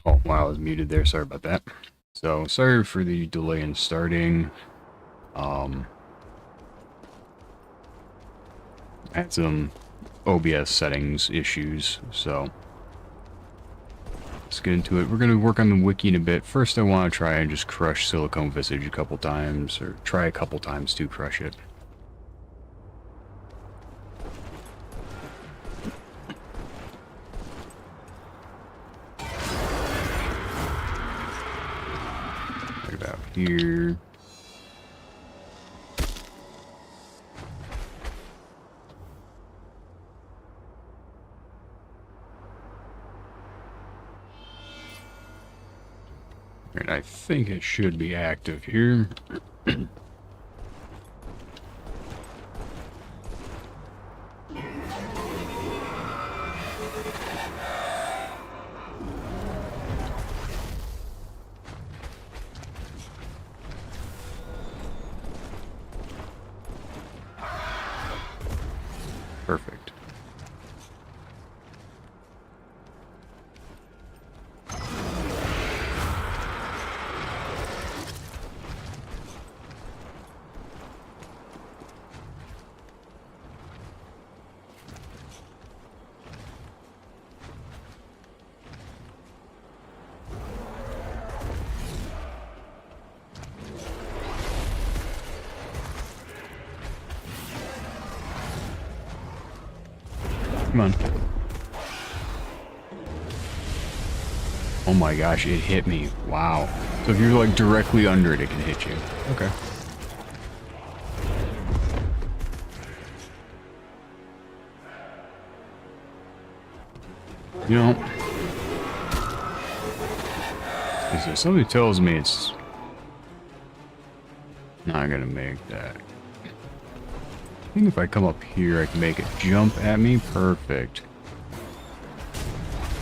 Oh, wow, I was muted there. Sorry about that. So, sorry for the delay in starting. Um, I had some OBS settings issues, so let's get into it. We're going to work on the wiki in a bit. First, I want to try and just crush Silicone Visage a couple times, or try a couple times to crush it. Right about here. And I think it should be active here. Perfect. Come on. Oh my gosh, it hit me. Wow. So if you're like directly under it, it can hit you. Okay. You know, somebody tells me it's not gonna make that. I think if I come up here, I can make it jump at me. Perfect.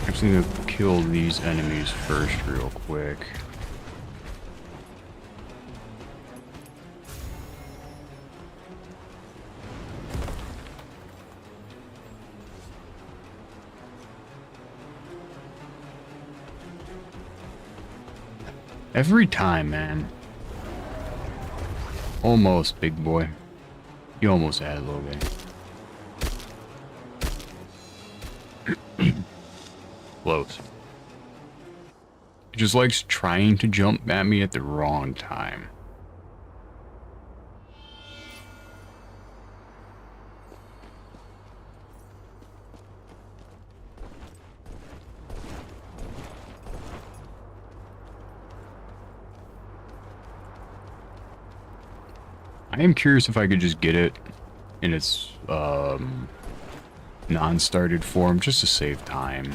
I'm just gonna kill these enemies first real quick. Every time, man. Almost, big boy. You almost had it, little guy. Close. It just likes trying to jump at me at the wrong time. I am curious if I could just get it in its non-started form just to save time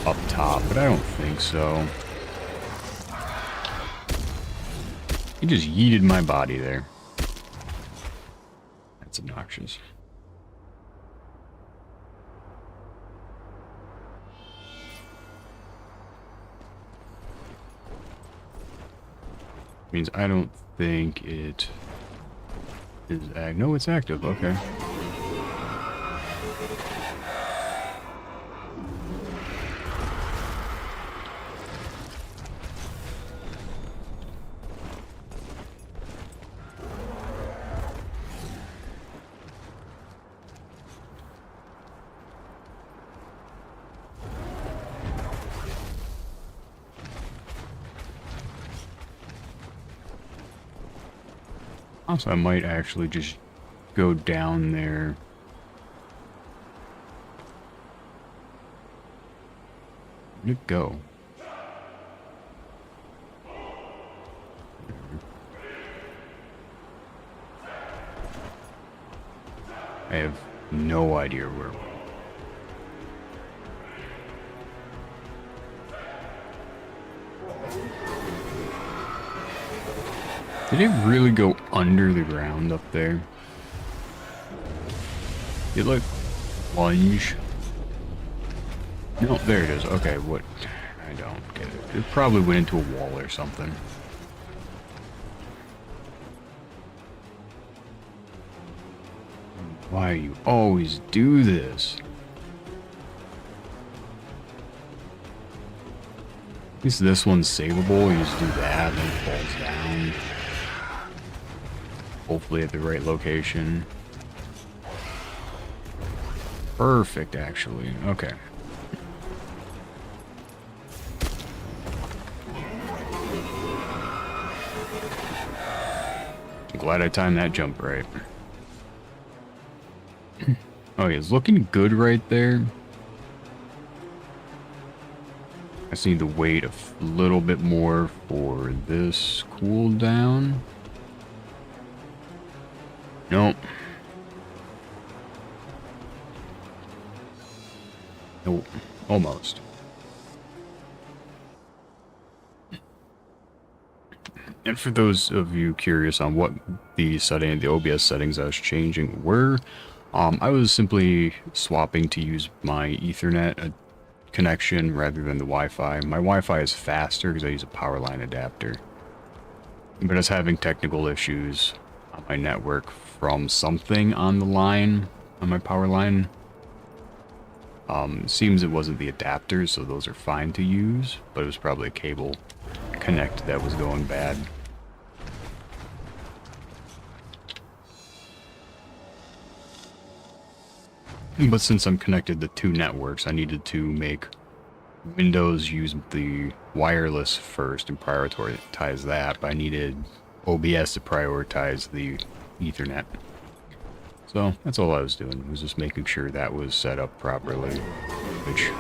up top, but I don't think so. He just yeeted my body there. That's obnoxious. Means I don't think it is active. No, it's active. Okay. Also, I might actually just go down there. Where'd it go? I have no idea where. Did it really go under the ground up there? It like plunge. No, there it is. Okay, what? I don't get it. It probably went into a wall or something. Why you always do this? least this one's savable. You just do that, and then it falls down. Hopefully at the right location. Perfect, actually. Okay. I'm glad I timed that jump right. Oh, he's looking good right there. I just need to wait a little bit more for this cooldown. Nope. Nope. Almost. And for those of you curious on what the OBS settings I was changing were, I was simply swapping to use my Ethernet connection rather than the Wi-Fi. My Wi-Fi is faster because I use a power line adapter. But I was having technical issues on my network from something on the line, on my power line. It seems it wasn't the adapters, so those are fine to use, but it was probably a cable connect that was going bad. But since I'm connected to two networks, I needed to make Windows use the wireless first and prioritize that, but I needed OBS to prioritize the Ethernet. So that's all I was doing, was just making sure that was set up properly, which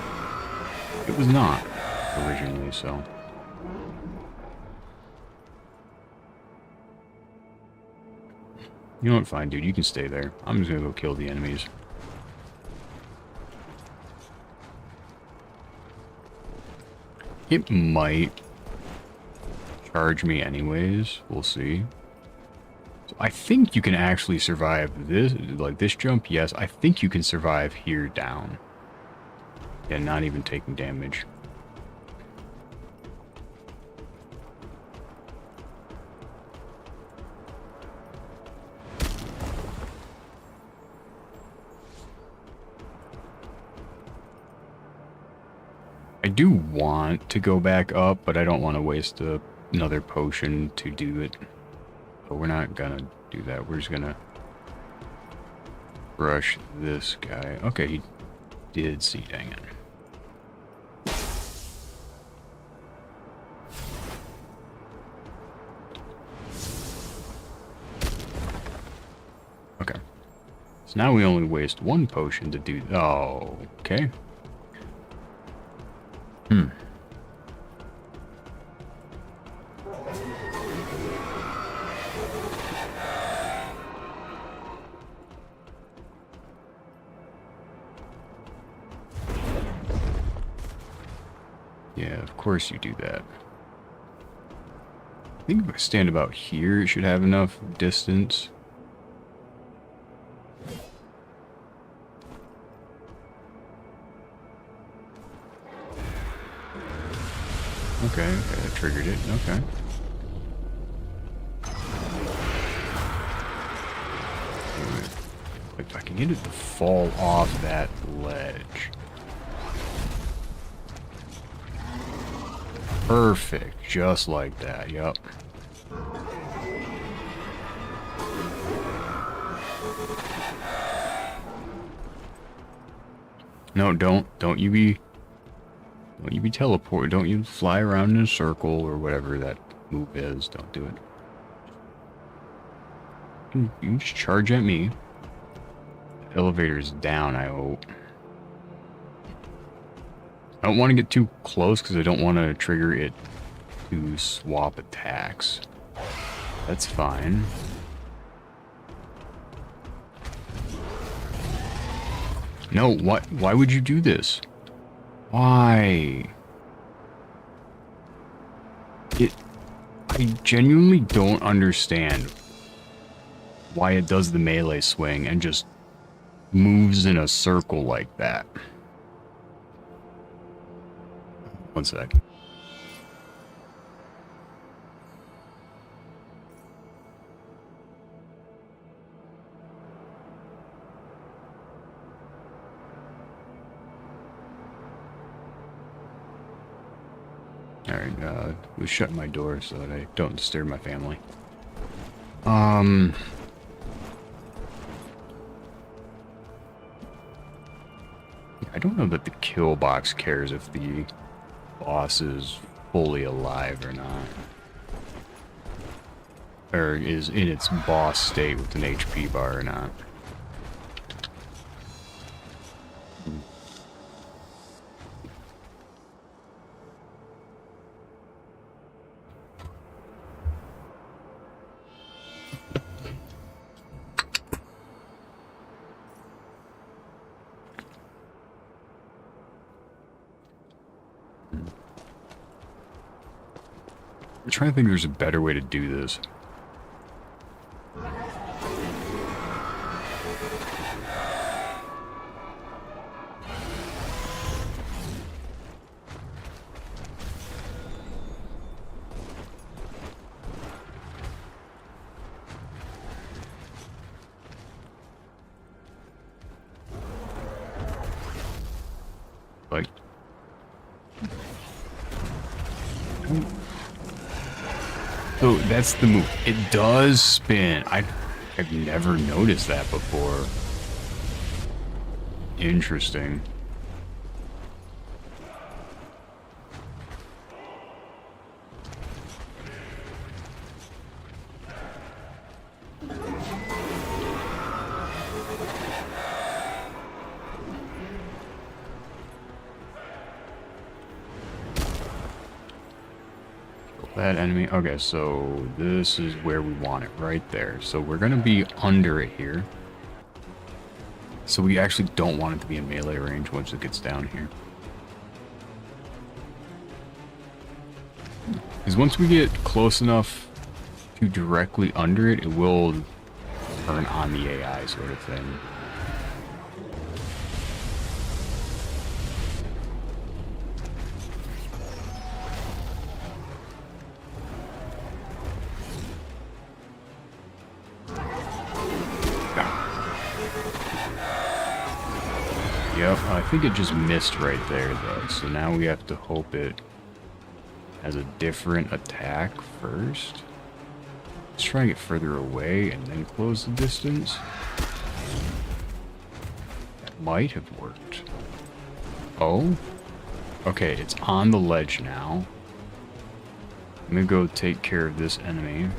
it was not originally, so. You know what, fine, dude, you can stay there. I'm just gonna go kill the enemies. It might charge me anyways. We'll see. So I think you can actually survive this, like this jump. Yes, I think you can survive here down. Yeah, not even taking damage. I do want to go back up, but I don't want to waste another potion to do it. But we're not gonna do that. We're just gonna rush this guy. Okay, he did see, dang it. Okay. So now we only waste one potion to do... Oh, okay. Yeah, of course you do that. I think if I stand about here, it should have enough distance. Okay, that triggered it. Okay. If I can get it to fall off that ledge. Perfect, just like that, yep. No, don't you be teleported. Don't you fly around in a circle or whatever that move is. Don't do it. You can just charge at me. The elevator's down, I hope. I don't want to get too close because I don't want to trigger it to swap attacks. That's fine. No, what? Why would you do this? Why? I genuinely don't understand why it does the melee swing and just moves in a circle like that. One sec. Alright, was shutting my door so that I don't disturb my family. I don't know that the kill box cares if the boss is fully alive or not. Or is in its boss state with an HP bar or not. I'm trying to think if there's a better way to do this. Like... So that's the move. It does spin. I've never noticed that before. Interesting. That enemy. Okay, so this is where we want it, right there. So we're gonna be under it here. So we actually don't want it to be in melee range once it gets down here. Because once we get close enough to directly under it, it will turn on the AI sort of thing. Yep, I think it just missed right there, though. So now we have to hope it has a different attack first. Let's try and get further away and then close the distance. That might have worked. Oh? Okay, it's on the ledge now. I'm gonna go take care of this enemy.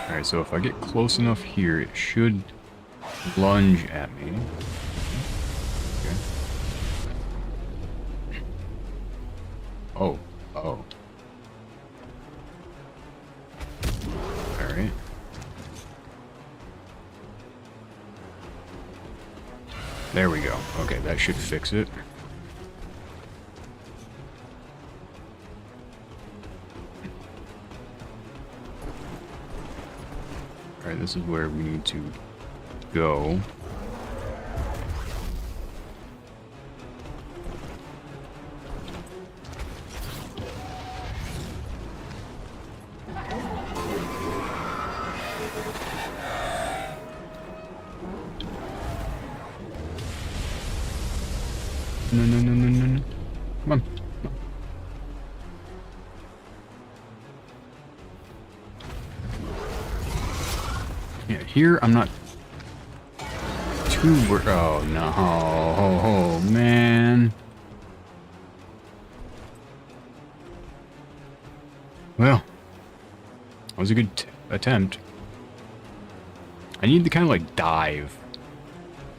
Alright, so if I get close enough here, it should lunge at me. Okay. Oh. Oh. Alright. There we go. Okay, that should fix it. Alright, this is where we need to go. No. Come on. Yeah, here I'm not too worried. Oh no, oh man. Well, that was a good attempt. I need to kind of like dive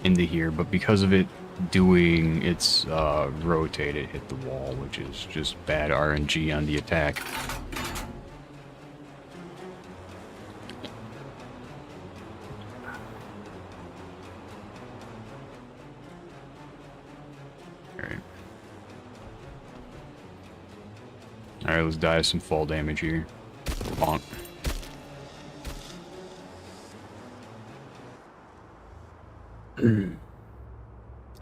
into here, but because of it doing its rotate, it hit the wall, which is just bad RNG on the attack. Alright, let's die some fall damage here. Bonk.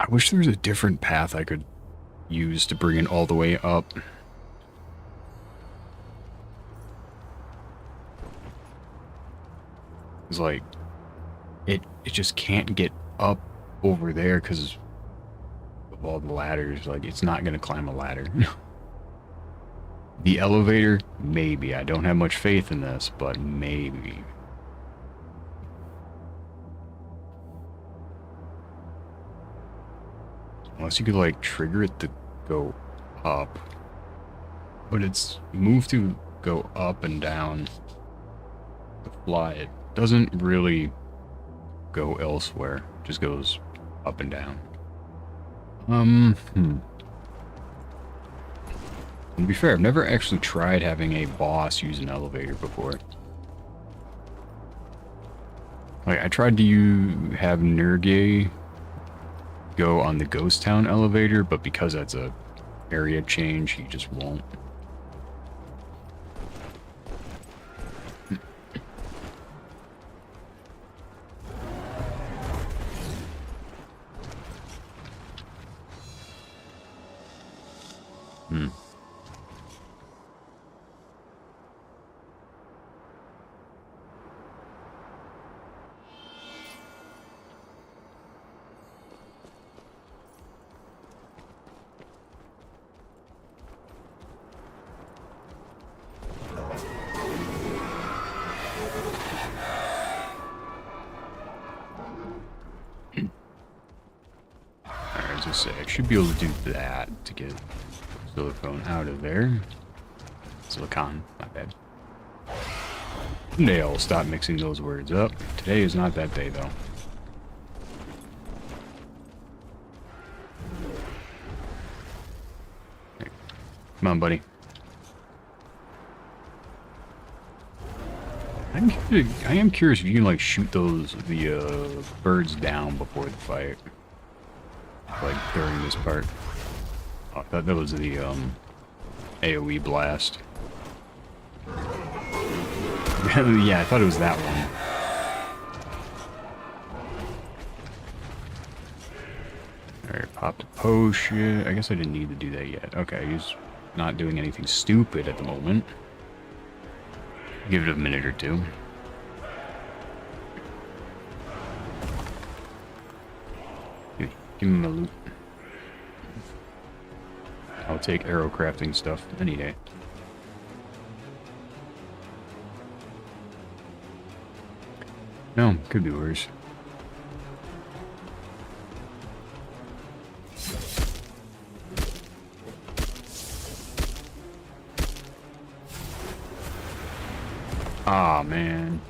I wish there was a different path I could use to bring it all the way up. It's like, it just can't get up over there because of all the ladders. Like, it's not going to climb a ladder. The elevator, maybe. I don't have much faith in this, but maybe. Unless you could, like, trigger it to go up. But it's moved to go up and down to fly. It doesn't really go elsewhere. It just goes up and down. To be fair, I've never actually tried having a boss use an elevator before. Like, I tried to have Nergay go on the Ghost Town elevator, but because that's a area change, he just won't. I should be able to do that to get silicone out of there. Silicon, my bad. Nail, stop mixing those words up. Today is not that day, though. Hey, come on, buddy. I am curious if you can, like, shoot the birds down before the fight. Like, during this part. Oh, I thought that was the, AoE blast. Yeah, I thought it was that one. Alright, popped a potion. I guess I didn't need to do that yet. Okay, he's not doing anything stupid at the moment. Give it a minute or two. Give him a loot. I'll take arrow crafting stuff any day. No, could be worse. Ah, man.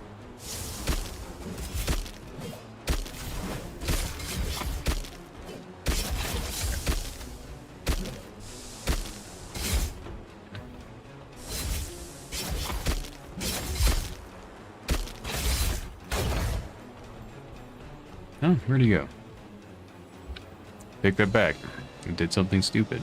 Oh, where'd he go? Take that back. I did something stupid.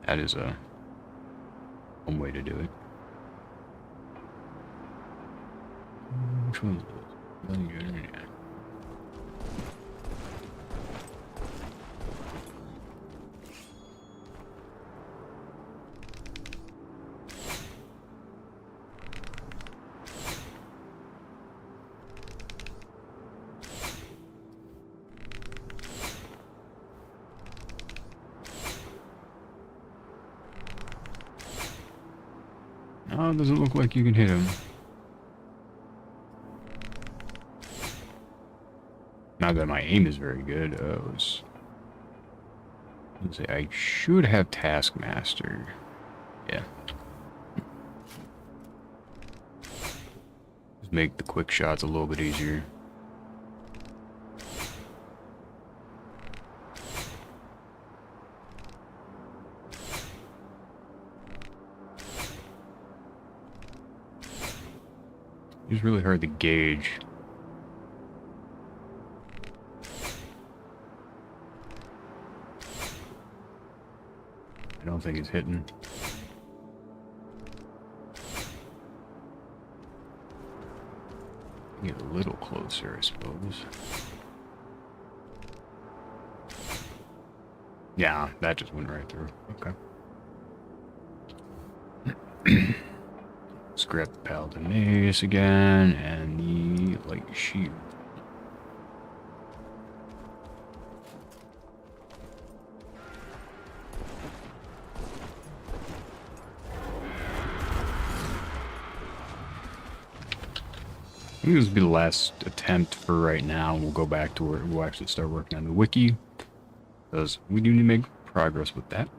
That is one way to do it. Which one is this? Yeah. Oh, it doesn't look like you can hit him. Not that my aim is very good. Let's see, I should have Taskmaster. Yeah. Just make the quick shots a little bit easier. It's really hard to gauge. I don't think it's hitting. Get a little closer, I suppose. Yeah, that just went right through. Okay. Let's grab the Paladin Mace again, and the Light Shield. I think this will be the last attempt for right now. We'll go back to where we'll actually start working on the wiki, because we do need to make progress with that.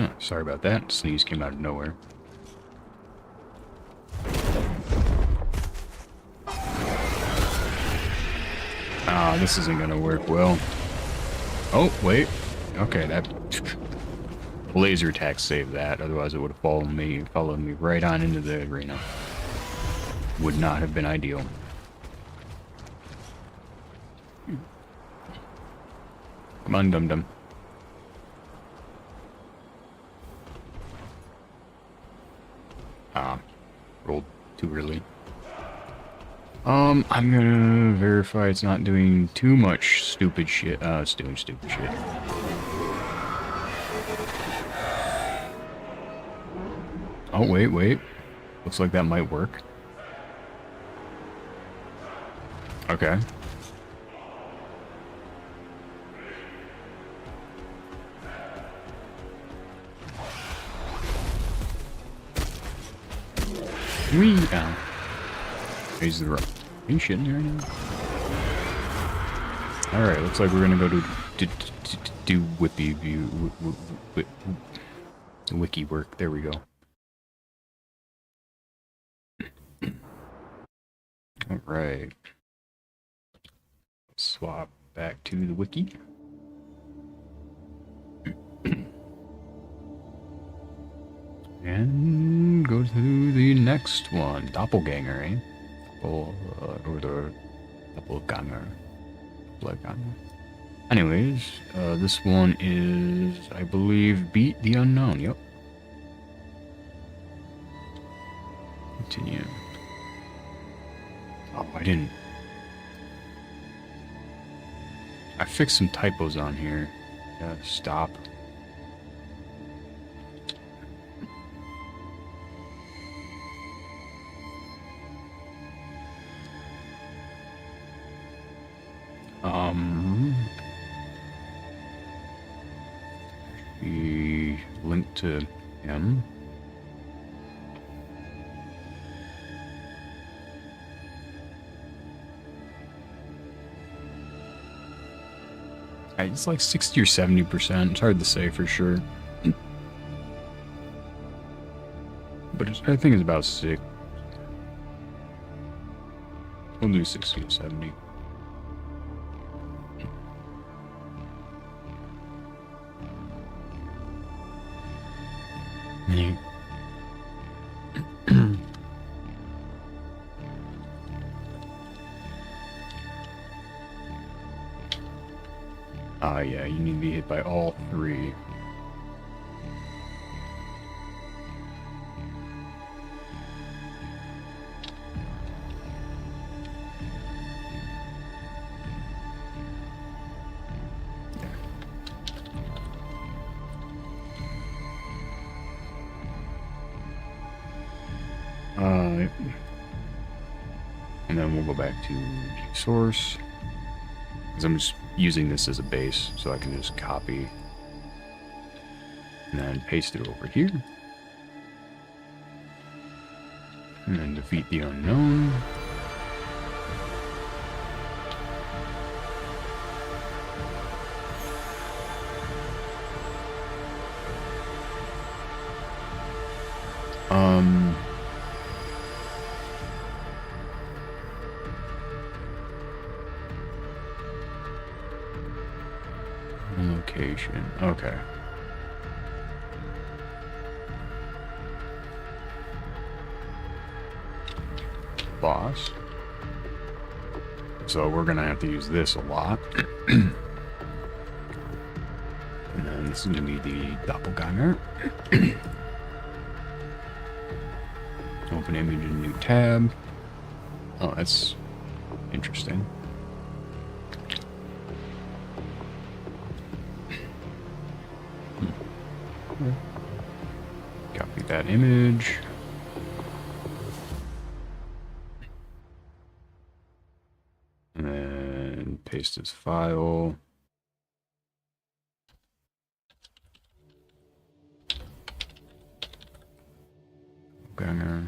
Oh, sorry about that. Sneeze came out of nowhere. Ah, this isn't gonna work well. Oh, wait. Okay, that laser attack saved that. Otherwise, it would have followed me right on into the arena. Would not have been ideal. Come on, dum-dum. Rolled too early. I'm gonna verify it's not doing too much stupid shit. It's doing stupid shit. Oh, wait. Looks like that might work. Okay. Wee! Ow. Raise the rope. Are you shitting me right now? Alright, looks like we're gonna go do Whippy view. Wiki work. There we go. Alright. Swap back to the wiki. And go to the next one. Doppelganger, eh? Or the Doppelganger. Anyways, this one is, I believe, Beat the Unknown. Yep. Continue. Oh, I didn't. I fixed some typos on here. Stop. Be linked to him. It's like 60 or 70%. It's hard to say for sure. But I think it's about 6. We'll do 60 to 70. Yeah. Yeah, you need to be hit by all 3. And then we'll go back to source. Because I'm just using this as a base, so I can just copy and then paste it over here. And then defeat the unknown. Location. Okay. Boss. So we're gonna have to use this a lot. And then this is gonna be the doppelganger. Open image in a new tab. Oh, that's interesting. Copy that image. And then paste this file. Ganger.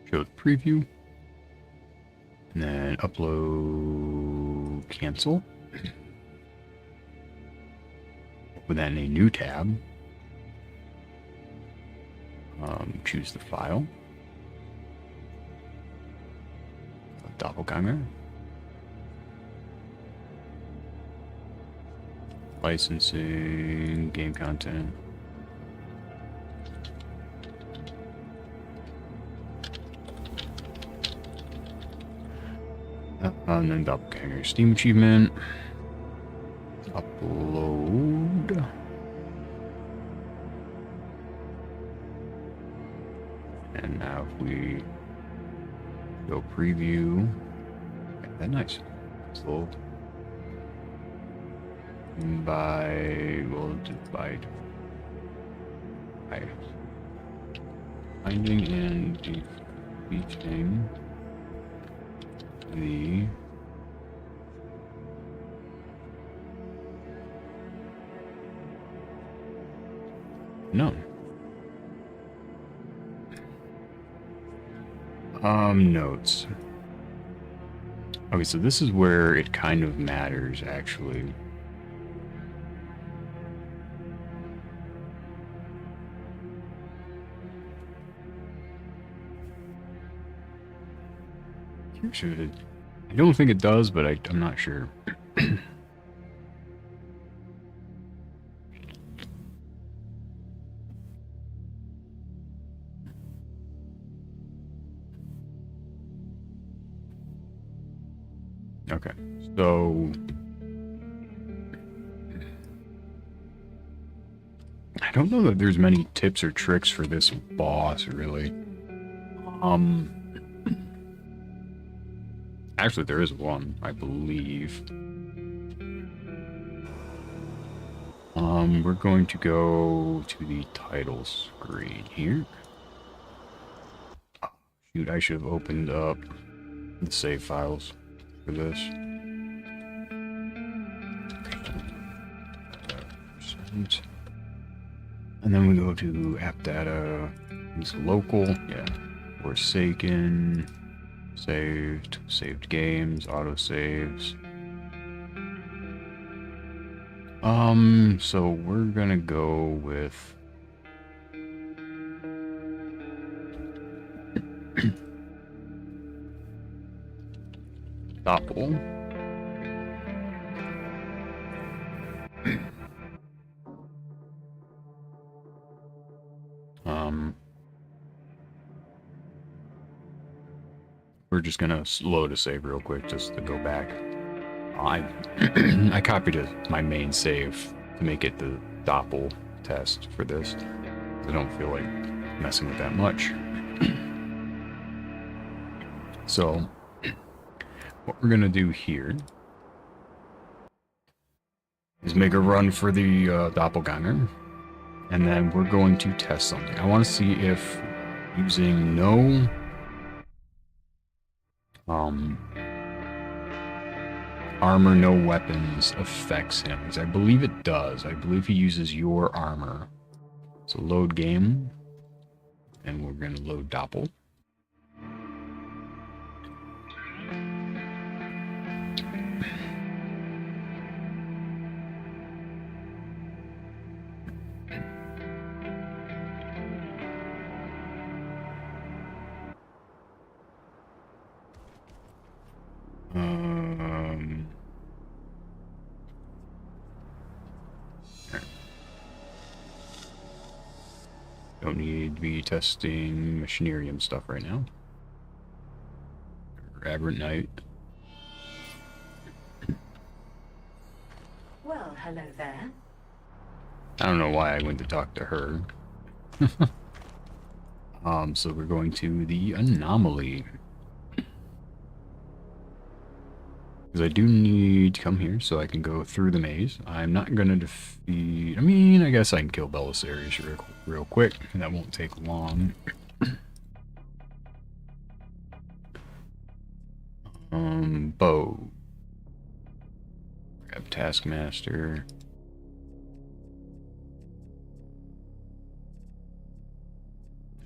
Show the preview. And then upload, cancel. Open that in a new tab. Choose the file. Doppelganger. Licensing, game content. And then doppelganger Steam achievement. Upload. And now if we go preview, okay, that's nice. It's a little we'll divide by finding and defeating the known. Notes. Okay, so this is where it kind of matters, actually. I don't think it does, but I'm not sure. Okay, so I don't know that there's many tips or tricks for this boss, really. Actually, there is one, I believe. We're going to go to the title screen here. Oh, shoot, I should have opened up the save files for this. And then we go to app data. It's local, yeah. Forsaken. Saved games, autosaves. So we're gonna go with Doppel. We're just gonna load a save real quick just to go back. I copied my main save to make it the Doppel test for this. I don't feel like messing with that much. So, what we're gonna do here is make a run for the doppelganger, and then we're going to test something. I want to see if using no Um, armor, no weapons affects him. 'Cause I believe it does. I believe he uses your armor. So load game. And we're going to load Doppel. Don't need to be testing machinarium stuff right now. Aberrant Knight. Well, hello there. I don't know why I went to talk to her. So we're going to the anomaly. Because I do need to come here so I can go through the maze. I'm not going to defeat... I mean, I guess I can kill Belisarius real quick. And that won't take long. Bow. Grab Taskmaster.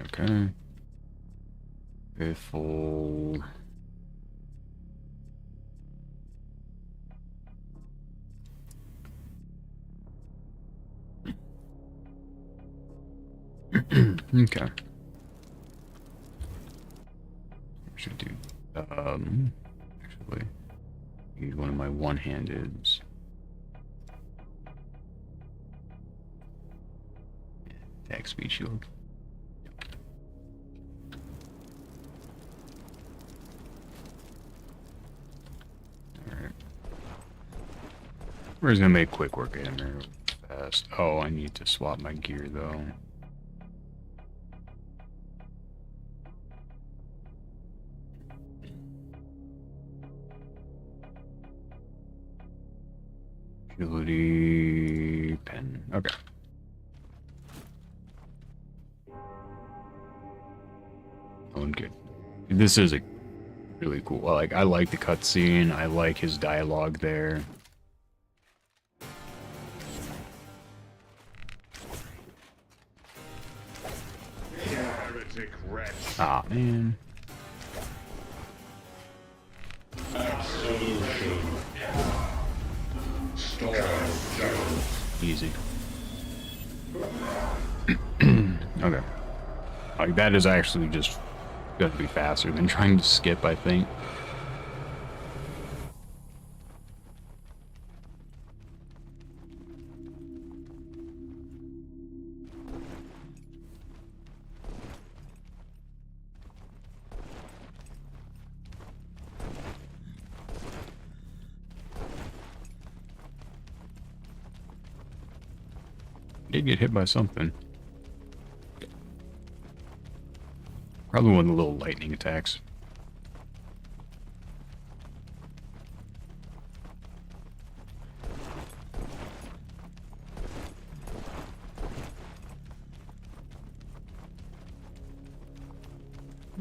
Okay. Faithful... Okay. Should do actually need one of my one-handeds. Attack speed shield. Alright. We're just gonna make quick work of him real fast. Oh, I need to swap my gear though. Agility pen. Okay. Going good. This is a really cool. I like the cutscene. I like his dialogue there. Heretic wretch. Ah, man. Absolution. Storm. Easy. Okay. Like, that is actually just gonna be faster than trying to skip, I think. Did get hit by something. Probably one of the little lightning attacks.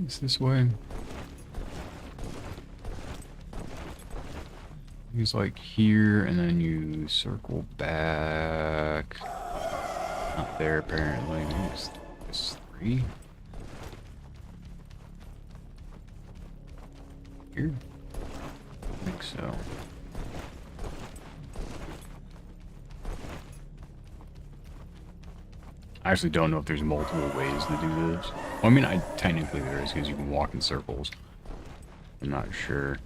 It's this way. He's like here, and then you circle back. Not there, apparently. Maybe it's 3. Here? I think so. I actually don't know if there's multiple ways to do this. Well, I mean, technically there is, because you can walk in circles. I'm not sure.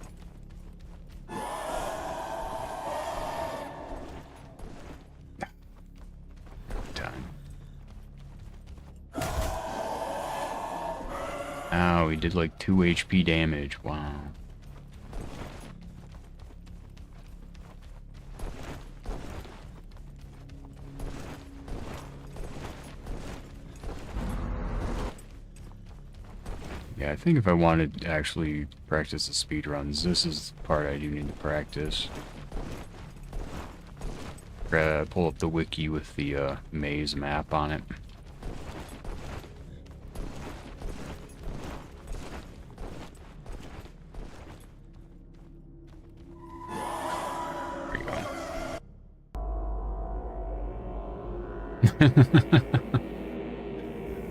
Ow, he did like 2 HP damage. Wow. Yeah, I think if I wanted to actually practice the speed runs, this is the part I do need to practice. Pull up the wiki with the maze map on it.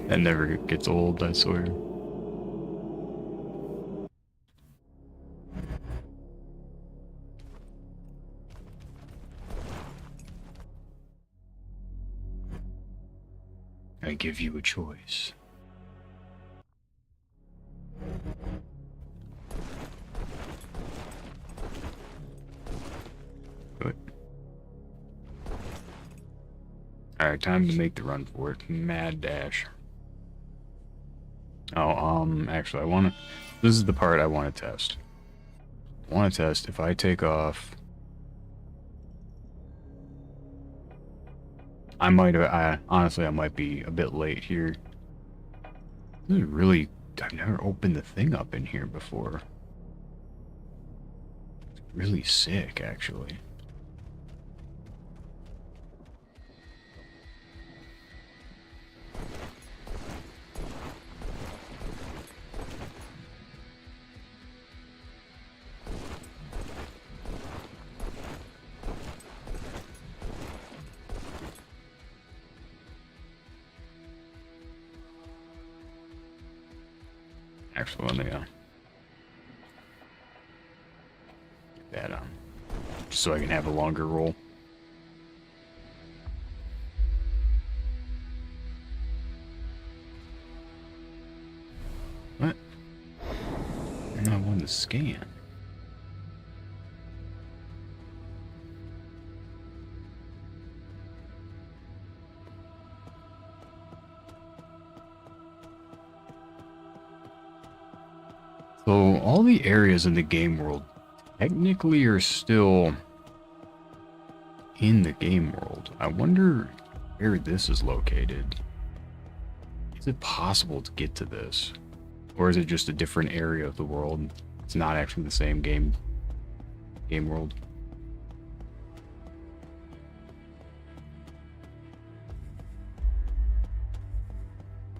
That never gets old, I swear. I give you a choice. Good. Alright, time to make the run for it. Mad dash. Oh, actually, this is the part I want to test. I want to test if I take off. Honestly, I might be a bit late here. This is really, I've never opened the thing up in here before. It's really sick, actually. Actually, let me get that on, just so I can have a longer roll. What? I want to scan. So all the areas in the game world technically are still in the game world. I wonder where this is located. Is it possible to get to this? Or is it just a different area of the world? It's not actually the same game world.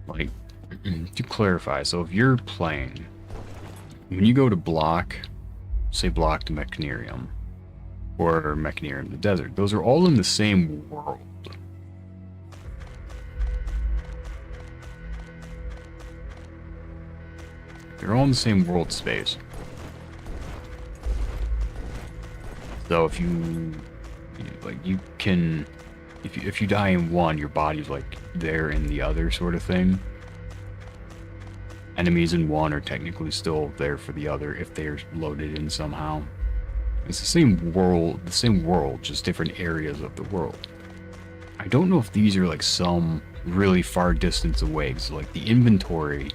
Like, to clarify, so if you're playing, when you go to block, say block to Mechanerium, or Mechanerium the desert, those are all in the same world. They're all in the same world space. So if you can, if you die in one, your body's like there in the other sort of thing. Enemies in one are technically still there for the other if they're loaded in somehow. It's the same world, just different areas of the world. I don't know if these are like some really far distance away. So like the inventory,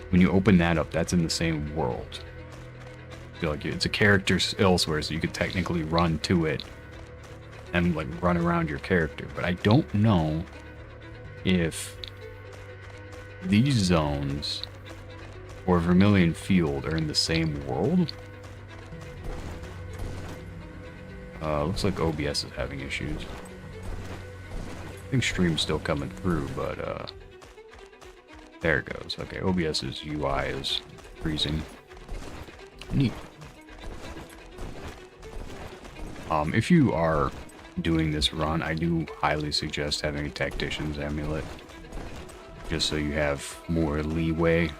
when you open that up, that's in the same world. I feel like it's a character elsewhere, so you could technically run to it and like run around your character. But I don't know if these zones or Vermilion Field are in the same world. Looks like OBS is having issues. I think stream's still coming through, but there it goes. Okay, OBS's UI is freezing. Neat. If you are doing this run, I do highly suggest having a Tactician's Amulet, just so you have more leeway.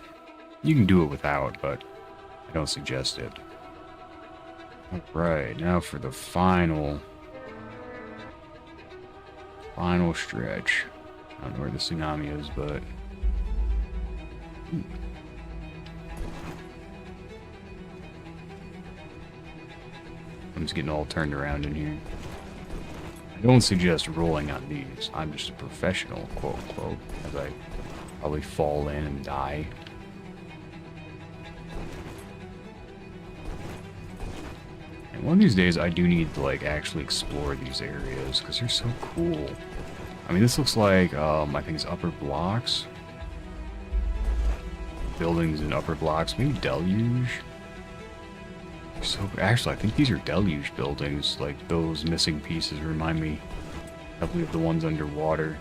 You can do it without, but I don't suggest it. Alright, now for the final stretch. I don't know where the tsunami is, but I'm just getting all turned around in here. I don't suggest rolling on these. I'm just a professional, quote unquote, as I probably fall in and die. And one of these days I do need to like actually explore these areas because they're so cool. I mean, this looks like I think it's upper blocks. Buildings in upper blocks, maybe deluge. So actually, I think these are deluge buildings. Like those missing pieces remind me heavily of the ones underwater.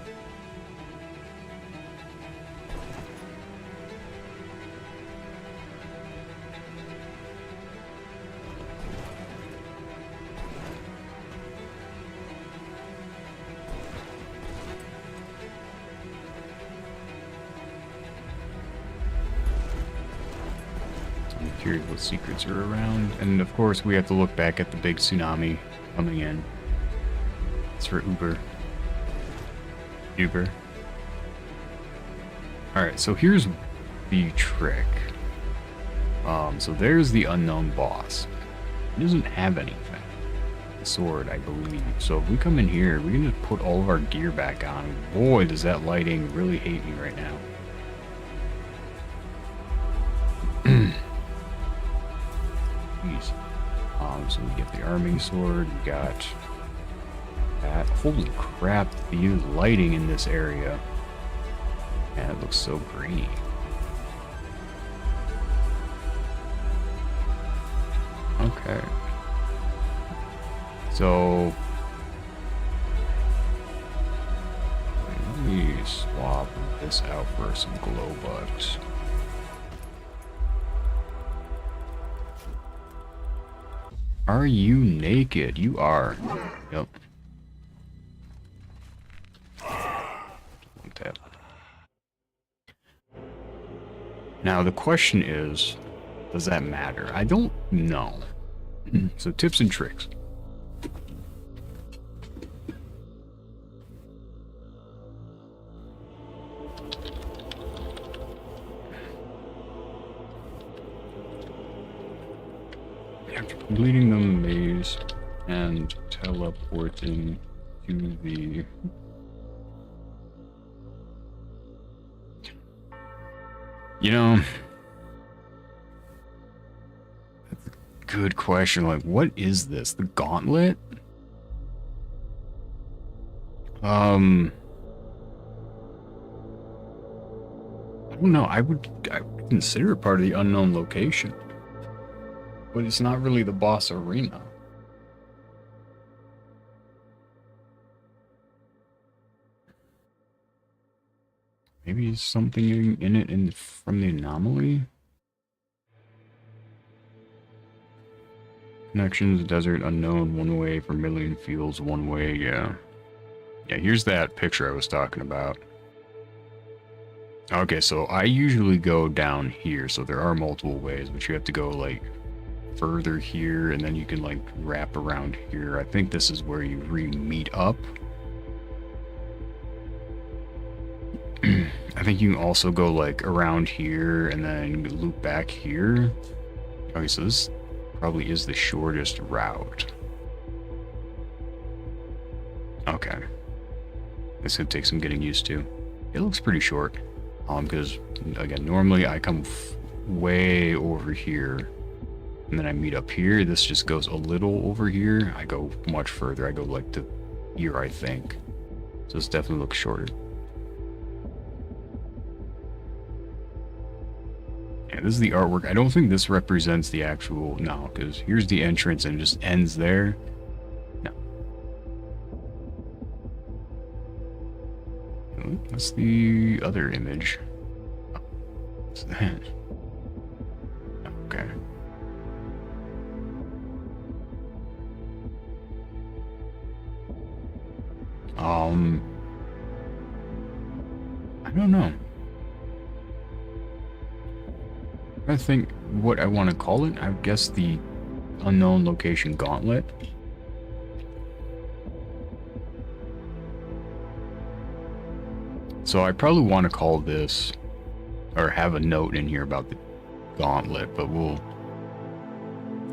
curious what secrets are around. And of course, we have to look back at the big tsunami coming in. It's for Uber. Uber. Alright, so here's the trick. So there's the unknown boss. He doesn't have anything. The sword, I believe. So if we come in here, we can just put all of our gear back on. Boy, does that lighting really hate me right now. Jeez. So we get the arming sword, we got that. Holy crap, the lighting in this area. Man, it looks so grainy. Okay. So let me swap this out for some glow bugs. Are you naked? You are. Yep. Tap. Now the question is, does that matter? I don't know. So tips and tricks. After completing the maze and teleporting to the that's a good question. Like, what is this? The gauntlet? I don't know. I would consider it part of the unknown location. But it's not really the boss arena. Maybe it's something in it from the anomaly? Connections, desert, unknown, one way, vermilion fields, one way, yeah. Yeah, here's that picture I was talking about. Okay, so I usually go down here, so there are multiple ways, but you have to go, like, further here, and then you can, like, wrap around here. I think this is where you re-meet up. I think you can also go, like, around here, and then loop back here. Okay, so this probably is the shortest route. Okay. This could take some getting used to. It looks pretty short. Because, again, normally I come way over here, and then I meet up here. This just goes a little over here. I go much further. I go, like, to here, I think. So this definitely looks shorter. Yeah, this is the artwork. I don't think this represents the actual... No, because here's the entrance, and it just ends there. No. That's the other image. Oh, what's that? Okay. I don't know. I think what I want to call it, I guess the unknown location gauntlet. So I probably want to call this, or have a note in here about the gauntlet, but we'll...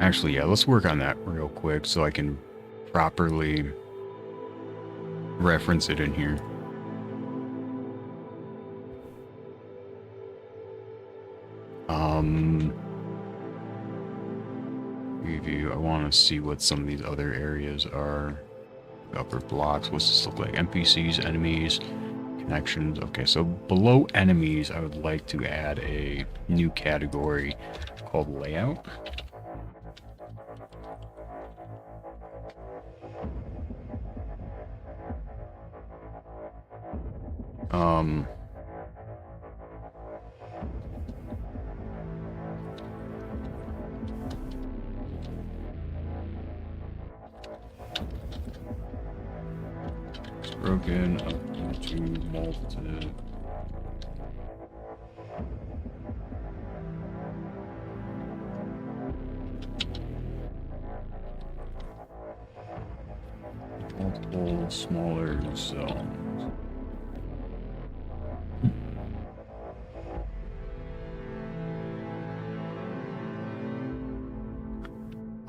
Actually, yeah, let's work on that real quick so I can properly reference it in here. Review. I want to see what some of these other areas are. Upper blocks. What's this look like? NPCs, enemies, connections. Okay, so below enemies, I would like to add a new category called layout. Broken up into multiple. multiple smaller zones.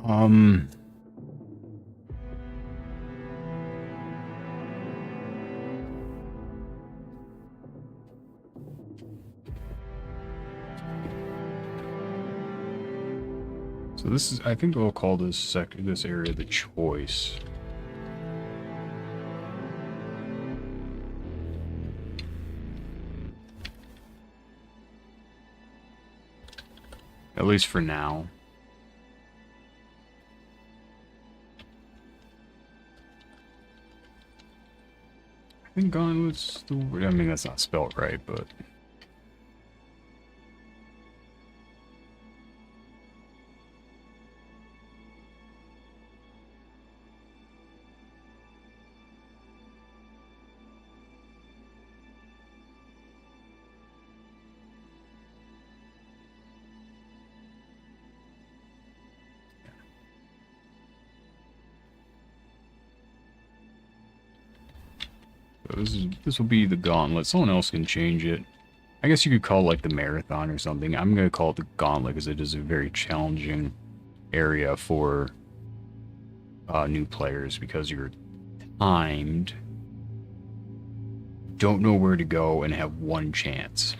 Um. So this is, I think we'll call this area the choice. At least for now. I think gauntlet's the word. I mean, that's not spelled right, but... This will be the gauntlet. Someone else can change it. I guess you could call it like the marathon or something. I'm gonna call it the gauntlet because it is a very challenging area for new players because you're timed, don't know where to go, and have one chance.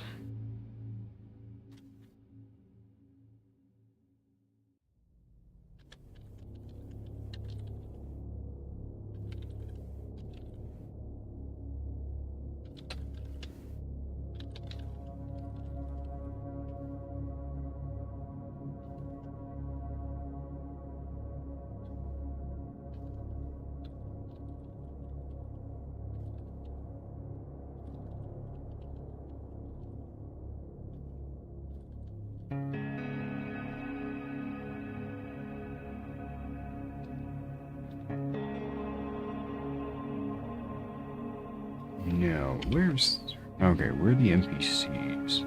No, where's... Okay, where are the NPCs?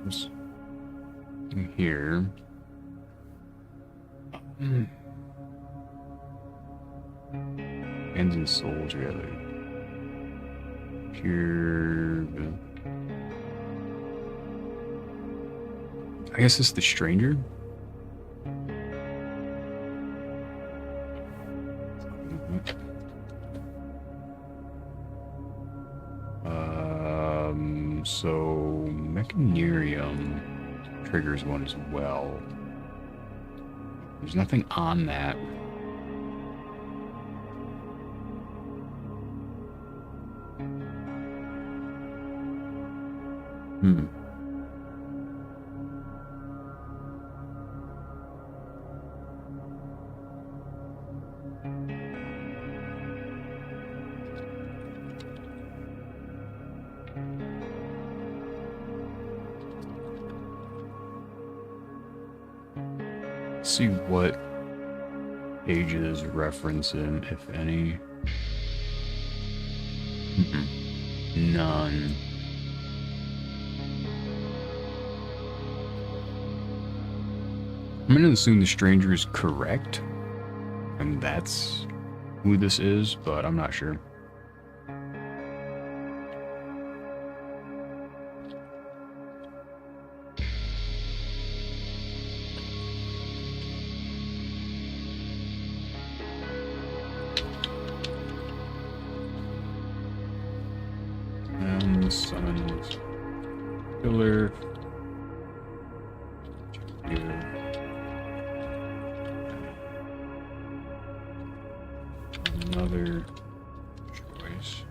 What's here? Abandoned souls, really. Here... I guess it's the stranger? So Mechanerium triggers one as well. There's nothing on that. See what pages reference in, if any. None. I'm gonna assume the stranger is correct, and that's who this is, but I'm not sure. Summons killer. Another choice.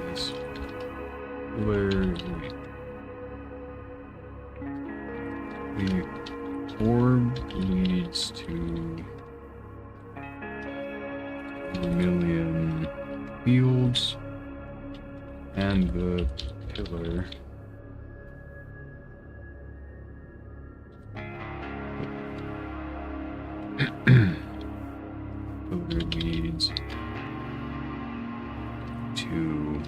This killer. The orb leads to Vermilion Fields, and the pillar leads to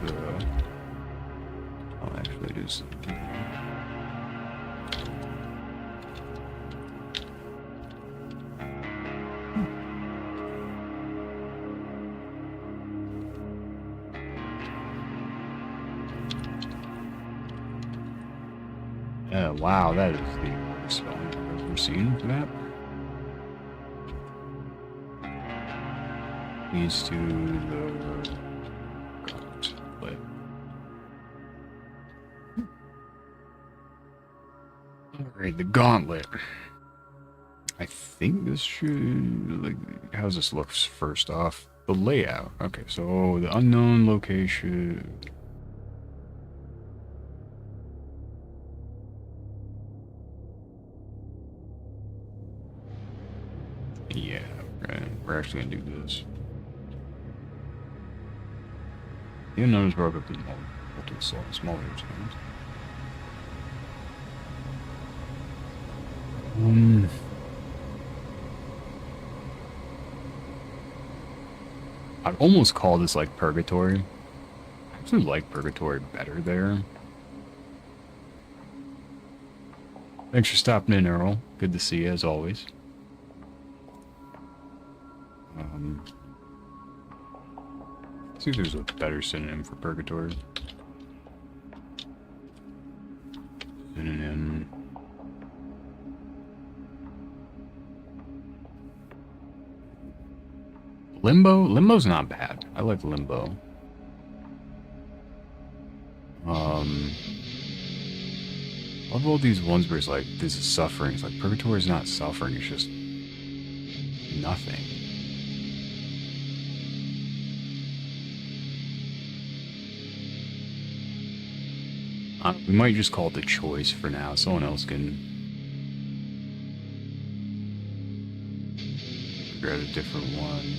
the I'll actually do something. Wow, that is the worst spelling I've ever seen for that. Leads to the gauntlet. Alright, the gauntlet. I think this should, like, how's this look first off? The layout. Okay, so the unknown location. Yeah, right. We're actually gonna do this. The unknown is broke up into multiple smaller zones. I'd almost call this like Purgatory. I actually like Purgatory better there. Thanks for stopping in, Earl. Good to see you as always. See if there's a better synonym for Purgatory. Synonym. Limbo? Limbo's not bad. I like Limbo. Love all these ones where it's like, this is suffering. It's like, Purgatory is not suffering, it's just nothing. We might just call it the choice for now. Someone else can figure out a different one.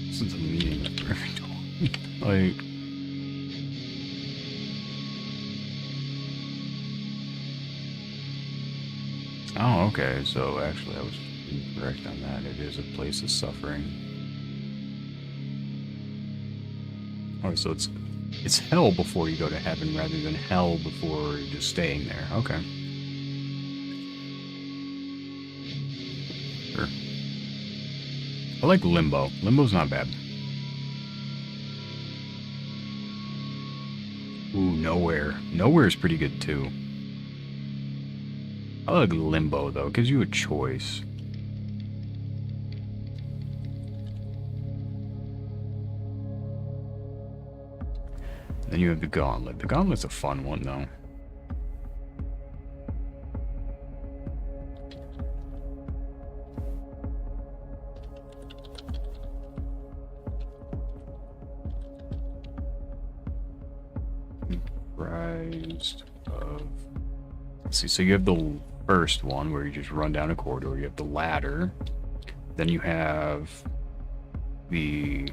This is a meaning of Purgatory. Like, oh, okay. So actually, I was incorrect on that. It is a place of suffering. Oh, so it's hell before you go to heaven rather than hell before you're just staying there. Okay. Sure. I like Limbo. Limbo's not bad. Ooh, Nowhere. Nowhere is pretty good too. I like Limbo though. It gives you a choice. Then you have the Gauntlet. The Gauntlet's a fun one, though. Comprised of... Let's see, so you have the first one where you just run down a corridor. You have the ladder. Then you have the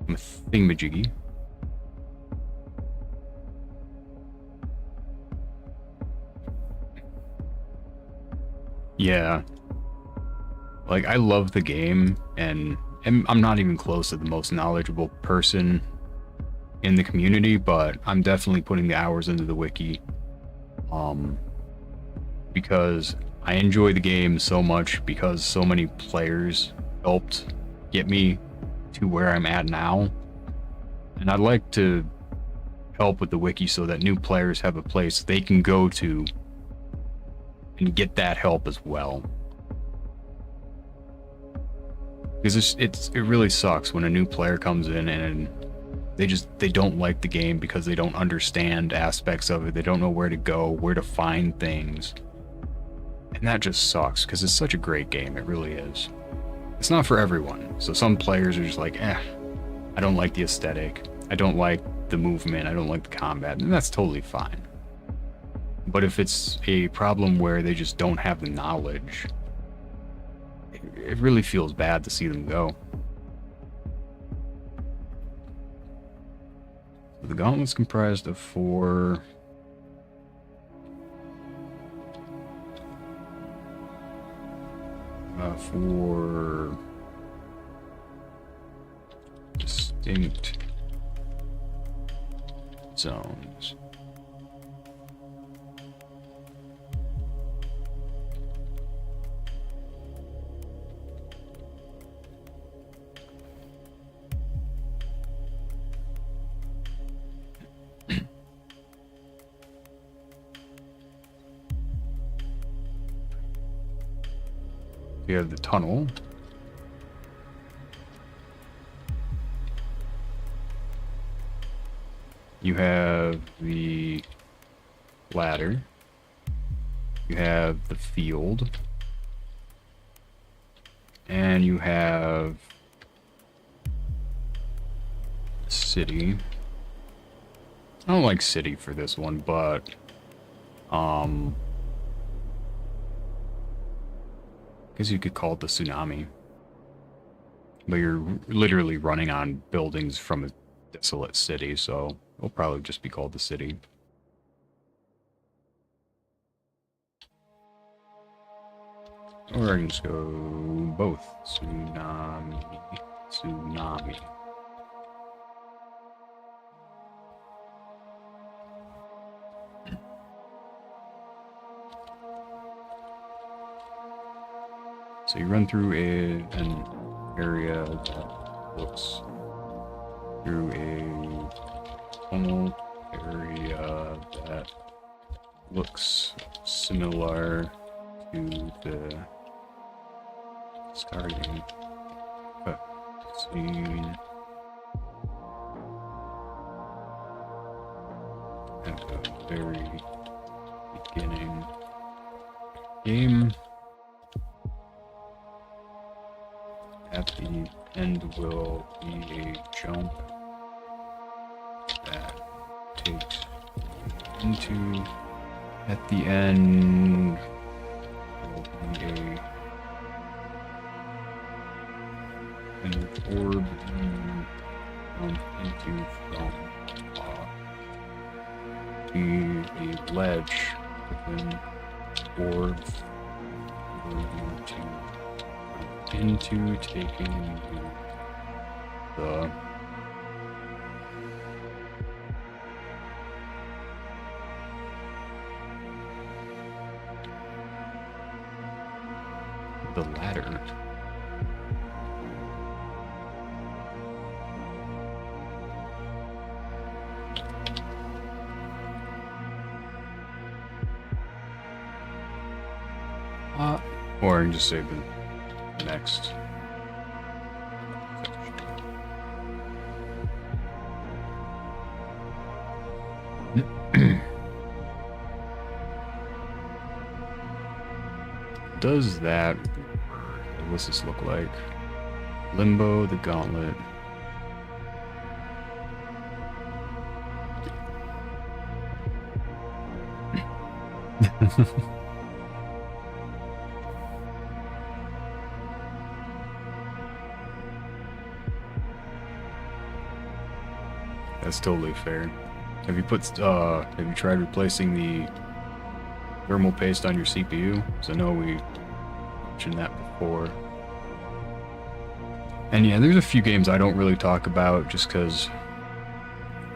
thingamajiggy. Yeah. Like, I love the game, and I'm not even close to the most knowledgeable person in the community, but I'm definitely putting the hours into the wiki. Because I enjoy the game so much, because so many players helped get me to where I'm at now. And I'd like to help with the wiki so that new players have a place they can go to and get that help as well. Because it really sucks when a new player comes in and they don't like the game because they don't understand aspects of it. They don't know where to go, where to find things. And that just sucks because it's such a great game. It really is. It's not for everyone. So some players are just like, I don't like the aesthetic. I don't like the movement. I don't like the combat. And that's totally fine. But if it's a problem where they just don't have the knowledge, it really feels bad to see them go. The gauntlet's comprised of 4 distinct zones. You have the tunnel. You have the ladder. You have the field. And you have the city. I don't like city for this one, but I guess you could call it the tsunami. But you're literally running on buildings from a desolate city, so it'll probably just be called the city. Or I can just go both. Tsunami. Tsunami. So you run through an area that looks through a tunnel area that looks similar to the starting scene at the very beginning game. At the end will be a jump that takes into, at the end will be an orb you jump into from be a ledge within orb for you to into taking the ladder. Or I can just say the next. Does that, what does this look like? Limbo, the gauntlet. That's totally fair. Have you tried replacing the thermal paste on your CPU? Because I know we mentioned that before. And yeah, there's a few games I don't really talk about just because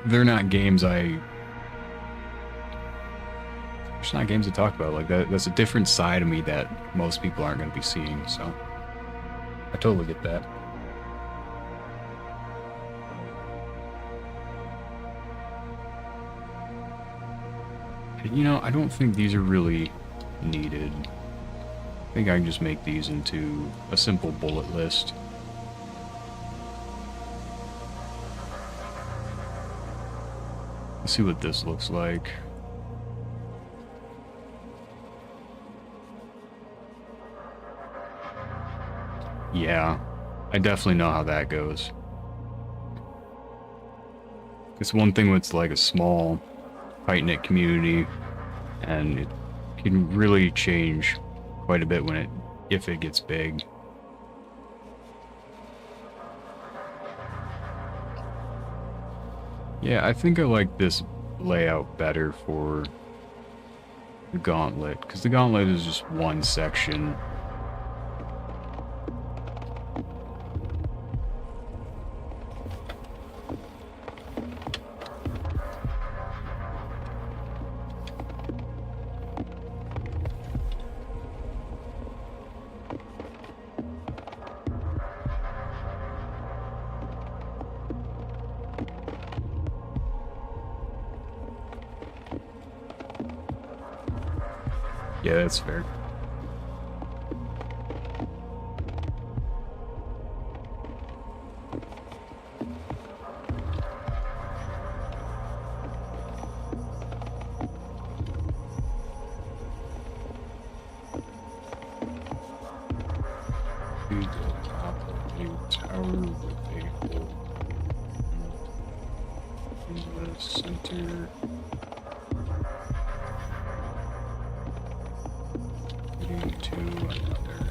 they're not games it's not games to talk about. Like that's a different side of me that most people aren't going to be seeing, so I totally get that. You know, I don't think these are really needed. I think I can just make these into a simple bullet list. Let's see what this looks like. Yeah, I definitely know how that goes. It's one thing when it's like a small, tight-knit community, and it can really change quite a bit if it gets big. Yeah, I think I like this layout better for the gauntlet, because the gauntlet is just one section. Yeah, that's fair. To the top of a tower with a hole in the center. Leading to another.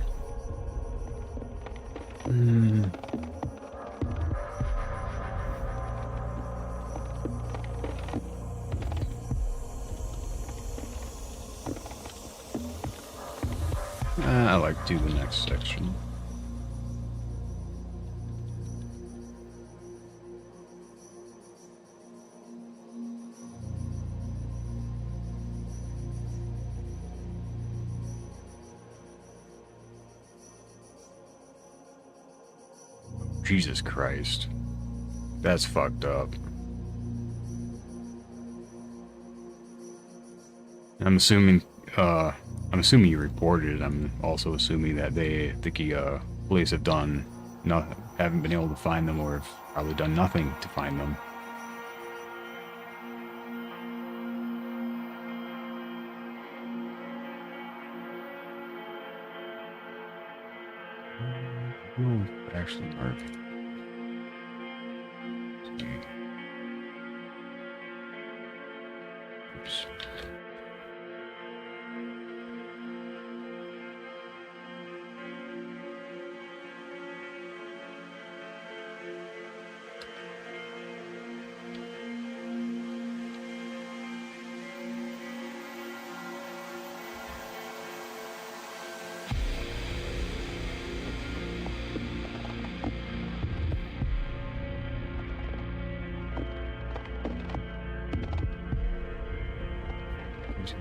I like to do the next section. Jesus Christ. That's fucked up. I'm assuming you reported it. I'm also assuming that the police have done nothing, haven't been able to find them, or have probably done nothing to find them. No, actually, Mark. Oops.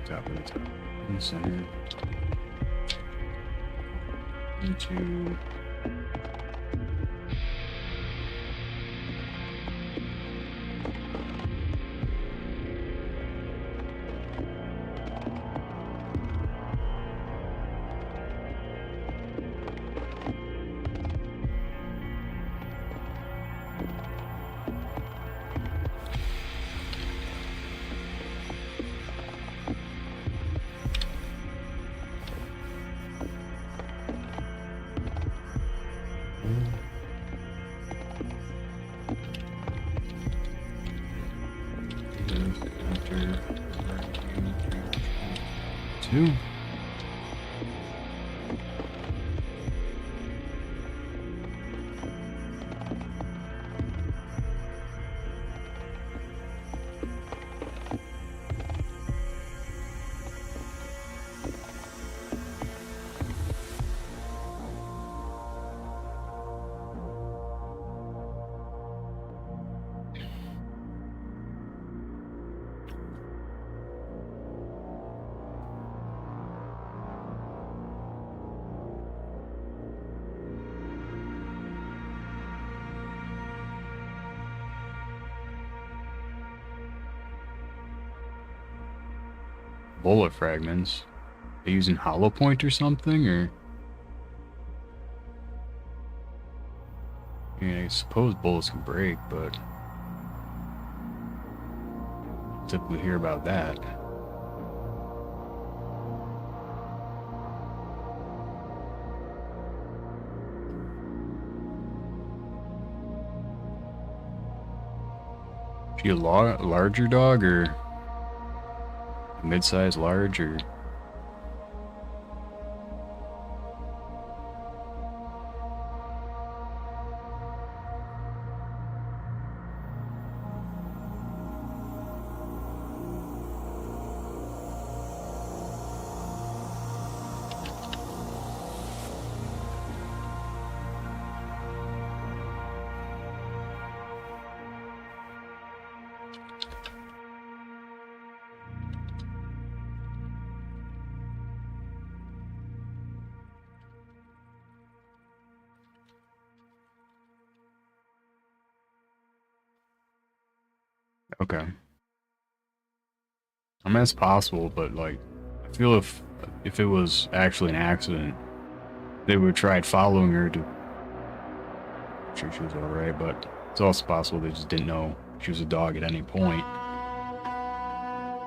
Top of the top in the center into two. Bullet fragments. Are they using hollow point or something, or? I mean, I suppose bullets can break, but typically hear about that. She a larger dog, or mid-size, large, or? Okay. I mean, it's possible, but like, I feel if if it was actually an accident, they would have tried following her to make sure she was alright, but it's also possible they just didn't know she was a dog at any point.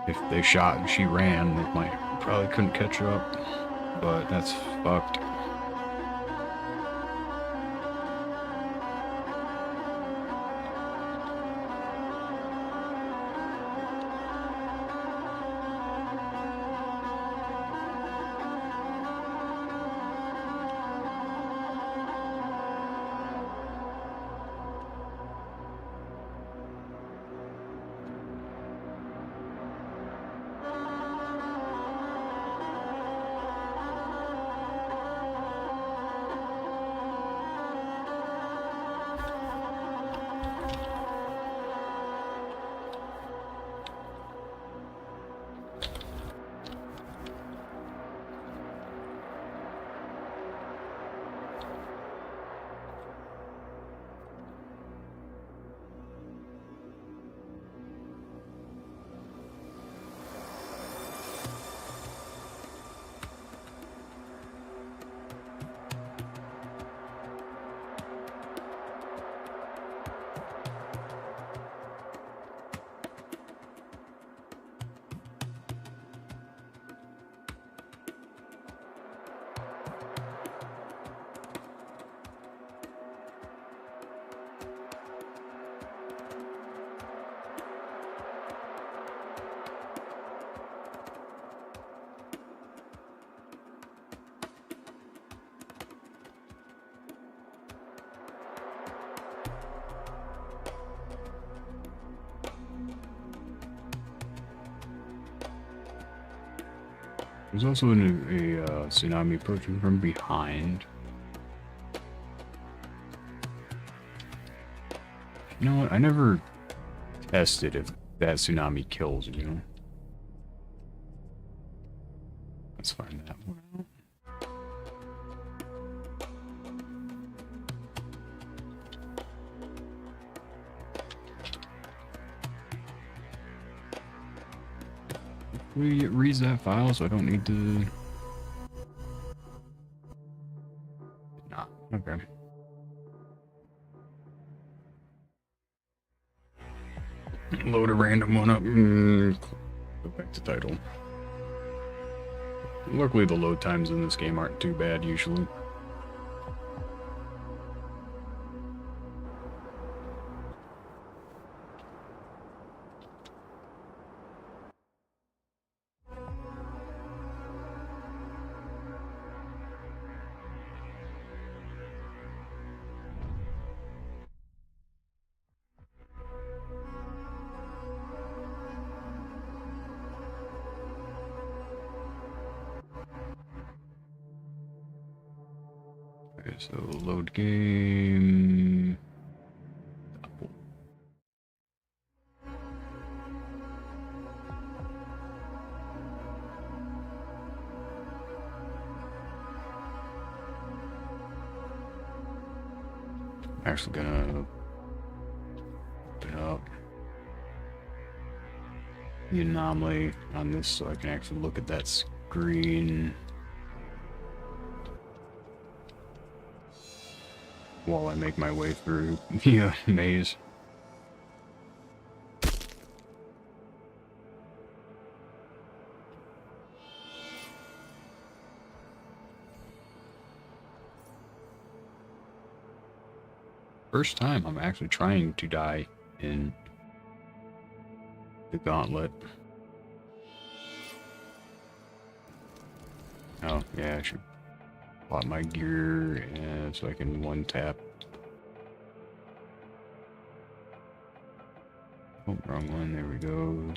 If they shot and she ran, they probably couldn't catch her up, but that's fucked. There's also a tsunami approaching from behind. You know what? I never tested if that tsunami kills you. Let's find that one out. We reads that file, so I don't need to. Nah, okay. Load a random one up. Go back to title. Luckily, the load times in this game aren't too bad usually. Okay, so load game. I'm actually gonna open up the anomaly on this so I can actually look at that screen while I make my way through the maze. First time I'm actually trying to die in the gauntlet. Oh, yeah, I should plot my gear so I can one tap. Oh, wrong one. There we go.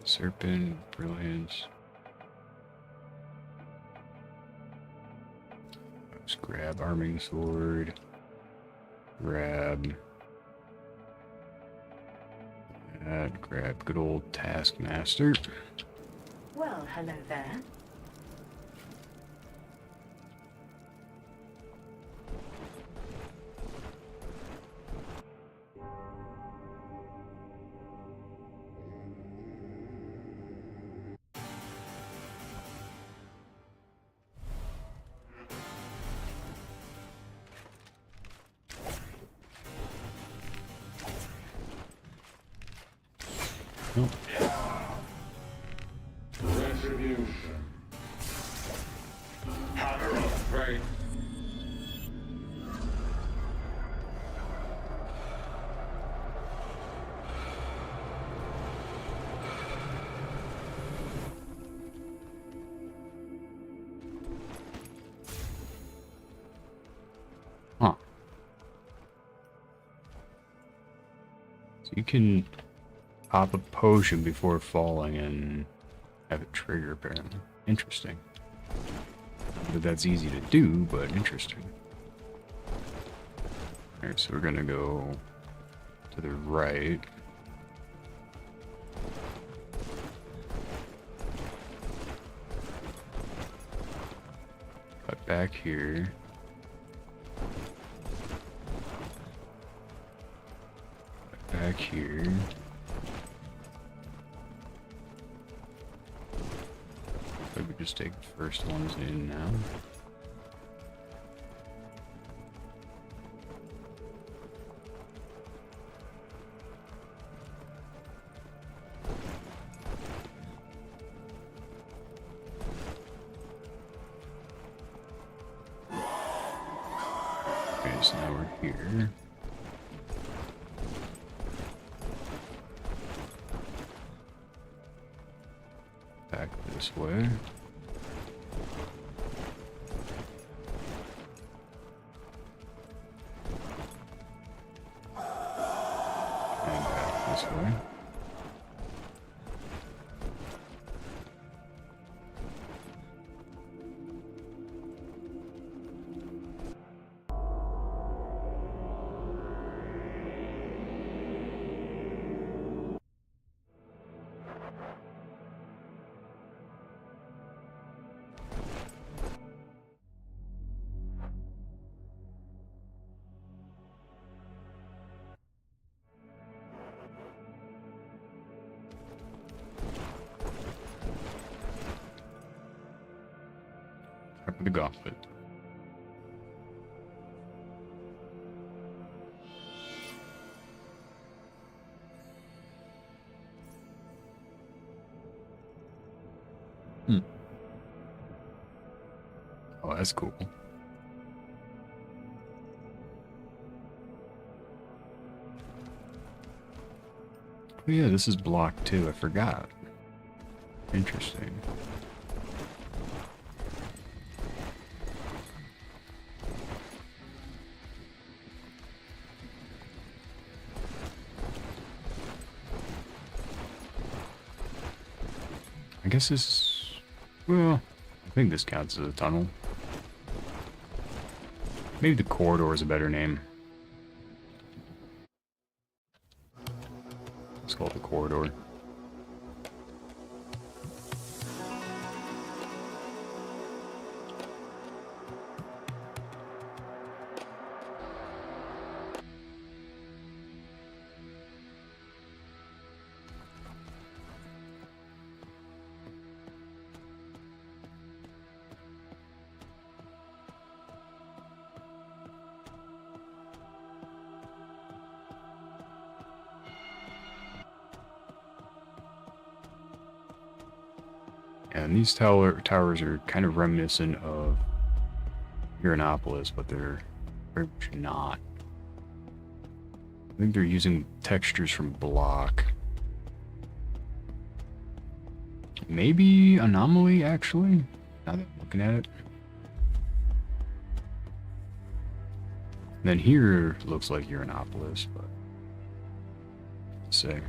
Serpent, brilliance. Let's grab arming sword. Grab that. Grab good old Taskmaster. Well, hello there. Oh, Retribution. Hammer of Fate. huh. So you can pop a potion before falling and have it trigger, apparently. Interesting. But that's easy to do, but interesting. Alright, so we're gonna go to the right. Cut back here. Cut back here. We just take the first ones in now. Okay, so now we're here. Back this way. And back this way. Up with the gauntlet. Oh, that's cool. Oh yeah, this is blocked too, I forgot. Interesting. I guess this, well, I think this counts as a tunnel. Maybe the corridor is a better name. Let's call it the corridor. And these towers are kind of reminiscent of Uranopolis, but they're very much not. I think they're using textures from Block. Maybe Anomaly, actually, now that I'm looking at it. And then here looks like Uranopolis, but let's see.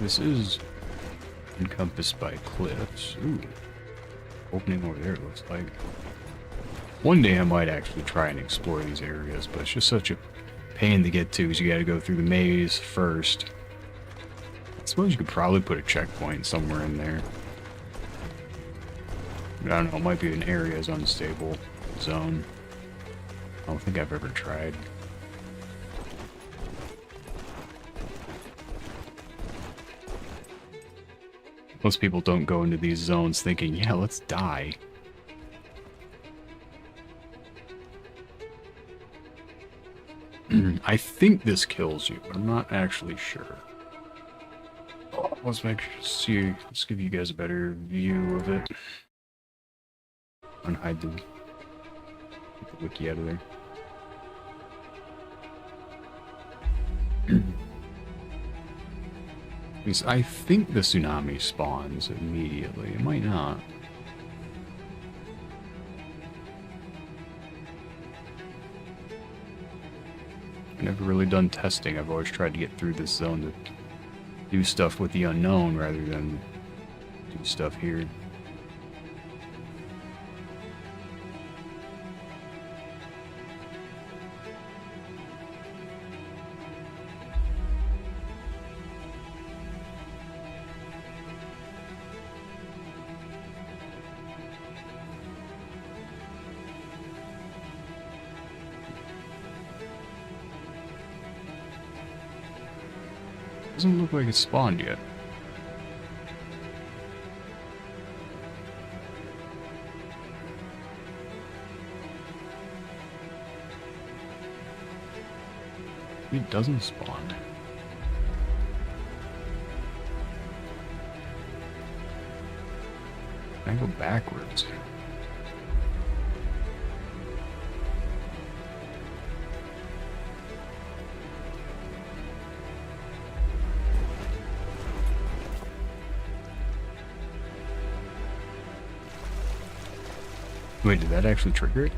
This is Encompassed by cliffs. Ooh. Opening over there, it looks like. One day I might actually try and explore these areas, but it's just such a pain to get to because you gotta go through the maze first. I suppose you could probably put a checkpoint somewhere in there. I don't know, it might be an area's unstable zone. I don't think I've ever tried. Most people don't go into these zones thinking, yeah, let's die. I think this kills you, but I'm not actually sure. Let's let's give you guys a better view of it. Unhide get the wiki out of there. Because I think the tsunami spawns immediately. It might not. I've never really done testing. I've always tried to get through this zone to do stuff with the unknown rather than do stuff here. Doesn't look like it's spawned yet. It doesn't spawn. Can I go backwards? Wait, did that actually trigger it?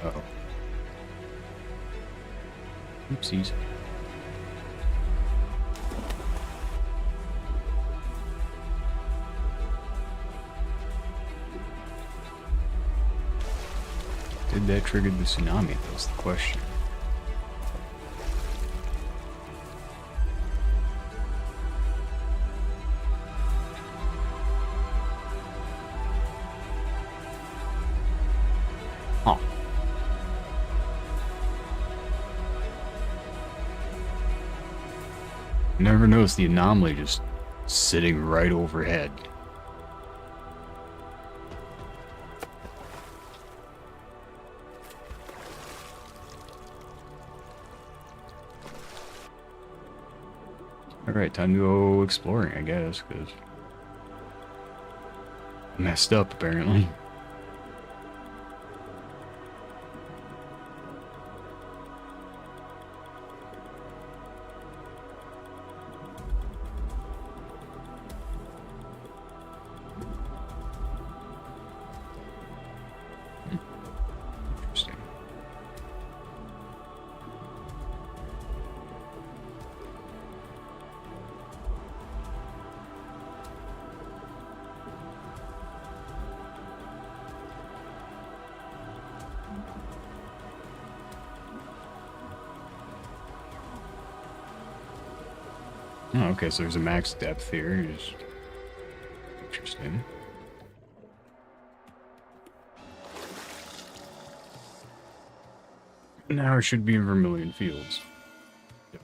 Uh-oh. Oopsies. Did that trigger the tsunami? That's the question. Huh. Never noticed the anomaly just sitting right overhead. Alright, time to go exploring, I guess, because messed up apparently. Interesting. Oh, okay, so there's a max depth here. Just interesting. Now it should be in Vermilion Fields. Yep.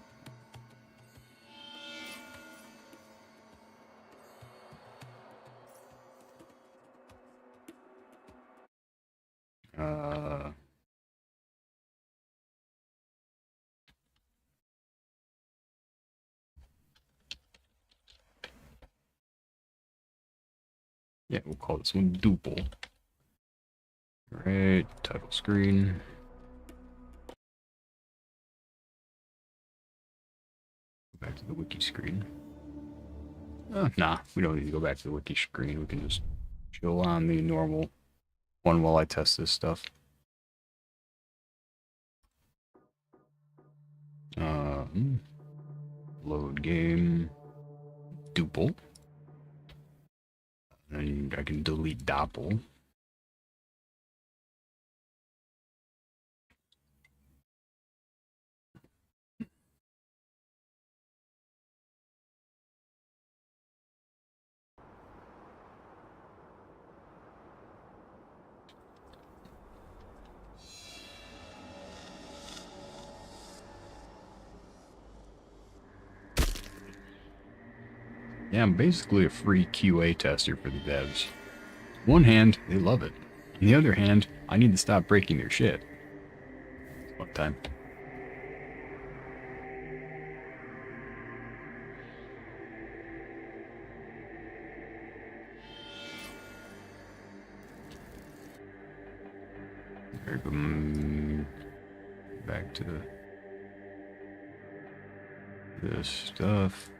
Yeah, we'll call this one Duple. Alright, title screen. Go back to the wiki screen. Nah, we don't need to go back to the wiki screen. We can just chill on the normal one while I test this stuff. Load game. duple. And I can delete doppel. Yeah, I'm basically a free QA tester for the devs. One hand, they love it. On the other hand, I need to stop breaking their shit. One time. Back to this stuff.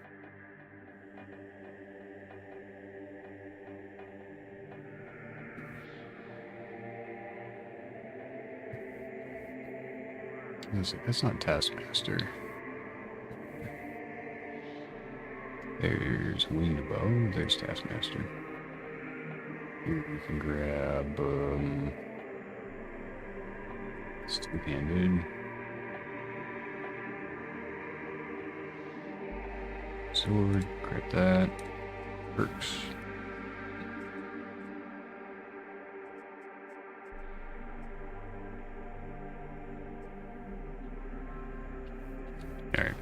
That's not Taskmaster. There's Winged Bow. There's Taskmaster. Here we can grab it's two-handed. Sword, grab that. Perks. Alright.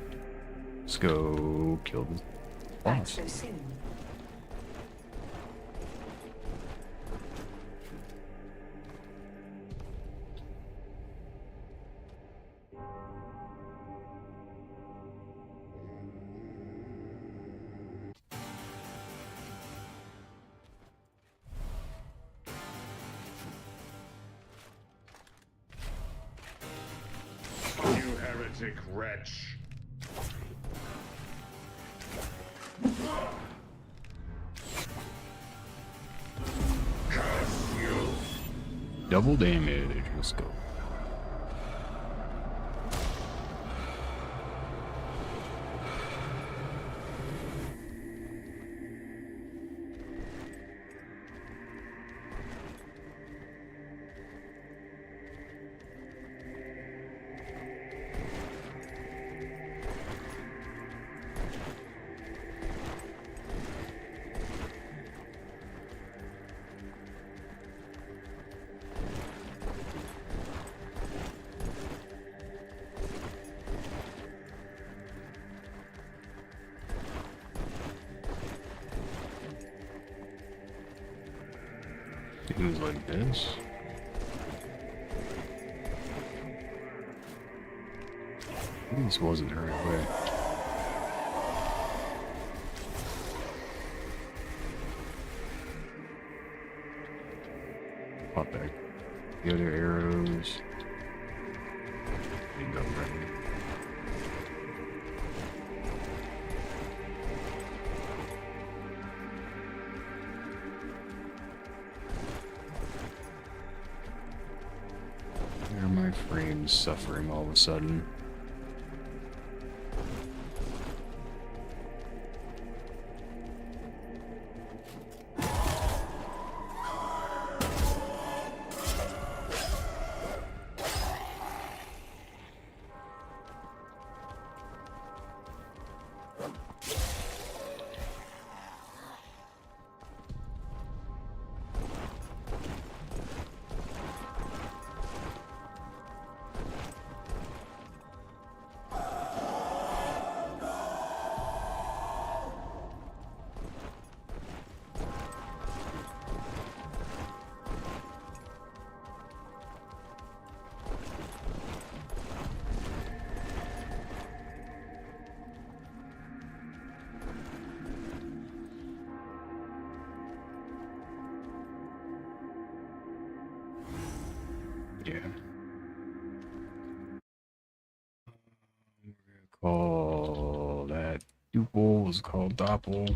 Let's go kill the Back boss. so soon. You heretic wretch. Curse you. Double damage. Let's go. Things like this. This wasn't the right way. Pop back. The other arrows. Ain't nothing right. Why are my frames suffering all of a sudden? Yeah. We're gonna call that duple is called doppel.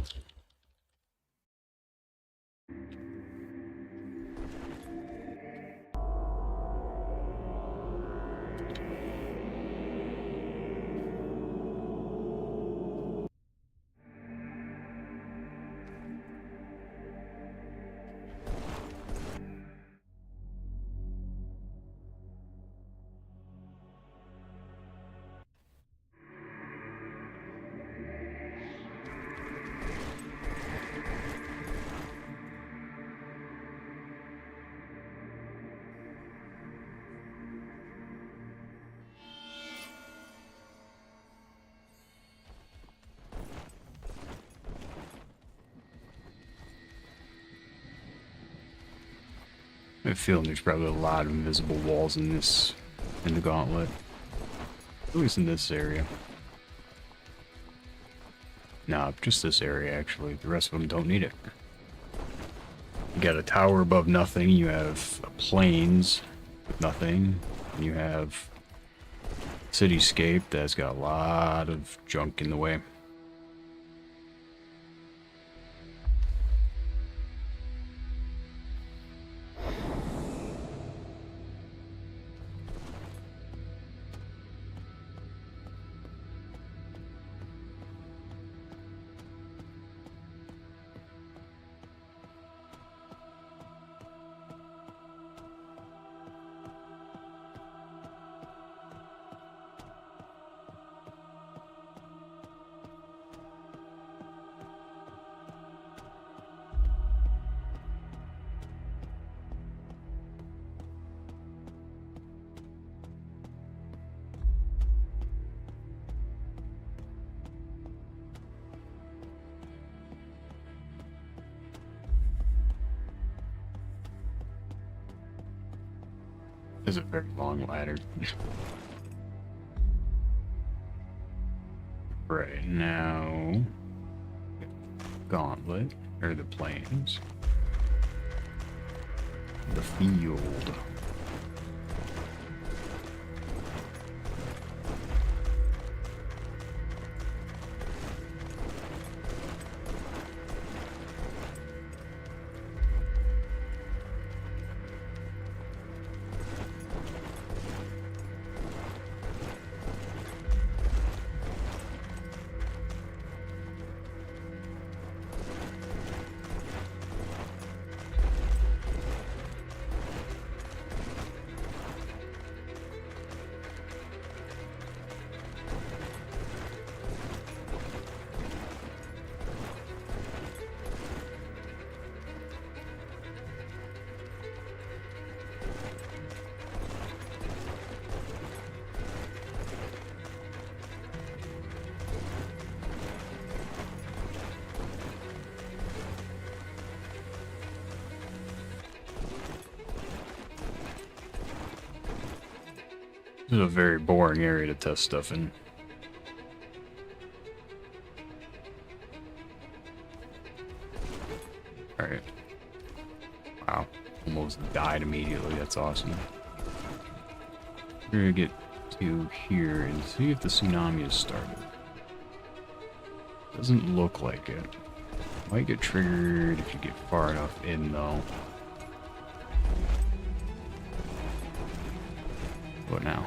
I have a feeling there's probably a lot of invisible walls in the gauntlet. At least in this area. Nah, just this area actually. The rest of them don't need it. You got a tower above nothing, you have plains with nothing, and you have cityscape that's got a lot of junk in the way. This is a very long ladder. Right now, gauntlet, or the plains. The field. This is a very boring area to test stuff in. Alright. Wow. Almost died immediately. That's awesome. We're gonna get to here and see if the tsunami has started. Doesn't look like it. Might get triggered if you get far enough in, though. What now?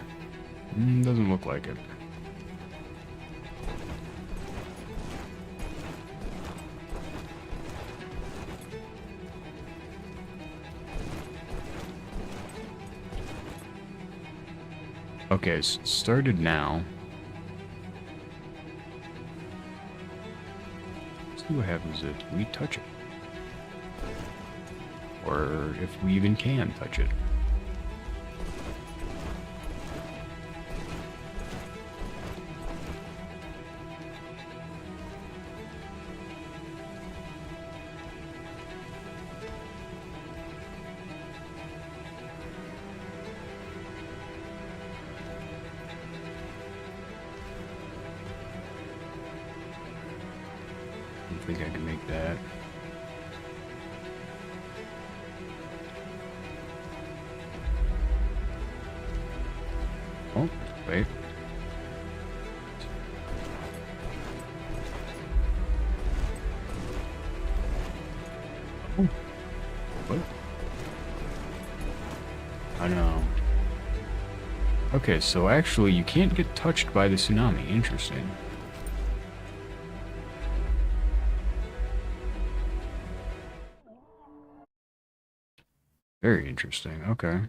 Doesn't look like it. Okay, so it started now. Let's see what happens if we touch it. Or if we even can touch it. I think I can make that. Oh, wait. Oh, what? I know. Okay, so actually you can't get touched by the tsunami. Interesting. Very interesting. Okay.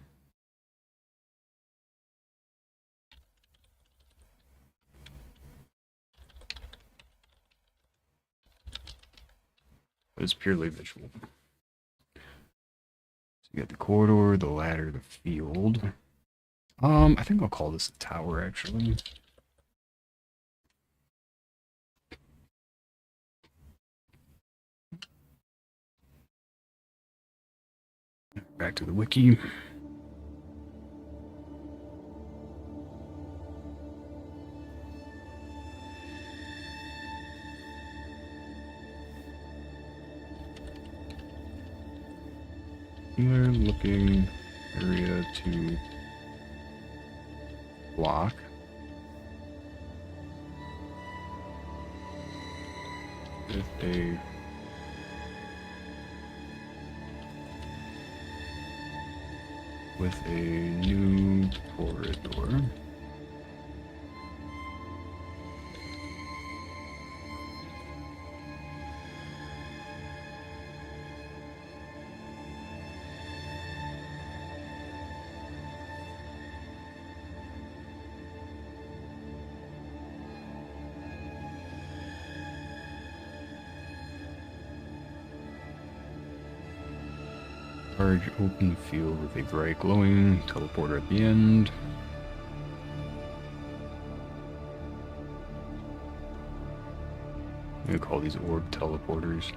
It's purely visual. So you got the corridor, the ladder, the field. I think I'll call this the tower, actually. Back to the wiki. Similar looking area to block. With a new corridor. Large open field with a bright glowing teleporter at the end. I'm gonna call these orb teleporters.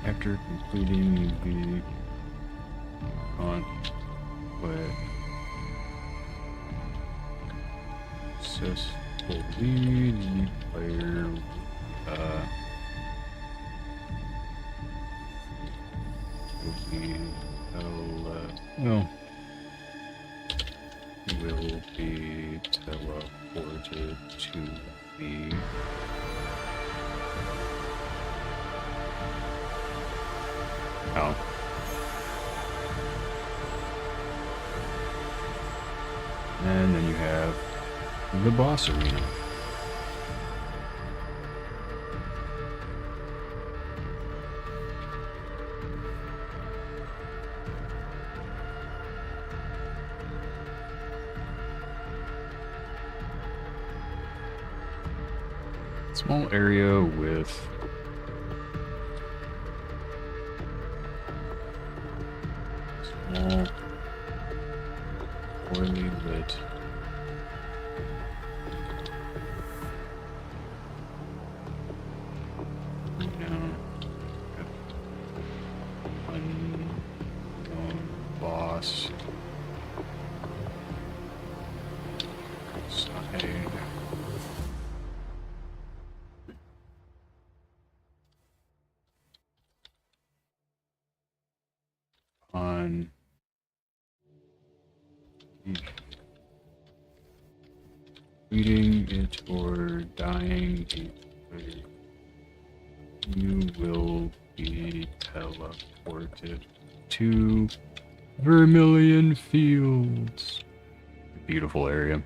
After completing the with successfully, the player will be teleported to the oh. And then you have the boss arena. Small area with small poorly lit unknown boss side. On reading it or dying, you will be teleported to Vermilion Fields. Beautiful area.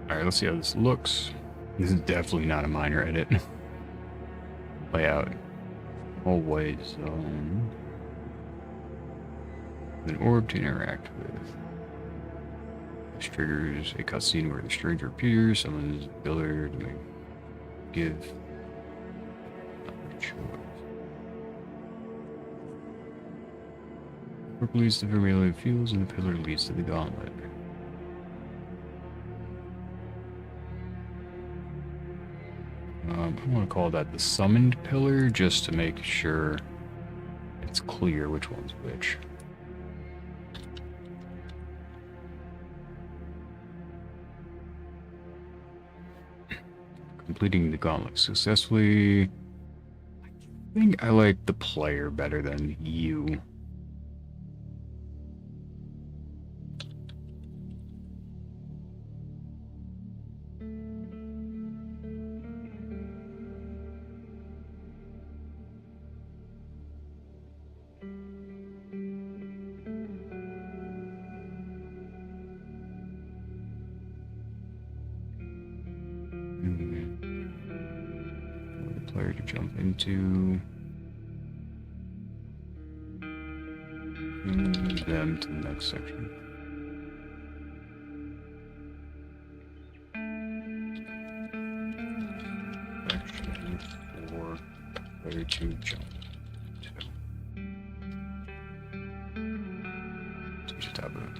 Alright, let's see how this looks. This is definitely not a minor edit. Layout. Hallway zone. An orb to interact with. This triggers a cutscene where the stranger appears. Summons pillar to give another choice. Orb leads to Vermilion Fields and the pillar leads to the gauntlet. I want to call that the summoned pillar just to make sure it's clear which one's which. completing the gauntlet successfully. I think I like the player better than you. Player to jump into, move them to the next section. Section for player to jump to the top of it.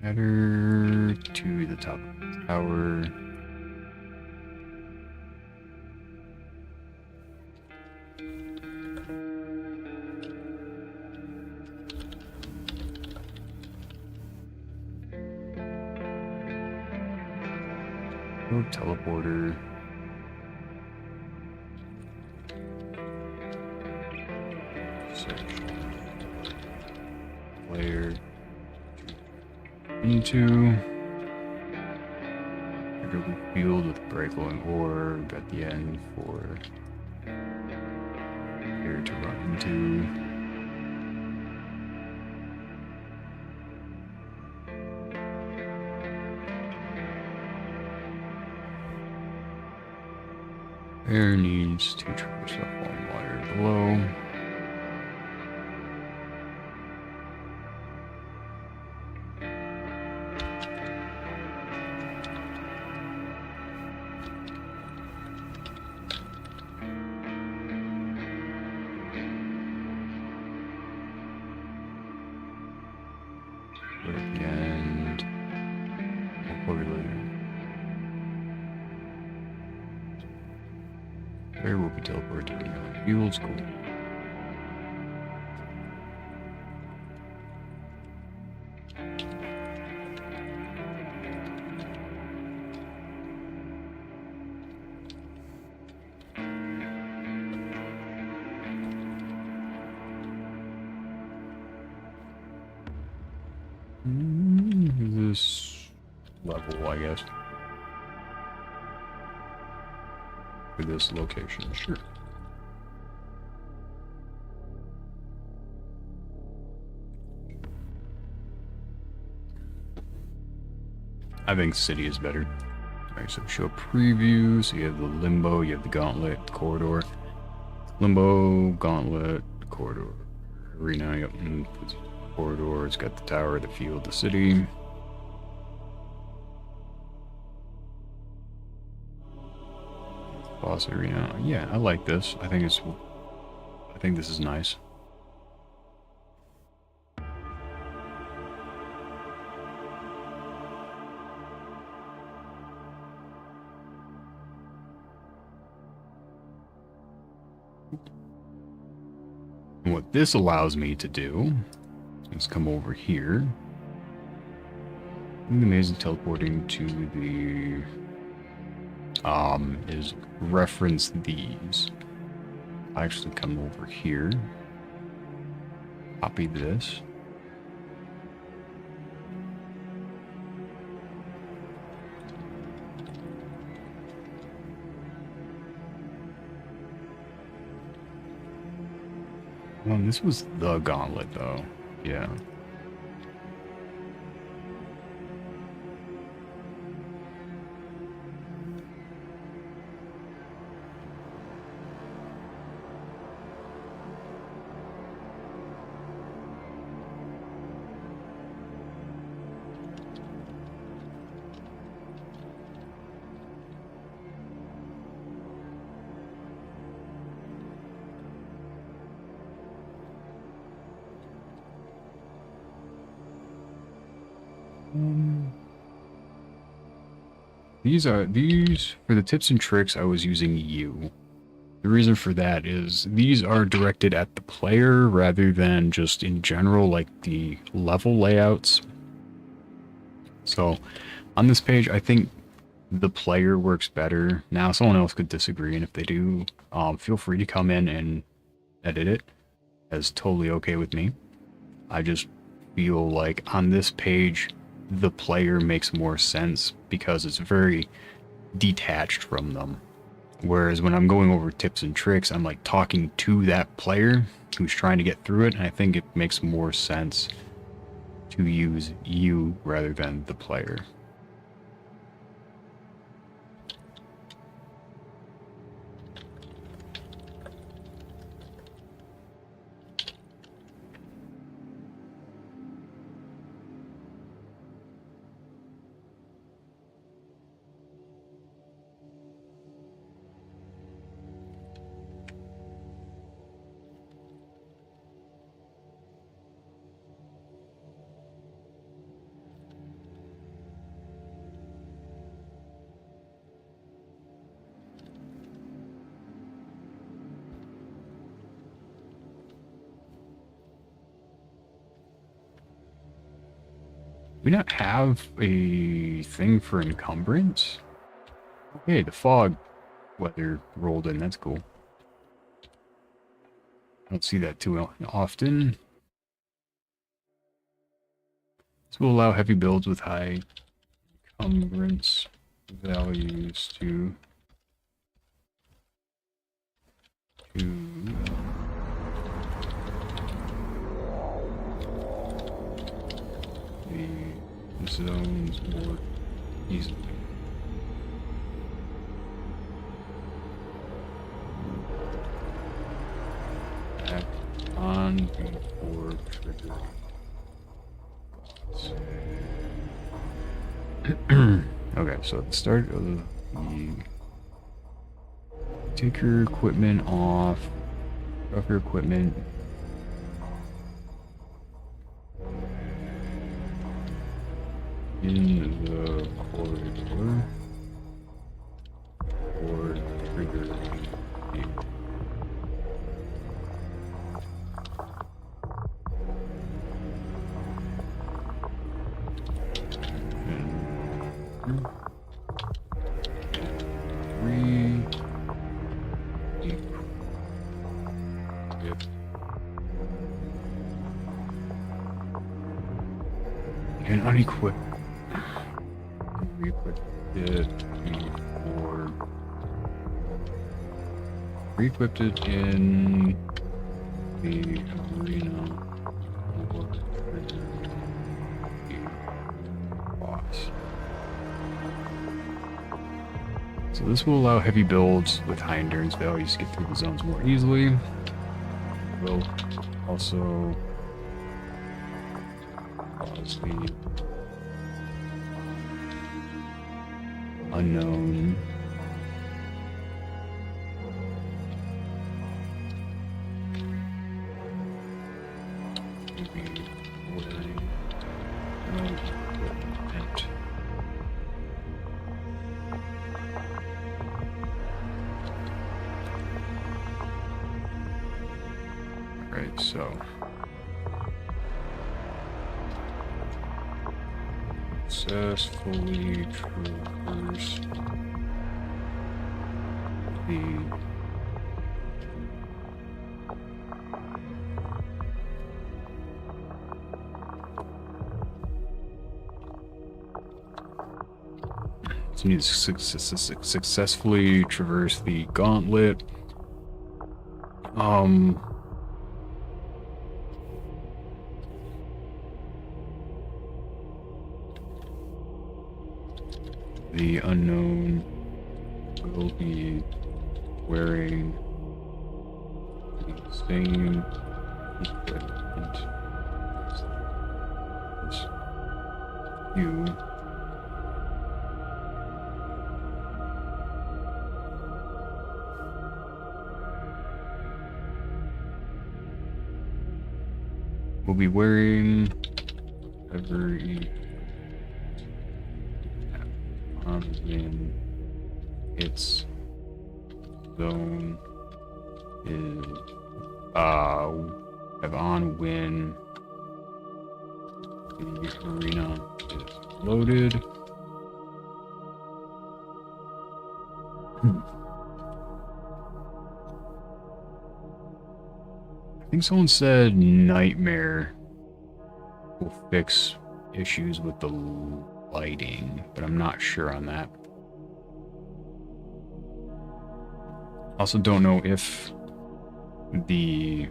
Ladder to the top of the tower. Teleporter. Section. Player into a field with break-glowing orb at the end for player to run into. Air needs to traverse the falling water below. We're at the end. We'll cover later. There will be teleported to a million fields. Cool. This level, I guess. For this location, sure. I think city is better. Alright, so show preview. So you have the limbo, you have the gauntlet, the corridor. Limbo, gauntlet, corridor. Arena, yep. Corridor, it's got the tower, the field, the city. Boss arena. Yeah, I like this. I think this is nice. And what this allows me to do is come over here. Amazing teleporting to the is reference these. I actually come over here, copy this, well, this was the gauntlet though, yeah. These for the tips and tricks I was using you. The reason for that is these are directed at the player rather than just in general like the level layouts. So on this page I think the player works better. Now, someone else could disagree, and if they do, feel free to come in and edit it. That's totally okay with me. I just feel like on this page, the player makes more sense because it's very detached from them. Whereas when I'm going over tips and tricks, I'm like talking to that player who's trying to get through it, and I think it makes more sense to use you rather than the player. We not have a thing for encumbrance? Okay, the fog weather rolled in. That's cool. I don't see that too often. This will allow heavy builds with high encumbrance values to the zones more easily. Act on before triggering. Okay, so at the start of the take your equipment off, drop your equipment. In the corridor or trigger and unequip. Re-equip it before. Re-equipped it in the arena or boss. So this will allow heavy builds with high endurance values to get through the zones more easily. Will also cause the unknown to be wearing no equipment. Alright, so successfully traverse the so you need to successfully traverse the gauntlet. The unknown will be wearing the same equipment as you. Will be wearing every when its zone is have on when the arena is loaded. I think someone said Nightmare will fix issues with the lighting, but I'm not sure on that. Also don't know if the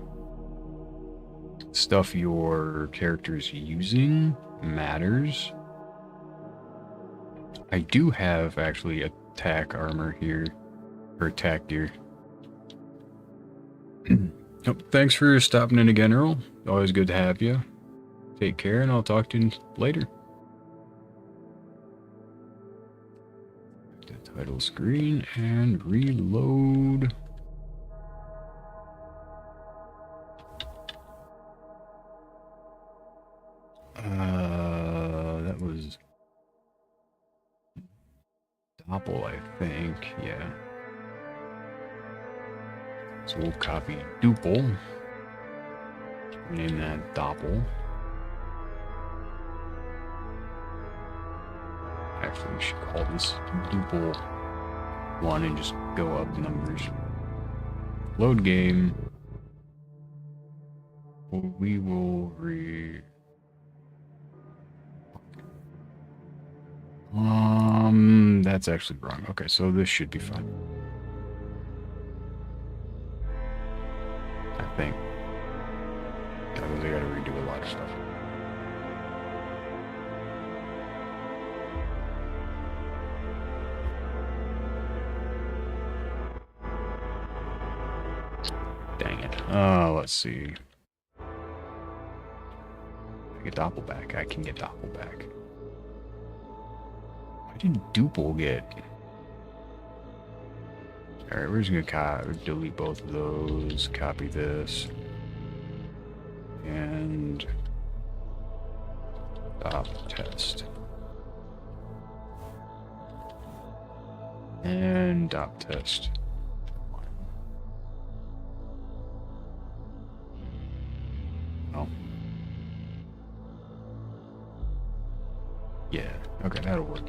stuff your character's using matters. I do have actually attack armor here, or attack gear. Oh, thanks for stopping in again, Earl. Always good to have you. Take care, and I'll talk to you later. The title screen and reload. That was Doppel, I think. Yeah. So we'll copy Duple. Rename that Doppel. Actually, we should call this Duple 1 and just go up numbers. Load game. We will that's actually wrong. Okay, so this should be fine. I think. Otherwise I gotta redo a lot of stuff. Dang it. Let's see. I get Doppel back. I can get Doppel back. Why did Duple get? Alright, we're just gonna delete both of those, copy this, and stop test. And dot test. Oh. Yeah, okay, that'll work.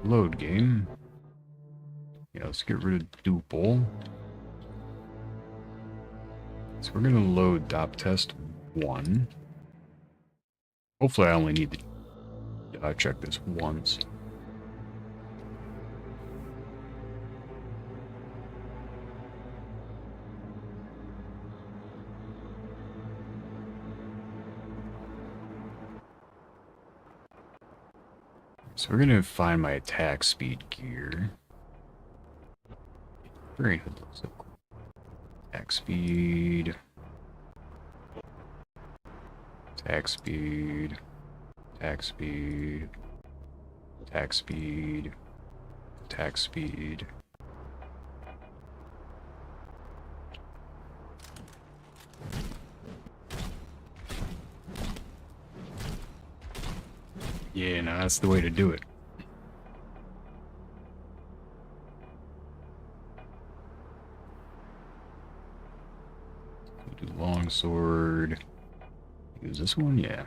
Load game. Yeah, let's get rid of Duple. So we're gonna load dop test 1. Hopefully I only need to check this once. So we're gonna find my attack speed gear. Very good. So cool. Attack speed. Attack speed. Attack speed. Attack speed. Attack speed. Yeah, no, that's the way to do it. We'll do longsword. Use this one, yeah.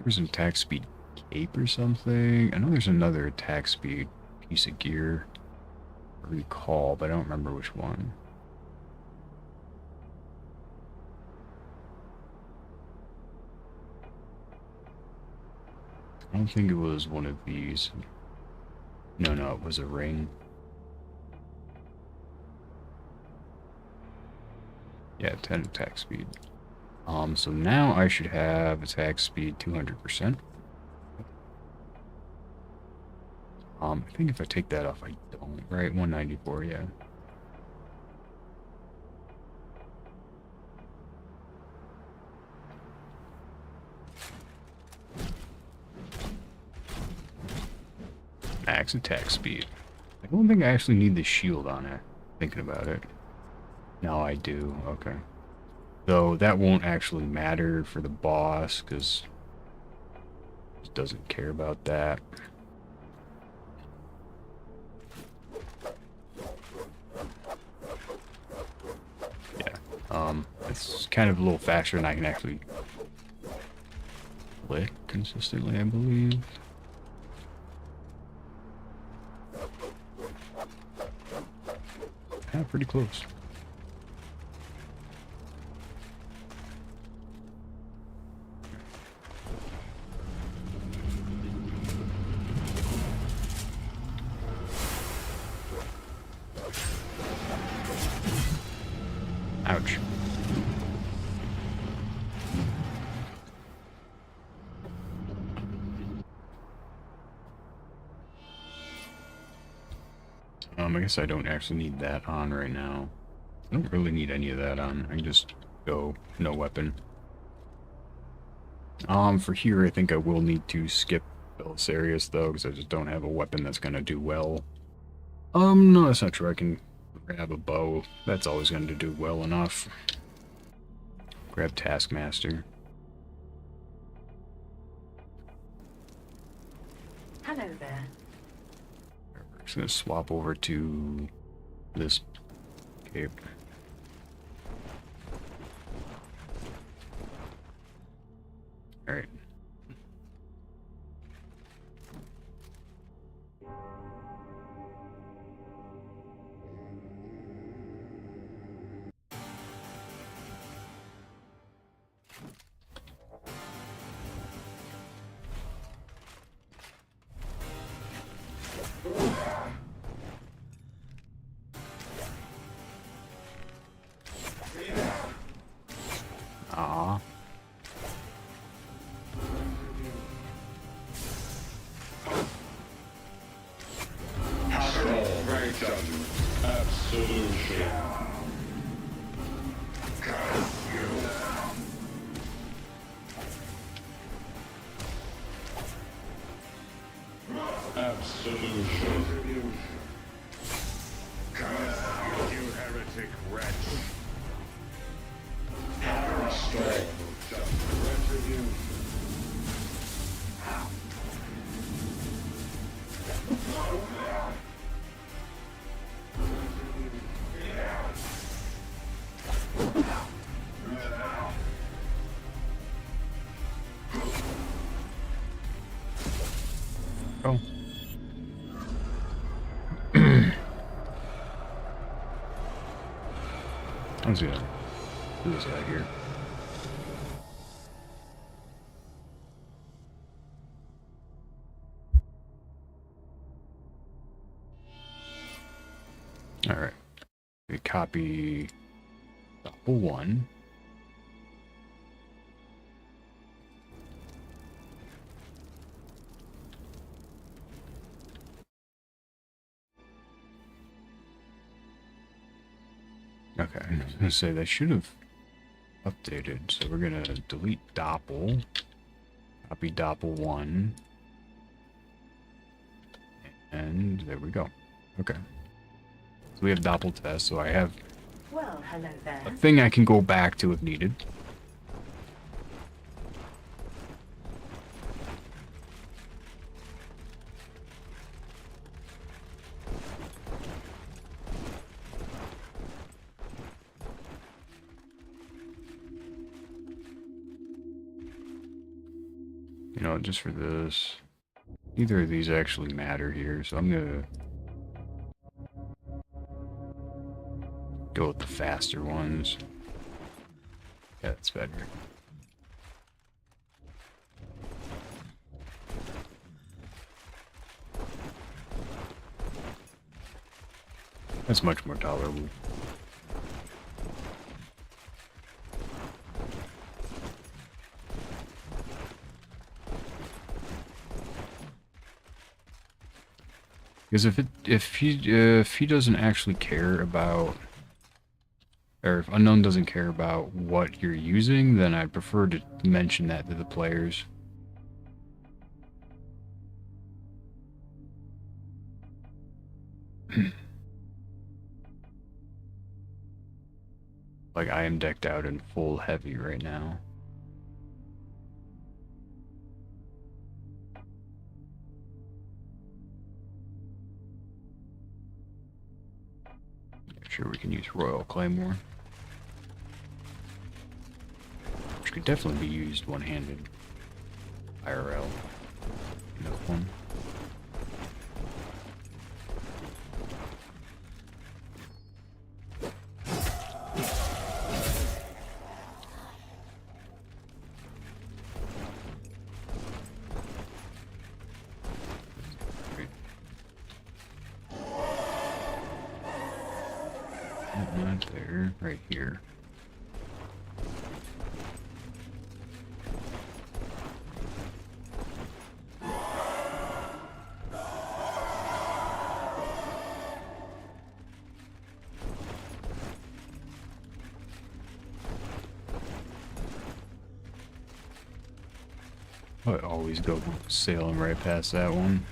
There's an attack speed cape or something. I know there's another attack speed piece of gear. I recall, but I don't remember which one. I don't think it was one of these. No, it was a ring. Yeah, 10 attack speed. So now I should have attack speed 200%. I think if I take that off, I don't, right? 194, yeah. Max attack speed. I don't think I actually need the shield on it, thinking about it. No, I do, okay. Though that won't actually matter for the boss, because doesn't care about that. Yeah, it's kind of a little faster than I can actually click consistently, I believe. Yeah, pretty close. Ouch. I guess I don't actually need that on right now. I don't really need any of that on. I can just go no weapon. For here, I think I will need to skip Belisarius though, because I just don't have a weapon that's gonna do well. No, that's not true. I can grab a bow. That's always going to do well enough. Grab Taskmaster. Hello there. I'm just going to swap over to this cape. Alright. Ah. Absolution. Absolution. You heretic wretch. Oh. I'm just gonna do this out here. Alright. We copy double one. Okay, I was gonna say they should have updated, so we're gonna delete Doppel, copy Doppel 1, and there we go. Okay. So we have Doppel test, so I have Well, hello there. a thing I can go back to if needed. You know, just for this, neither of these actually matter here, so I'm gonna go with the faster ones. Yeah, that's better. That's much more tolerable. Because if he doesn't actually care about, or if Unknown doesn't care about what you're using, then I'd prefer to mention that to the players. Like, I am decked out in full heavy right now. Sure, we can use Royal Claymore. Which could definitely be used one-handed. IRL. Enough one. Not there, right here. I always go sailing right past that one.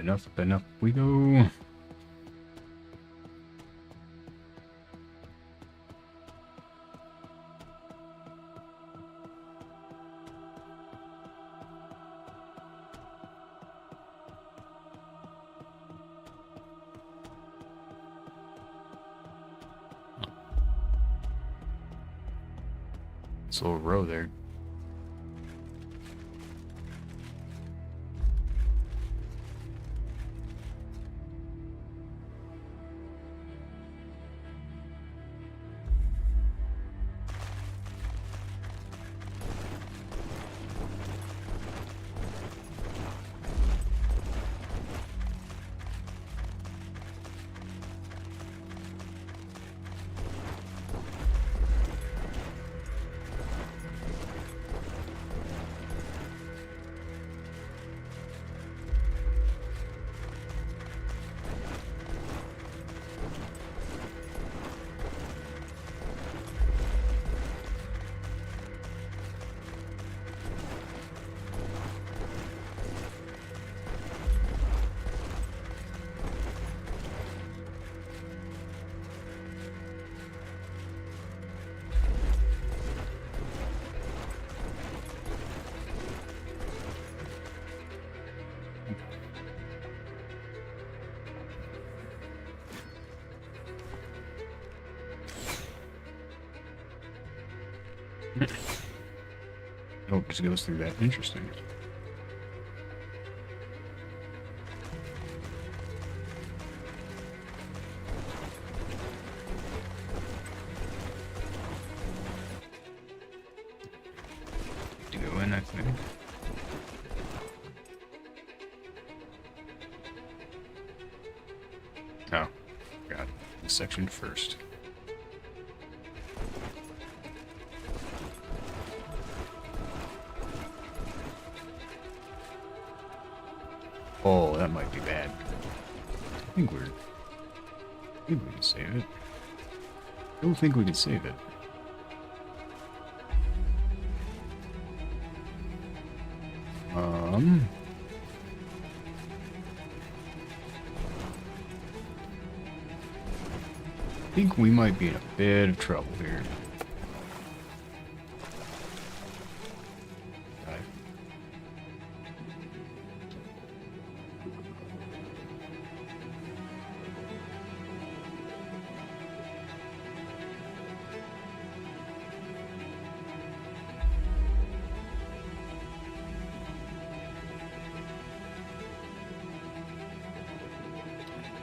Up and up we go. It's a little row there. Oh, it just goes through that. Interesting. To go in, I think. Oh, got this section first. Oh, that might be bad. I think we can save it. I don't think we can save it. I think we might be in a bit of trouble here.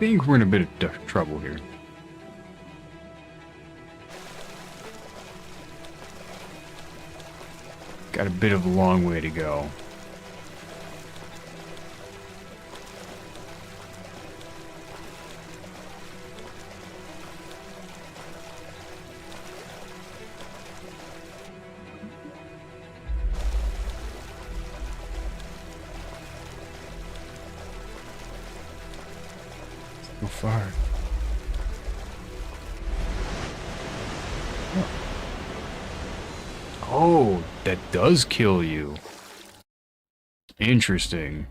think we're in a bit of trouble here. Got a bit of a long way to go. So far. Oh, that does kill you. Interesting.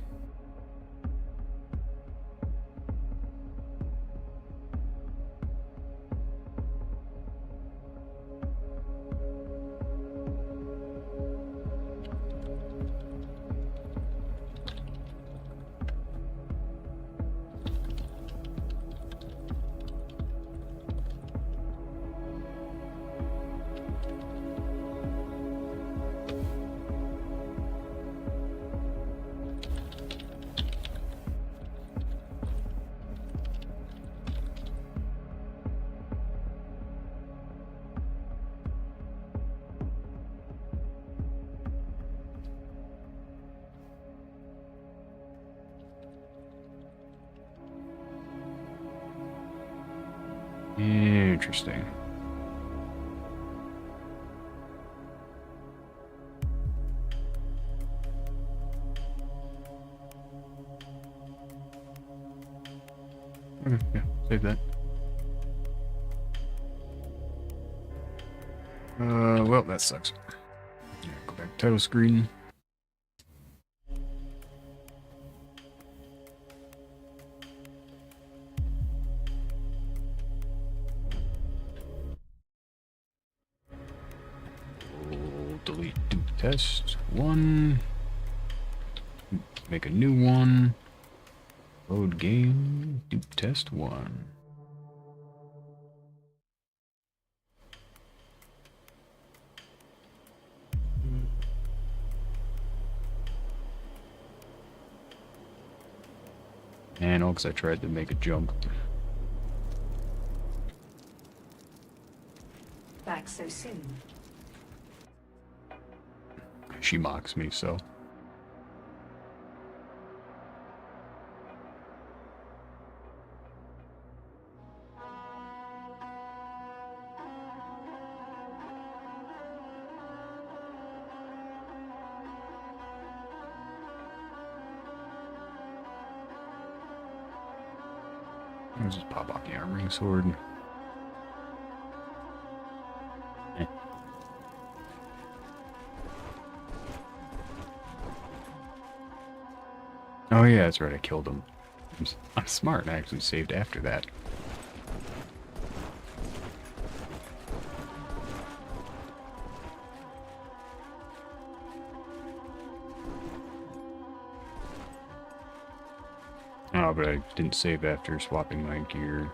Interesting. Okay, yeah, save that. Well, that sucks. Yeah, go back to title screen. We'll delete do test 1. Make a new one. Load game. Do test 1. And all because I tried to make a jump. Back so soon. She mocks me, so. I'll just pop off the armoring sword. Eh. Oh yeah, that's right, I killed him. I'm smart, I actually saved after that. Oh, but I didn't save after swapping my gear.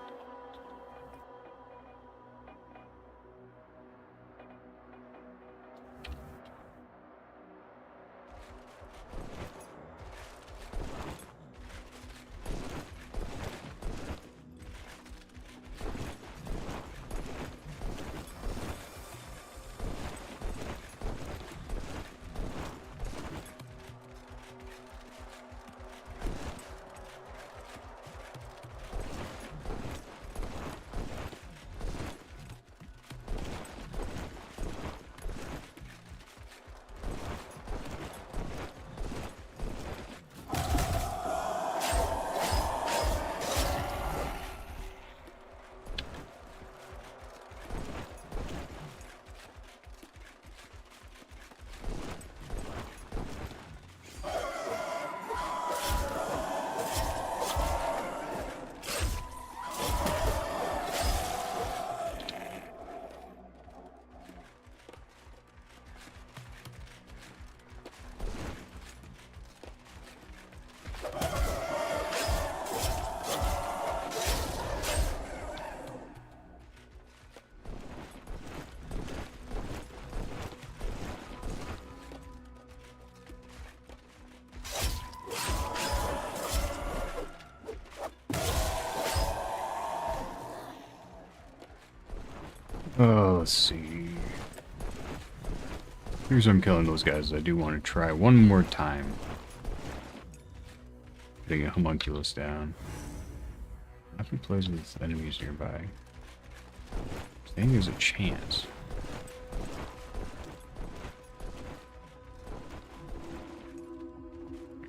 Let's see. Here's why I'm killing those guys. I do want to try one more time. Getting a homunculus down. Nothing plays with enemies nearby. I think there's a chance.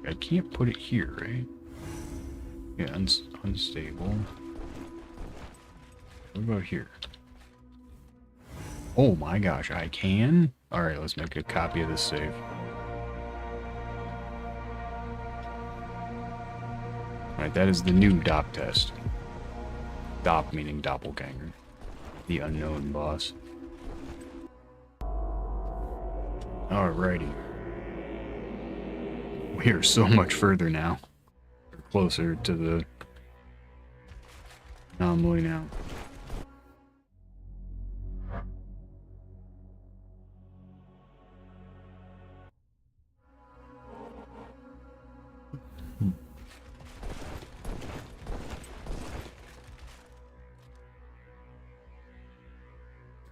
I can't put it here, right? Yeah, unstable. What about here? Oh my gosh, I can? Alright, let's make a copy of this save. Alright, that is the new DOP test. DOP meaning doppelganger. The unknown boss. Alrighty. We are so much further now. We're closer to the anomaly now.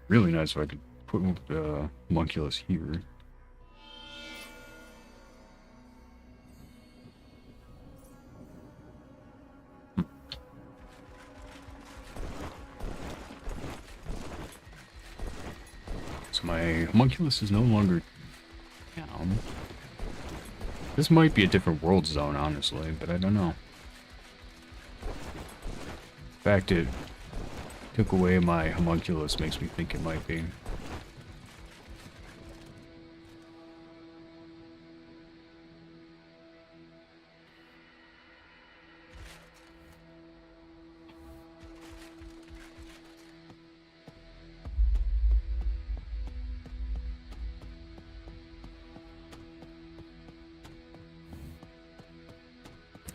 Really nice if I could put homunculus here. So my homunculus is no longer down. This might be a different world zone, honestly, but I don't know. In fact, it took away my homunculus, makes me think it might be.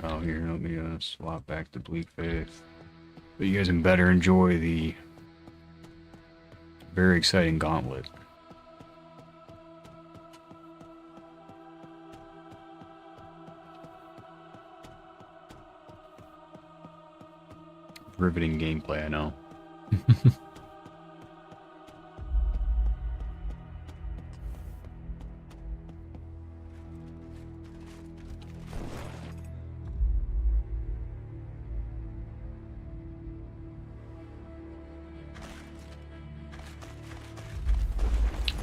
Oh, here, let me swap back to Bleak Faith. But you guys can better enjoy the very exciting gauntlet. Riveting gameplay, I know.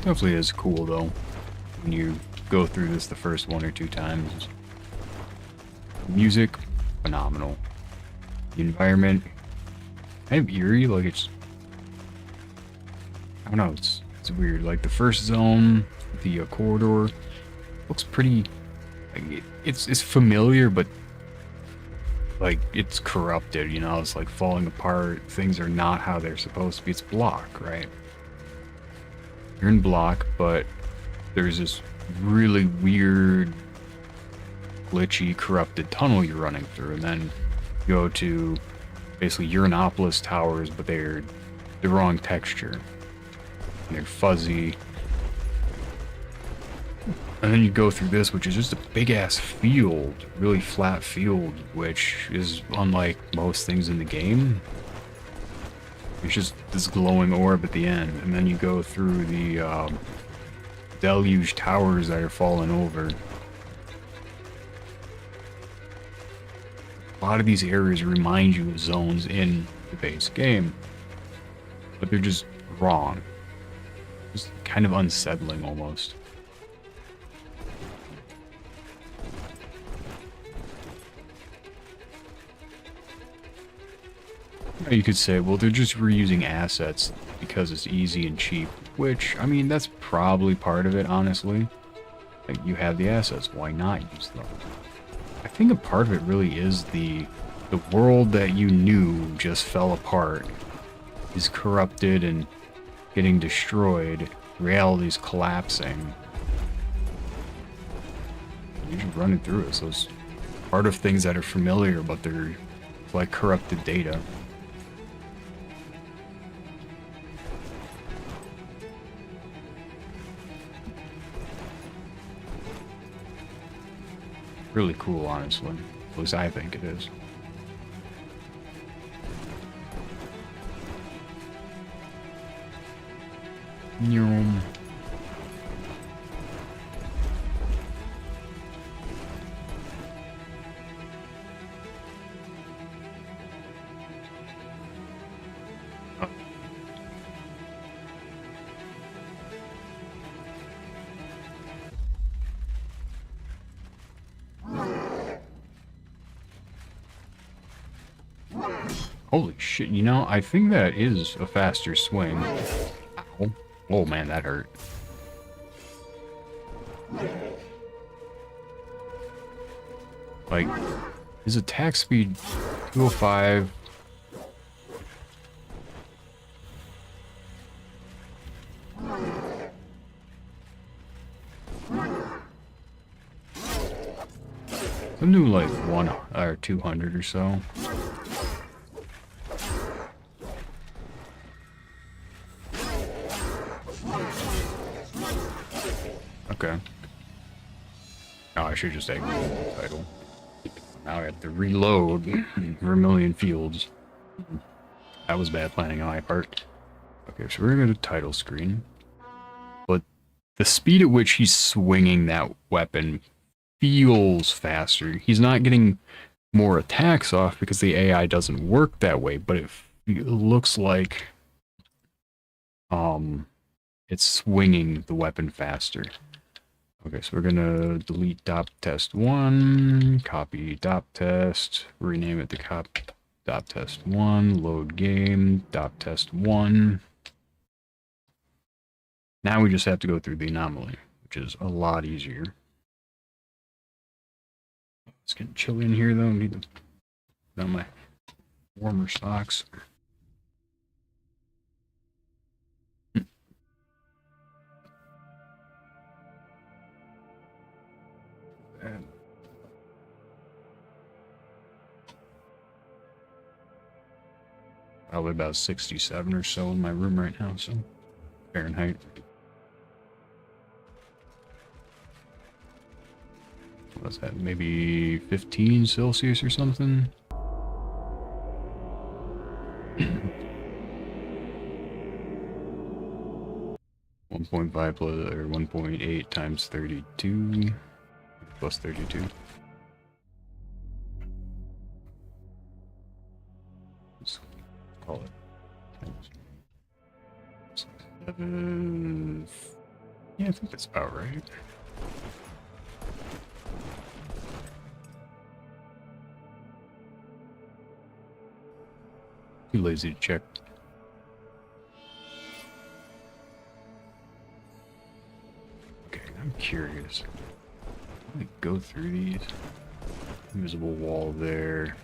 Definitely is cool though when you go through this the first one or two times. Music, phenomenal. The environment, kind of eerie, like it's, I don't know, it's weird. Like the first zone, the corridor, looks pretty, like it's familiar, but like it's corrupted, you know, it's like falling apart. Things are not how they're supposed to be. It's block, right? You're in block, but there's this really weird, glitchy, corrupted tunnel you're running through, and then you go to basically Uranopolis towers, but they're the wrong texture. And they're fuzzy. And then you go through this, which is just a big-ass field, really flat field, which is unlike most things in the game. It's just this glowing orb at the end, and then you go through the deluge towers that are falling over. A lot of these areas remind you of zones in the base game, but they're just wrong. Just kind of unsettling almost. You could say, well, they're just reusing assets because it's easy and cheap, which, I mean, that's probably part of it, honestly. Like, you have the assets, why not use them? I think a part of it really is the world that you knew just fell apart, is corrupted and getting destroyed, reality's collapsing. You're just running through it, so it's part of things that are familiar, but they're like corrupted data. Really cool, honestly. At least I think it is. Nyum. Holy shit, you know, I think that is a faster swing. Ow. Oh man, that hurt. Like, his attack speed 205. Some do like 1 or 200 or so. Okay. Oh, I should just exit the title. Now I have to reload Vermilion Fields. That was bad planning on my part. Okay, so we're gonna go to title screen. But the speed at which he's swinging that weapon feels faster. He's not getting more attacks off because the AI doesn't work that way, but it looks like it's swinging the weapon faster. Okay, so we're gonna delete dop test 1, copy dop test, rename it to dop test 1, load game, dop test 1. Now we just have to go through the anomaly, which is a lot easier. It's getting chilly in here though. I need to put on my warmer socks. Probably about 67 or so in my room right now, so Fahrenheit. What's that? Maybe 15 Celsius or something? 1.5 plus or 1.8 times 32 plus 32. Let's call it times 7. Yeah, I think that's about right. Too lazy to check. Okay, I'm curious. Let me go through these. Invisible wall there.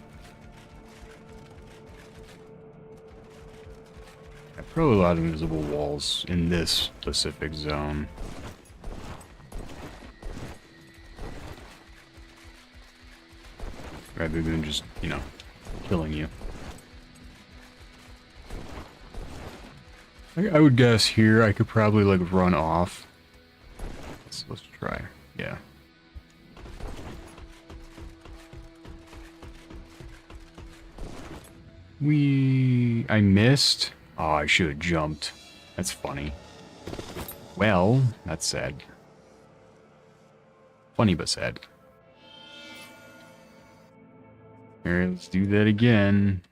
Probably a lot of invisible walls in this specific zone. Rather than just, you know, killing you. I would guess here I could probably like run off. Let's try. Yeah. I missed. Oh, I should have jumped. That's funny. Well, that's sad. Funny but sad. Alright, let's do that again.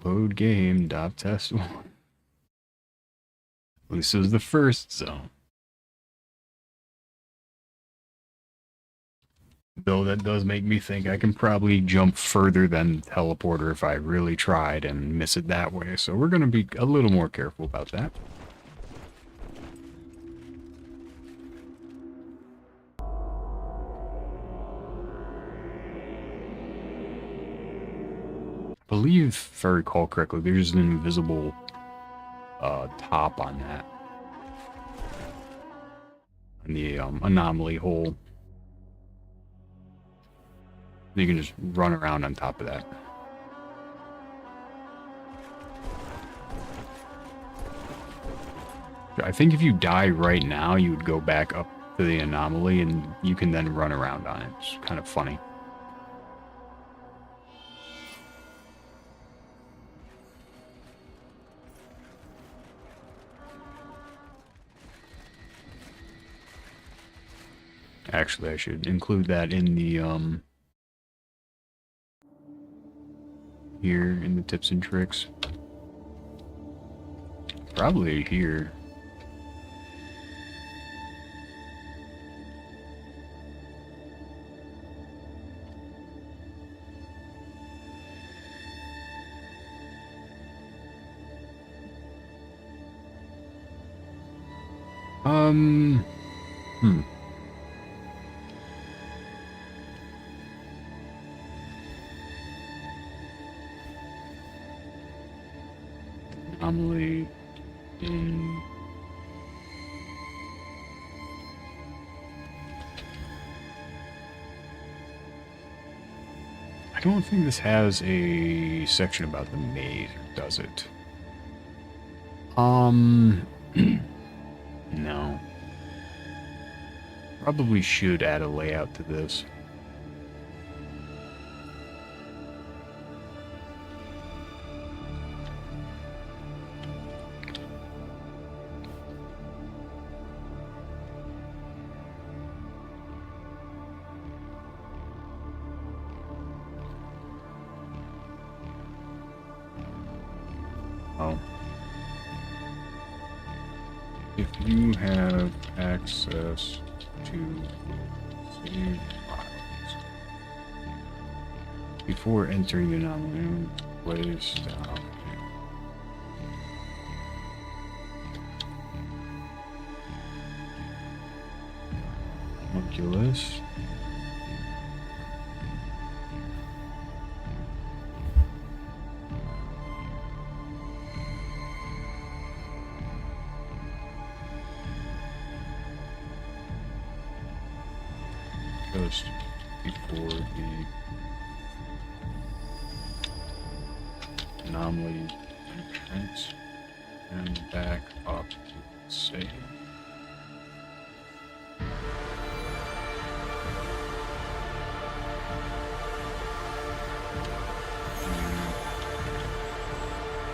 Load game, dot test 1. This is the first zone. Though that does make me think I can probably jump further than teleporter if I really tried and miss it that way. So we're going to be a little more careful about that. I believe, if I recall correctly, there's an invisible top on that. On the anomaly hole. You can just run around on top of that. I think if you die right now, you would go back up to the anomaly, and you can then run around on it. It's kind of funny. Actually, I should include that in the, here in the tips and tricks. Probably here. Hmm. Anomaly in... I don't think this has a section about the maze, does it? No. Probably should add a layout to this. Oh. If you have access to save files before entering the anomaly, place down. Homunculus. Just before the anomaly entrance and back up to save.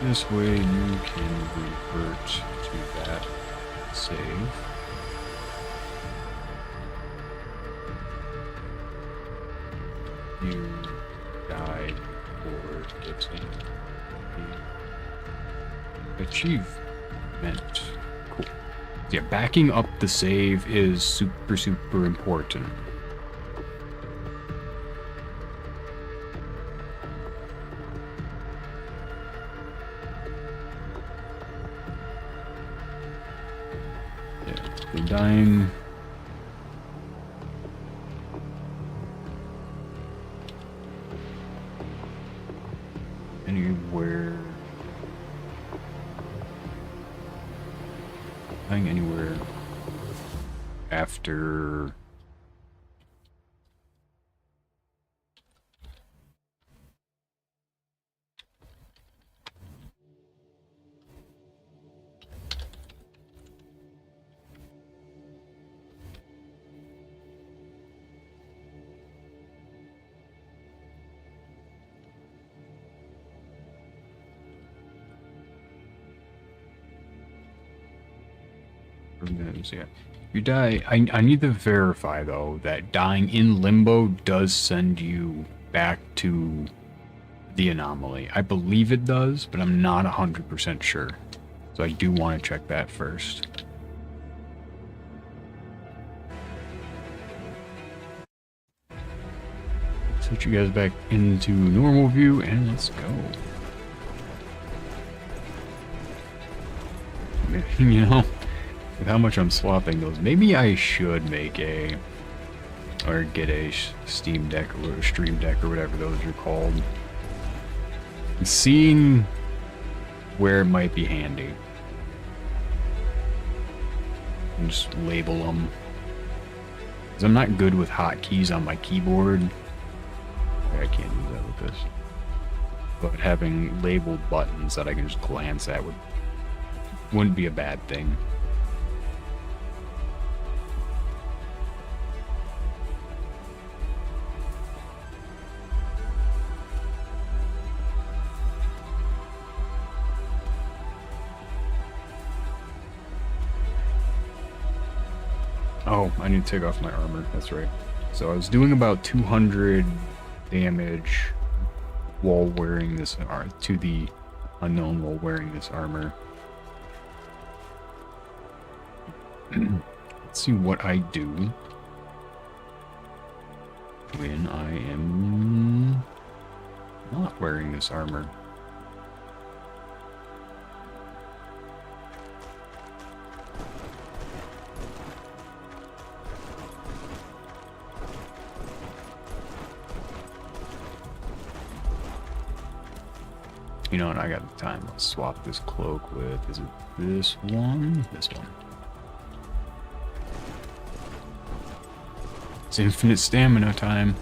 This way you can revert to that save. You died for getting the achievement. Cool. Yeah, backing up the save is super important. Yeah, they're dying. Anywhere. Dying anywhere after. Yeah. You die. I need to verify though that dying in limbo does send you back to the anomaly. I believe it does, but I'm not 100% sure. So I do want to check that first. Switch you guys back into normal view and let's go. You know, with how much I'm swapping those, maybe I should make a, or get a Steam Deck or a Stream Deck or whatever those are called. And seeing where it might be handy. And just label them. Because I'm not good with hotkeys on my keyboard. I can't do that with this. But having labeled buttons that I can just glance at wouldn't be a bad thing. Oh, I need to take off my armor. That's right. So I was doing about 200 damage while wearing this to the unknown while wearing this armor. Let's see what I do when I am not wearing this armor. You know what, I got the time. Let's swap this cloak with, is it this one? This one. It's infinite stamina time.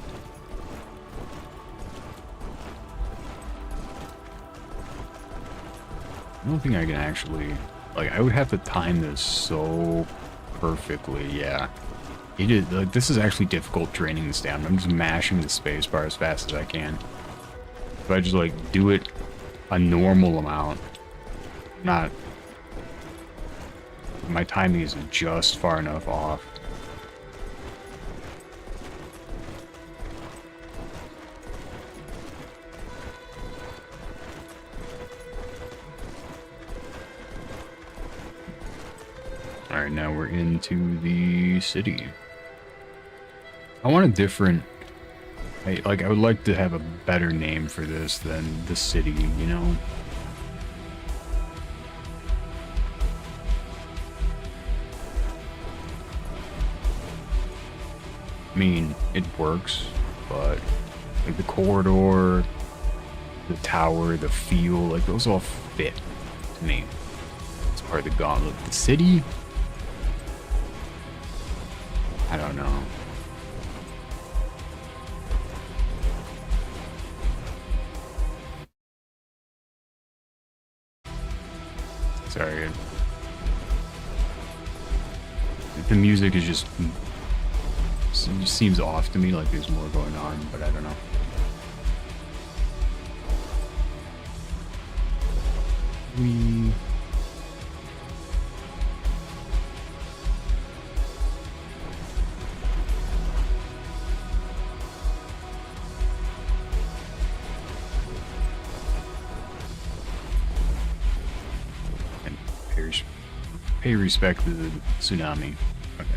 I don't think I can actually, like, I would have to time this so perfectly, yeah. Like, this is actually difficult training the stamina. I'm just mashing the spacebar as fast as I can. If I just, like, do it a normal amount, not, my timing is just far enough off. Alright, now we're into the city. I want a different, I would like to have a better name for this than the city, you know? I mean, it works, but like the corridor, the tower, the feel, like those all fit to me. It's part of the gauntlet. The city, I don't know. Sorry. The music is just, it just seems off to me, like there's more going on, but I don't know. We... and pay respect to the tsunami. Okay.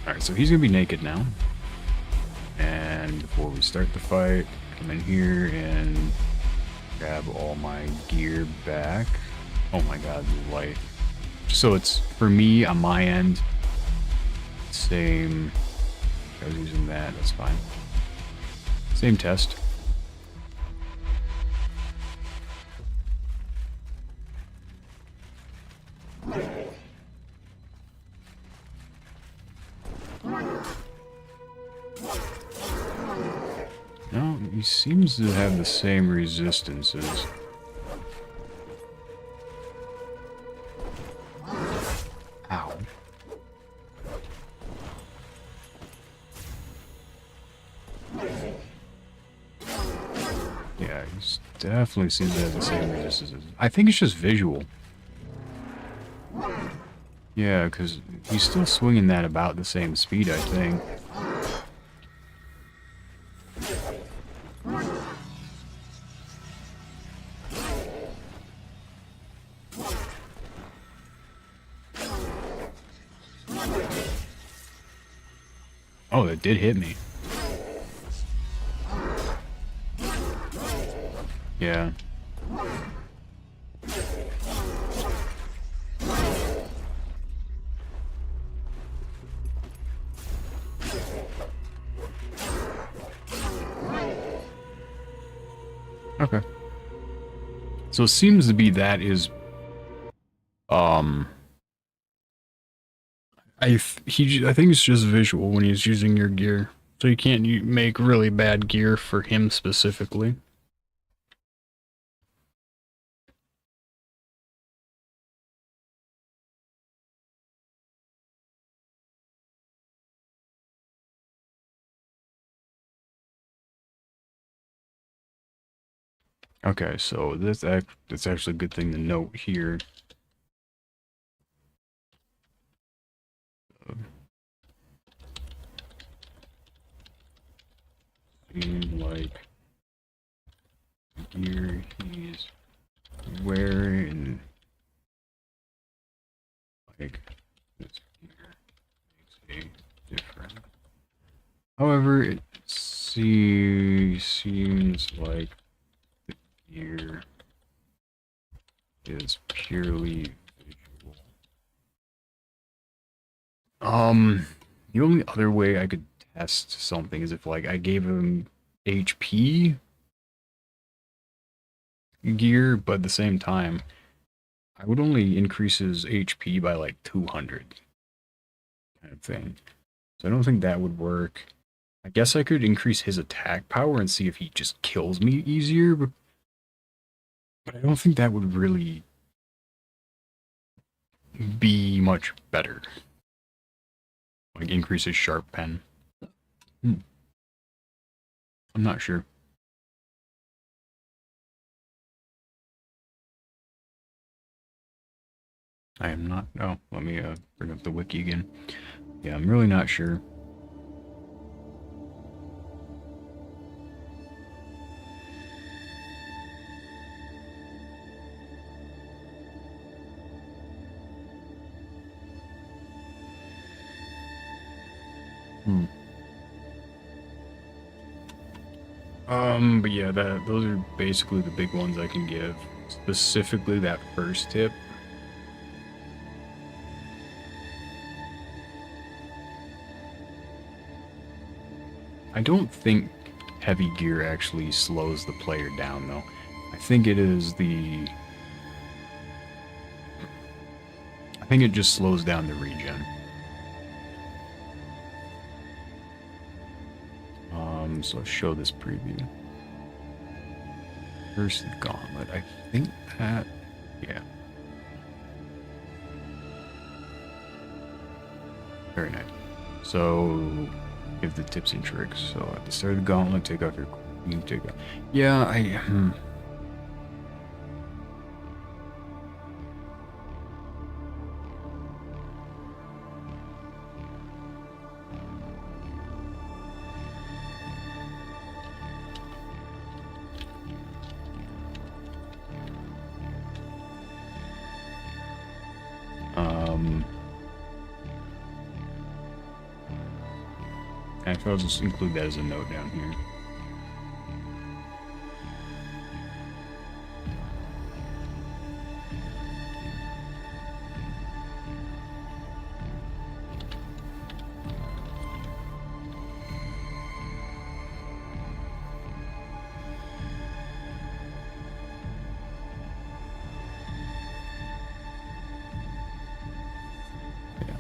Alright, so he's gonna be naked now. And before we start the fight, come in here and grab all my gear back. Oh my god, the light. So it's, for me, on my end, same. I was using that, that's fine. Same test. No, he seems to have the same resistances. Ow. Yeah, he definitely seems to have the same resistances. I think it's just visual. Yeah, because he's still swinging that about the same speed, I think. Oh, it did hit me. Yeah. Okay. So it seems to be that is, I think it's just visual when he's using your gear. So you can't make really bad gear for him specifically. Okay, so that's actually a good thing to note here. seem like the gear he's wearing, like this gear makes a difference. However, it seems like the gear is purely visual. The only other way I could test something is if, like, I gave him HP gear, but at the same time, I would only increase his HP by like 200 kind of thing. So I don't think that would work. I guess I could increase his attack power and see if he just kills me easier, but I don't think that would really be much better. Like increase his sharp pen. I'm not sure. I am not. Oh, let me bring up the wiki again. Yeah, I'm really not sure. But yeah, those are basically the big ones I can give. Specifically that first tip. I don't think heavy gear actually slows the player down though. I think it is I think it just slows down the regen. So I'll show this preview. First the gauntlet. I think that, yeah. Very nice. So, give the tips and tricks. So at the start of the gauntlet, take off your, you can take off. Yeah, actually, I'll just include that as a note down here. Yeah.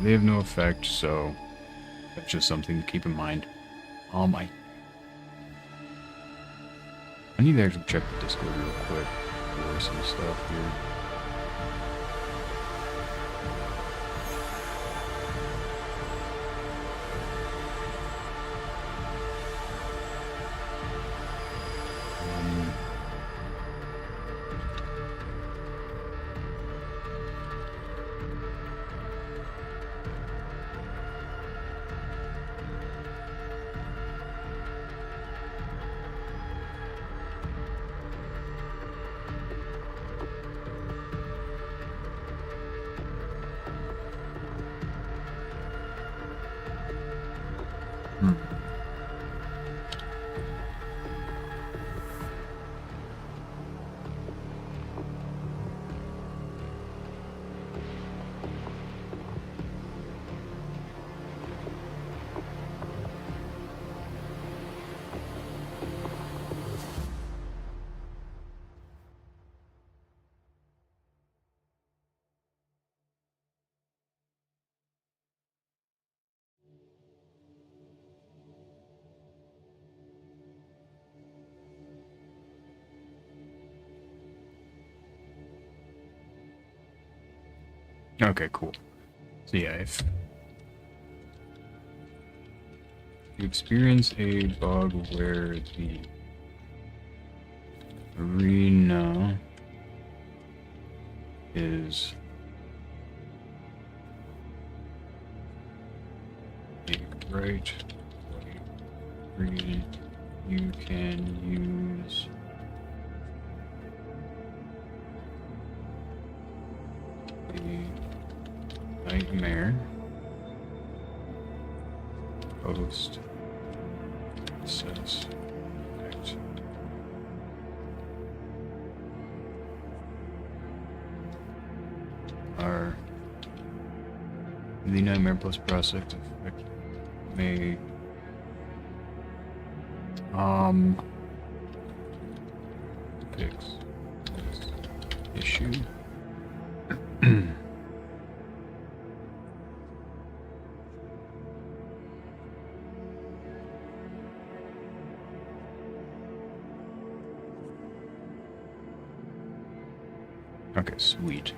They have no effect, so that's just something to keep in mind. I need to actually check the Discord real quick for some stuff here. Okay, cool. So yeah, if you experience a bug where the arena is Right. Read. You can use the nightmare post says right. Are the nightmare post process effect may fix this issue. Okay, sweet.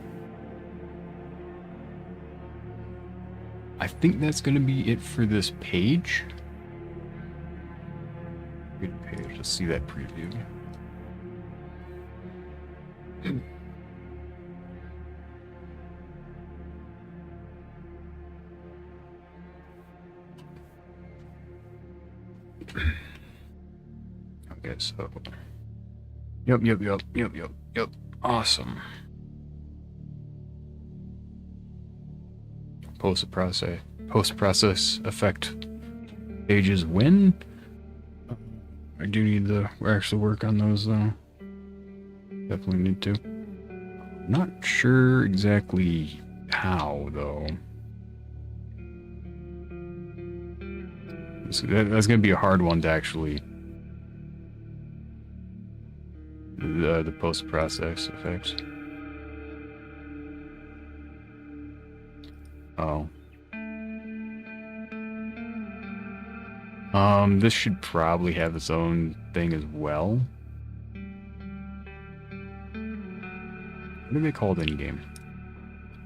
I think that's gonna be it for this page. Good page. Let's see that preview. Okay, so. Yep. Awesome. Post-process effect pages when? I do need to actually work on those though. Definitely need to. Not sure exactly how though. That's gonna be a hard one to actually. The post-process effects. Oh. This should probably have its own thing as well. What do they call it in game?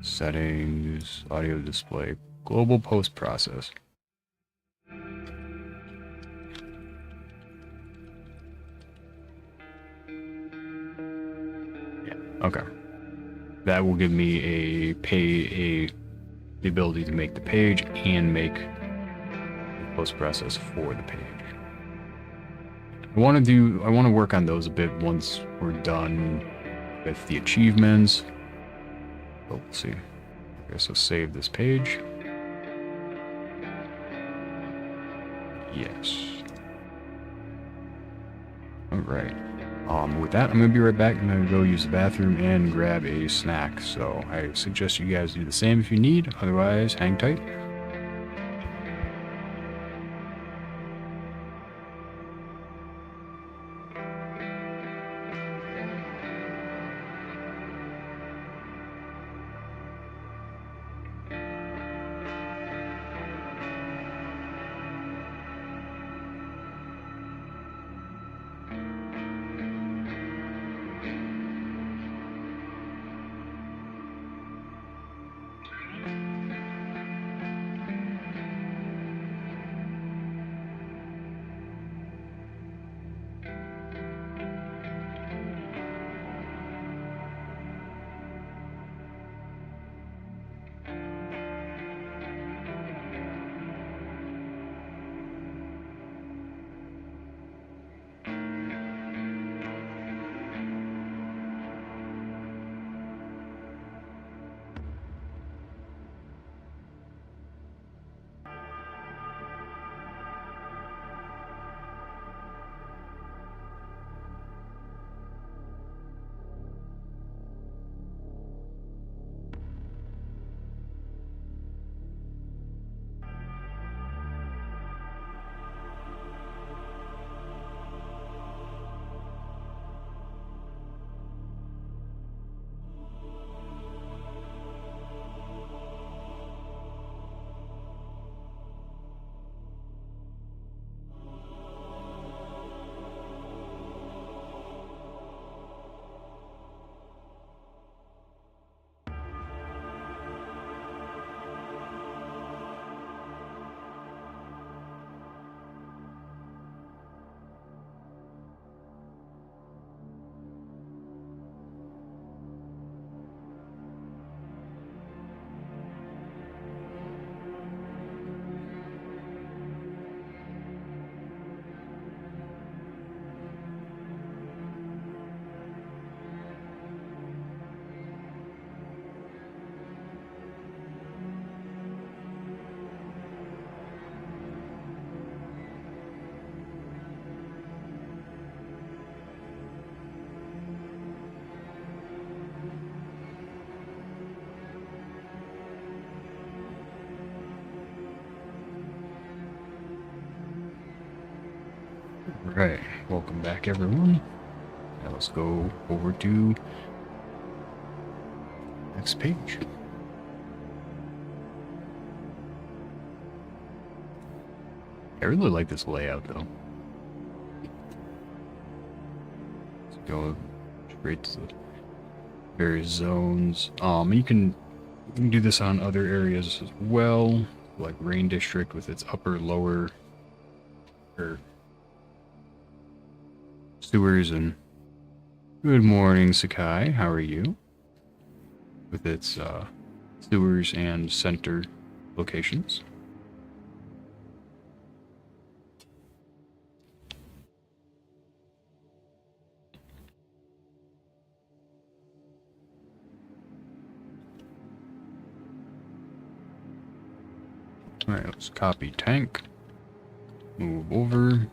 Settings, audio display, global post-process. Yeah, okay. That will give me the ability to make the page and make the post-process for the page. I want to work on those a bit once we're done with the achievements. Oh, we'll see. Okay, so save this page. Yes. Alright. With that, I'm going to be right back. I'm going to go use the bathroom and grab a snack. So I suggest you guys do the same if you need. Otherwise, hang tight. Alright, welcome back everyone. Now let's go over to next page. I really like this layout though. Let's go straight to the various zones. You can do this on other areas as well, like Rain District with its upper, lower, or sewers. And good morning, Sakai. How are you? With its sewers and center locations. Alright, let's copy tank. Move over.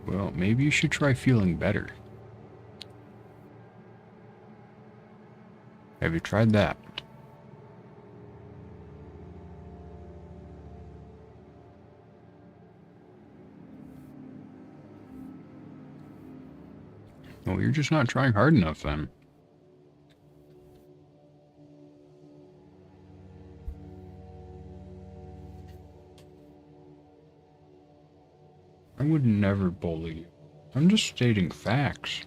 Well, maybe you should try feeling better. Have you tried that? Well, you're just not trying hard enough then. I would never bully you. I'm just stating facts.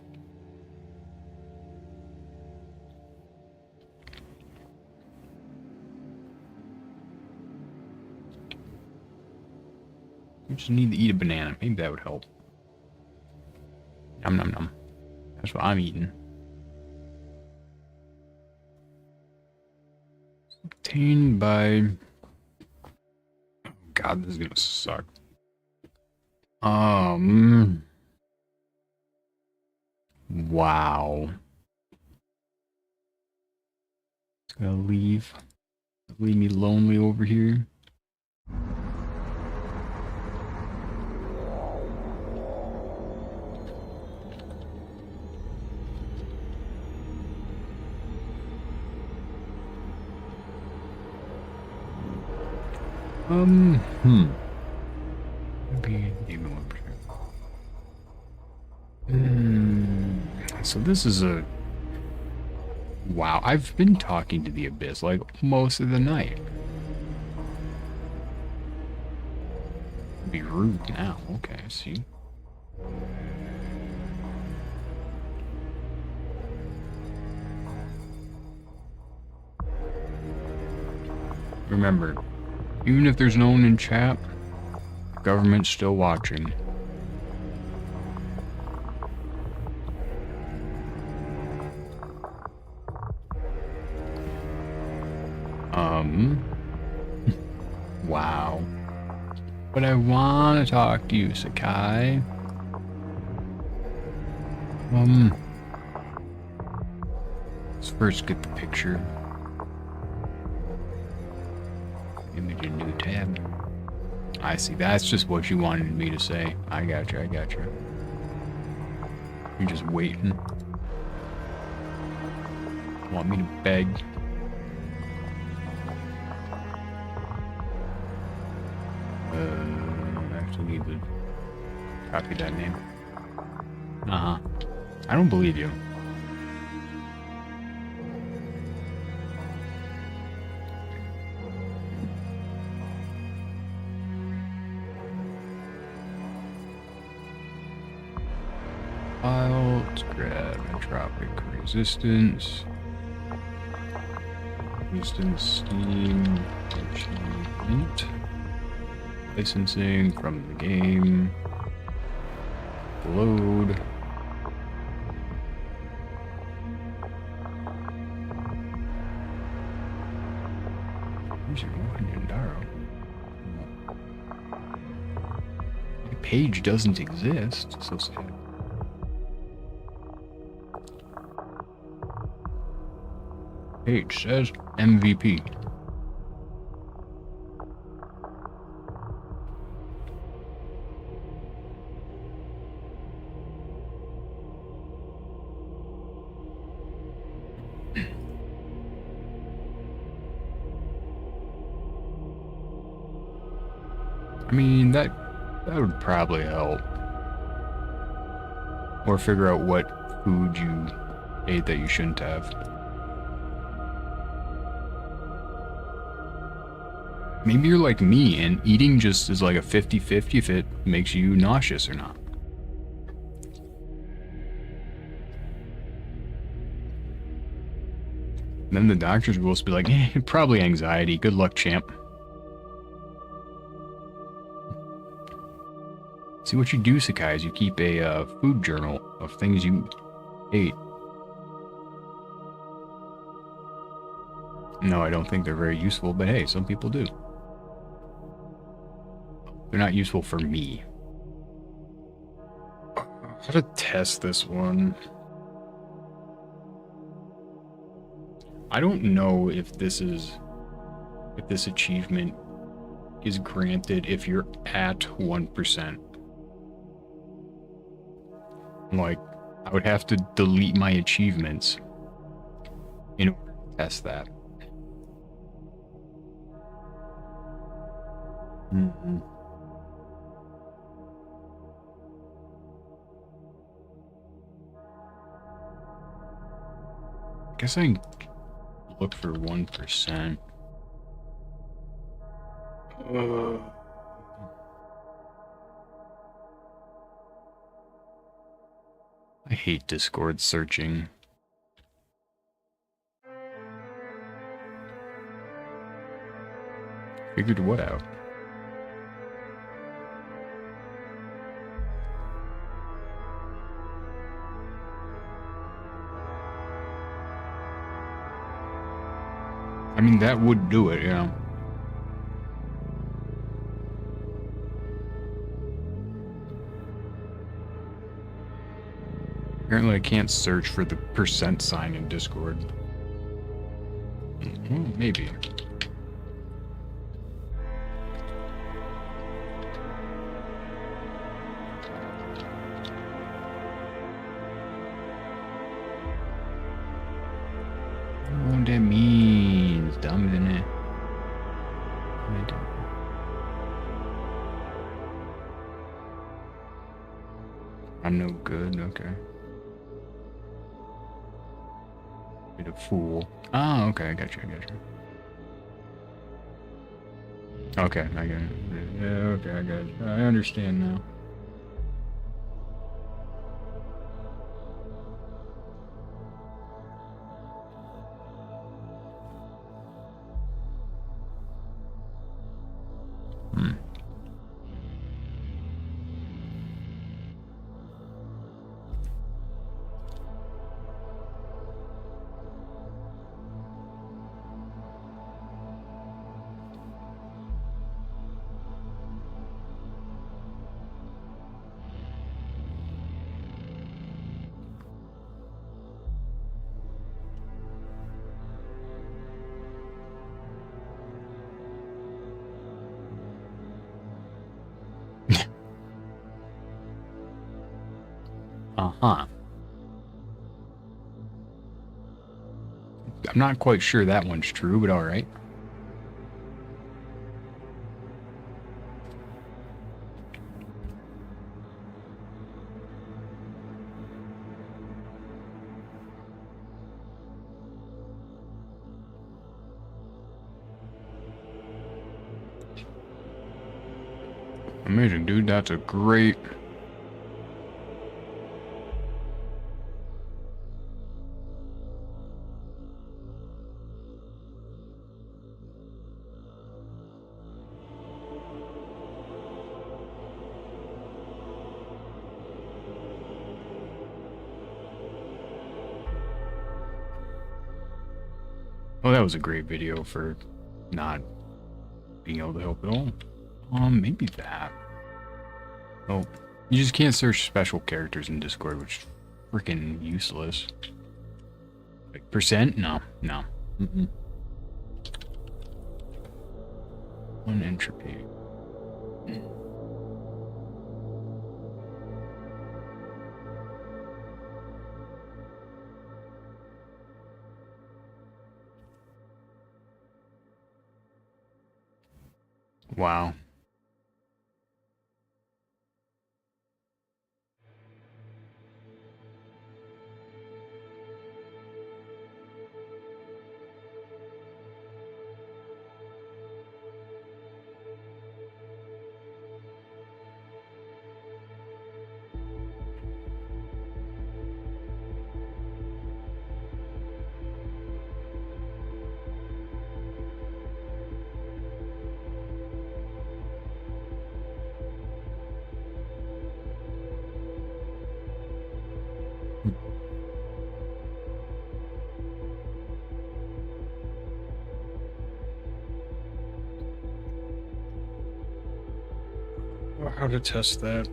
You just need to eat a banana. Maybe that would help. Nom nom nom. That's what I'm eating. Obtained by... Oh God, this is gonna suck. Wow. It's gonna leave me lonely over here. Maybe even 1%. So this is a... Wow, I've been talking to the Abyss like most of the night. Be rude now. Okay, I see. Remember, even if there's no one in chat, the government's still watching. Wow. But I want to talk to you, Sakai. Let's first get the picture. Image a new tab. I see. That's just what you wanted me to say. I gotcha. I gotcha. You're just waiting. Want me to beg? I actually need to copy that name. I don't believe you. Let's grab entropic resistance. Resistance, steam, achievement. Licensing from the game. Load. Where's your Yandaro? The page doesn't exist. So sad. Page says MVP. mean, that would probably help. Or figure out what food you ate that you shouldn't have. Maybe you're like me and eating just is like a 50-50 if it makes you nauseous or not. Then the doctors will be like, probably anxiety. Good luck, champ. See, what you do, Sakai, is you keep a food journal of things you ate. No, I don't think they're very useful, but hey, some people do. They're not useful for me. How to test this one? I don't know if this achievement is granted if you're at 1%. Like, I would have to delete my achievements in order to test that. Mm-hmm. I guess I can look for 1%. I hate Discord searching. Figured what out? I mean, that would do it, yeah. Apparently I can't search for the % sign in Discord. Maybe. What that means, dumb, isn't it? I'm no good, okay. Bit of fool. Oh, okay, I got you. Okay, I got it. Yeah, okay, I got you. I understand now. Uh-huh. I'm not quite sure that one's true, but alright. Amazing, dude. That's a great... Oh, that was a great video for not being able to help at all. Maybe that. Oh, you just can't search special characters in Discord, which is freaking useless. Like, %? No. One entropy. Wow. how to test that.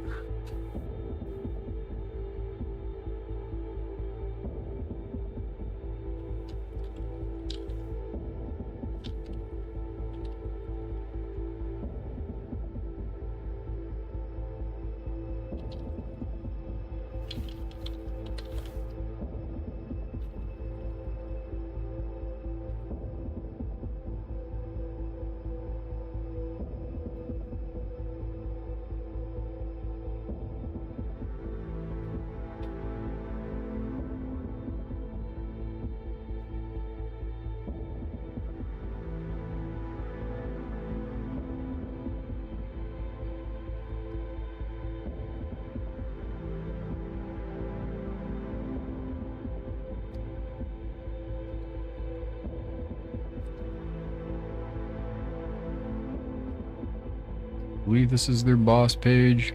I believe this is their boss page.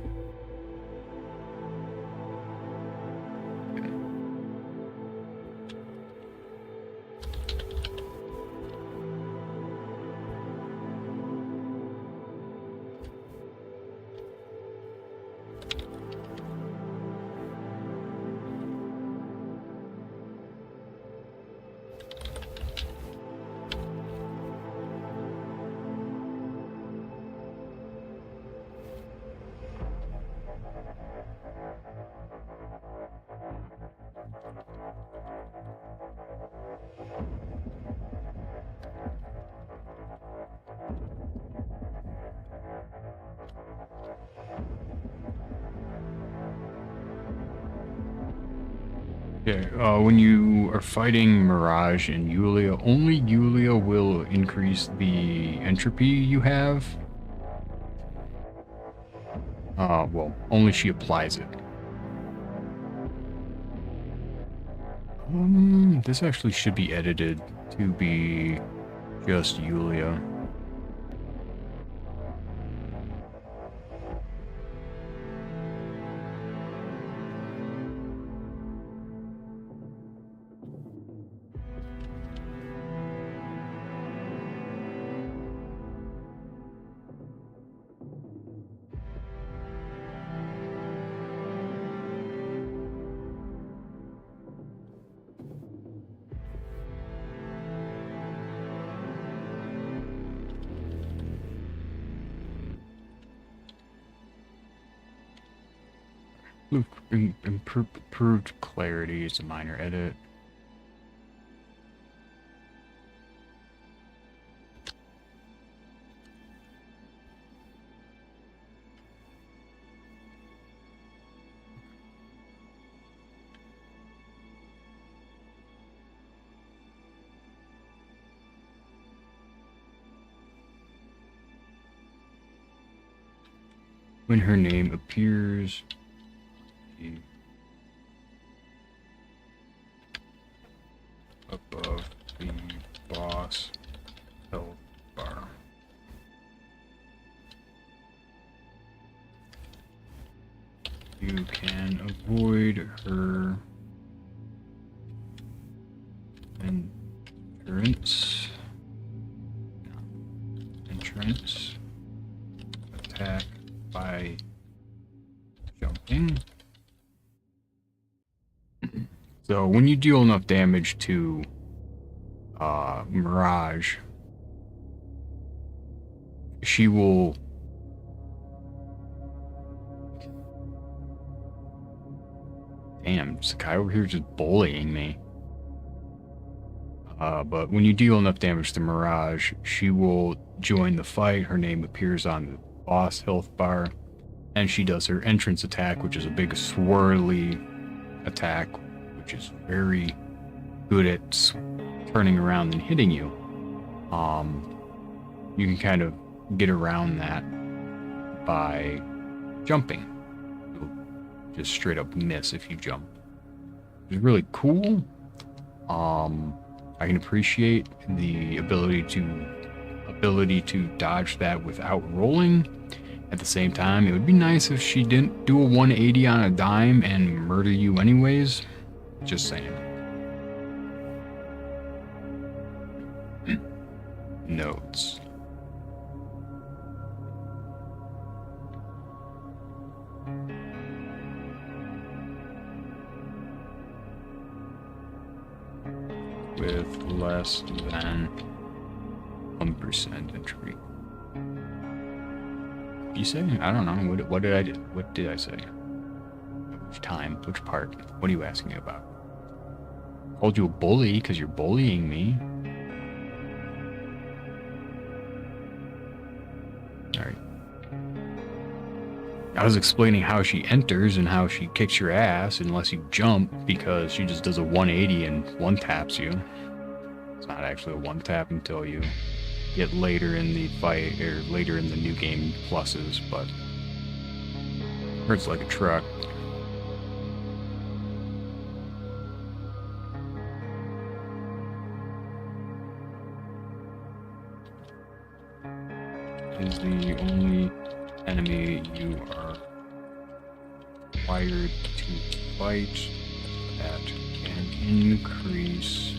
Okay, when you are fighting Mirage and Yulia, only Yulia will increase the entropy you have. Well, only she applies it. This actually should be edited to be just Yulia. Look, improved clarity is a minor edit. When her name appears above the boss health bar. You can avoid her entrance attack by jumping. So when you deal enough damage to Mirage, she will damn, Sakai over here just bullying me. But when you deal enough damage to Mirage, she will join the fight. Her name appears on the boss health bar, and she does her entrance attack, which is a big swirly attack, which is very good at turning around and hitting you. You can kind of get around that by jumping. You'll just straight up miss if you jump. It's really cool. I can appreciate the ability to dodge that without rolling. At the same time, it would be nice if she didn't do a 180 on a dime and murder you anyways. Just saying. Notes. with less than 1% entropy. You say? I don't know. What did I do? What did I say? Which time? Which part? What are you asking me about? Called you a bully because you're bullying me. Alright. I was explaining how she enters and how she kicks your ass unless you jump, because she just does a 180 and one taps you. It's not actually a one tap until you get later in the fight, or later in the new game pluses, but hurts like a truck. Is the only enemy you are required to fight that can increase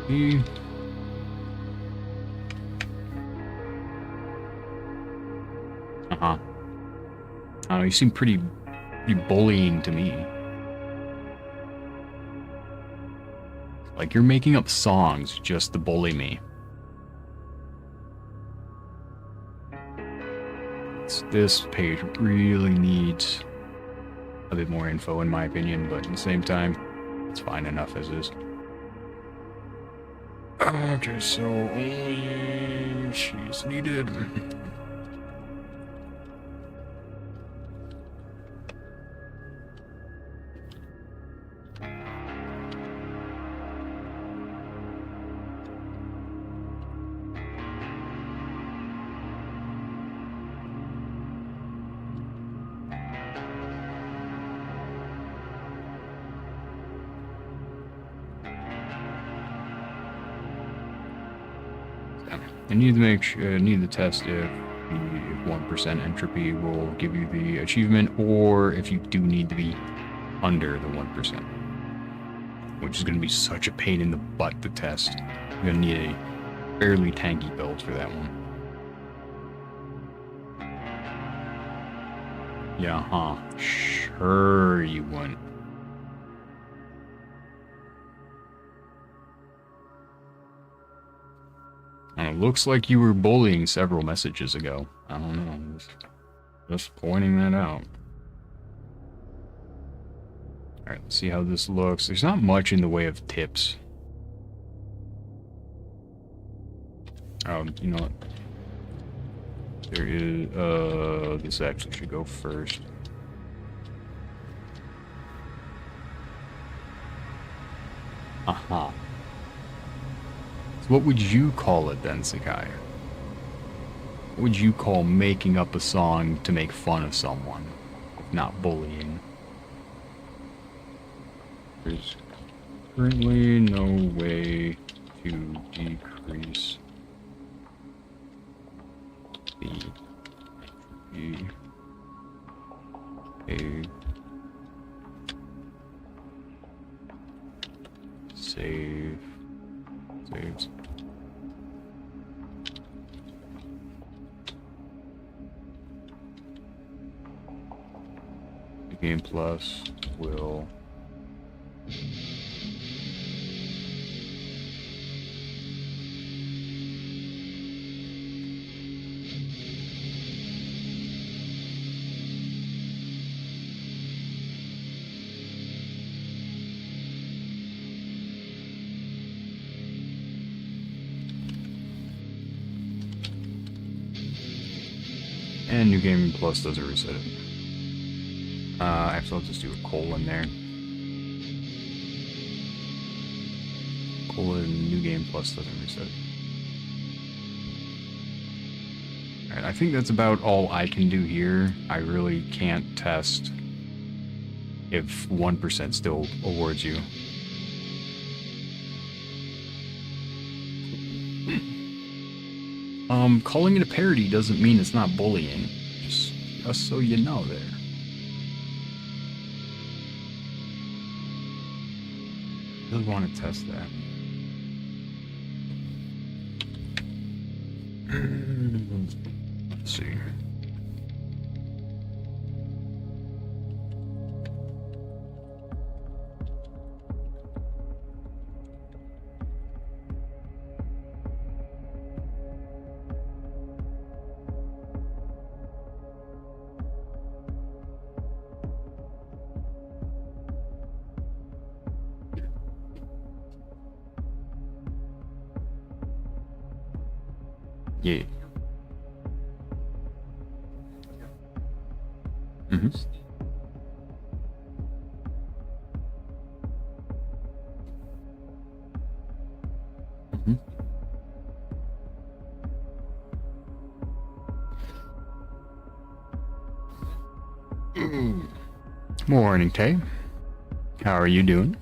your I don't know, you seem pretty bullying to me. Like you're making up songs just to bully me. This page really needs a bit more info in my opinion, but at the same time, it's fine enough as is. Okay, so only she's needed. I need to make sure, need to test if the 1% entropy will give you the achievement, or if you do need to be under the 1%. Which is going to be such a pain in the butt to test. You're going to need a fairly tanky build for that one. Yeah, huh. Sure you wouldn't. And it looks like you were bullying several messages ago. I don't know. Just pointing that out. Alright, let's see how this looks. There's not much in the way of tips. You know what? There is, this actually should go first. Aha. So what would you call it then, Sakai? What would you call making up a song to make fun of someone, if not bullying? There's currently no way to decrease the entropy. Save. Saves. The game plus will and New Game Plus doesn't reset it. Actually, I'll just do a colon there. Colon, New Game Plus doesn't reset it. Alright, I think that's about all I can do here. I really can't test if 1% still awards you. Calling it a parody doesn't mean it's not bullying. Just so you know there. I really want to test that. Let's see. Yeah. Mm-hmm. Mm-hmm. Morning, Tay. How are you doing?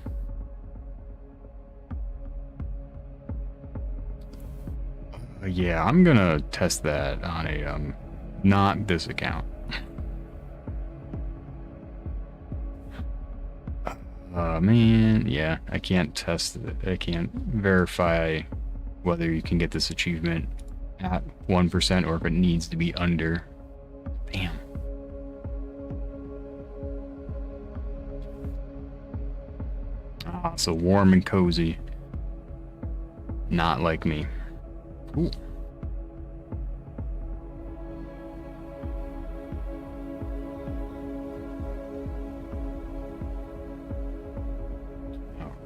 Yeah, I'm gonna test that on a not this account. Man, yeah, I can't test it. I can't verify whether you can get this achievement at 1% or if it needs to be under. Damn. Ah, so warm and cozy. Not like me. Cool.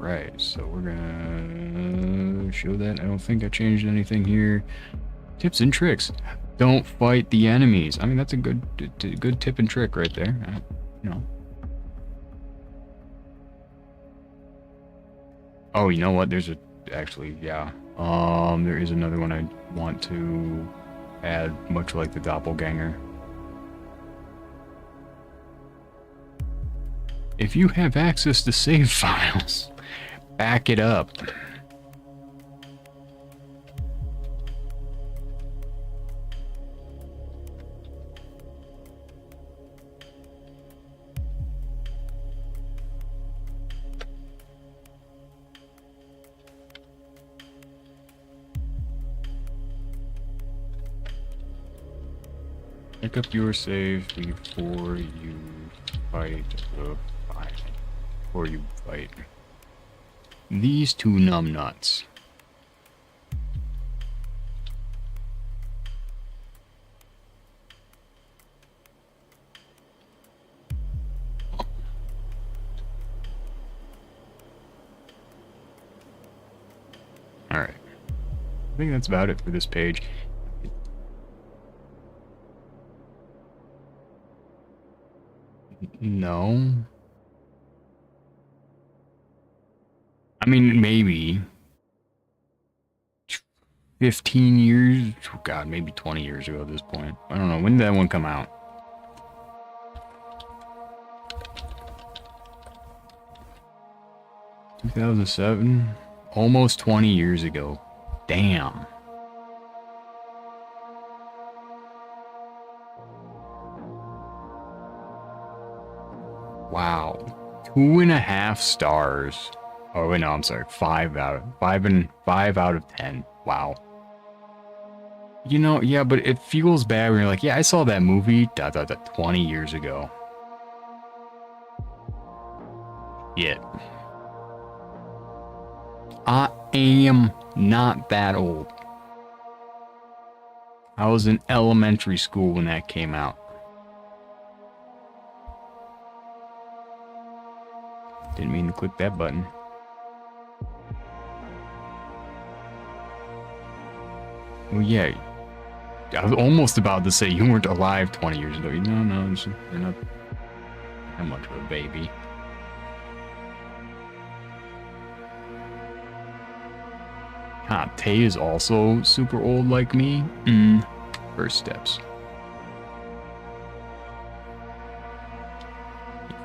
Alright, so we're gonna show that. I don't think I changed anything here. Tips and tricks. Don't fight the enemies. I mean, that's a good tip and trick right there. You know. Oh, you know what? There's actually, yeah. There is another one I want to add, much like the doppelganger. If you have access to save files, back it up. Pick up your save before you fight the fight. Before you fight these two numbnuts. Alright. I think that's about it for this page. No. I mean, maybe 15 years, oh God, maybe 20 years ago at this point. I don't know. When did that one come out? (2007), almost 20 years ago. Damn. Wow. 2.5 stars. Oh wait, no, I'm sorry. 5 out of 10. Wow. You know, yeah, but it feels bad when you're like, yeah, I saw that movie 20 years ago. Yet. I am not that old. I was in elementary school when that came out. Didn't mean to click that button. Well, yeah. I was almost about to say you weren't alive 20 years ago. No, you're not that much of a baby. Tay is also super old like me. First steps.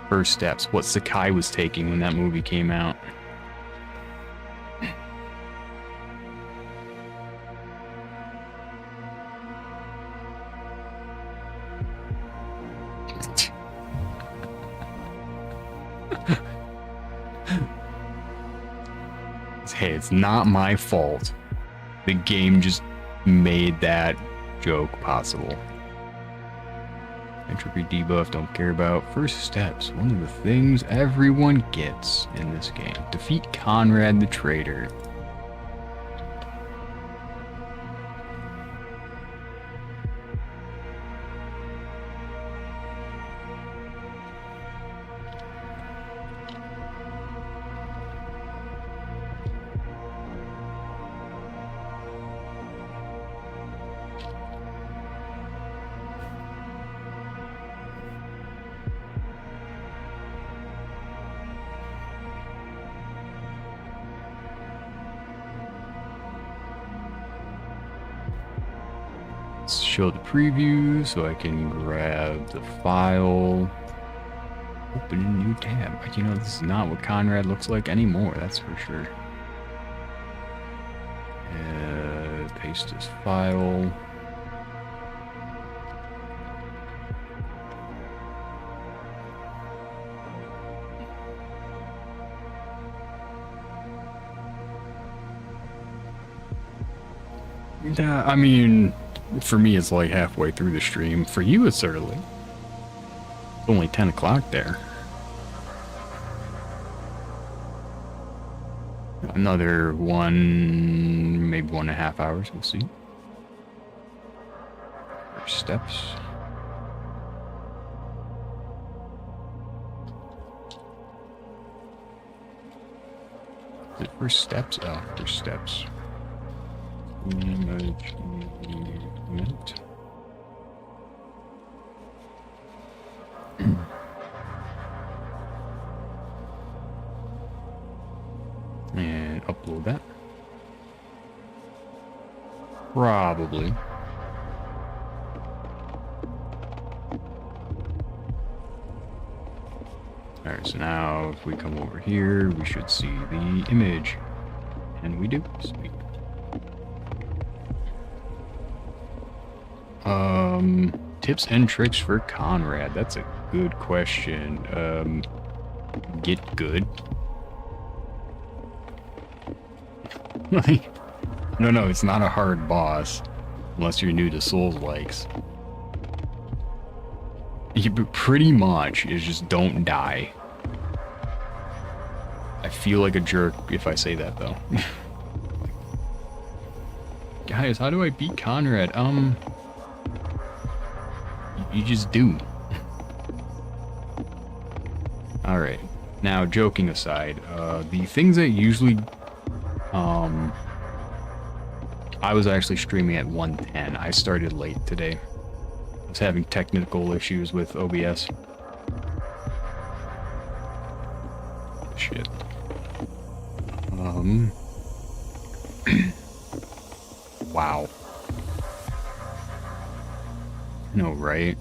First steps. What Sakai was taking when that movie came out. Hey, it's not my fault. The game just made that joke possible. Entropy debuff, don't care about. First steps, one of the things everyone gets in this game. Defeat Conrad the Traitor. Let's show the preview so I can grab the file. Open a new tab. You know, this is not what Conrad looks like anymore, that's for sure. Paste this file. Yeah, I mean, for me it's like halfway through the stream. For you it's early. It's only 10 o'clock there. Another one, maybe 1.5 hours, we'll see. First steps. Is it first steps? Oh, first steps. Image. And upload that. Probably. Alright, so now if we come over here, we should see the image. And we do. Sweet. Tips and tricks for Conrad. That's a good question. Get good. Like, no, it's not a hard boss. Unless you're new to Souls-likes. You pretty much is just don't die. I feel like a jerk if I say that though. Guys, how do I beat Conrad? You just do. Alright. Now, joking aside, the things that usually... I was actually streaming at 1:10. I started late today. I was having technical issues with OBS. Shit. Wow. No, right?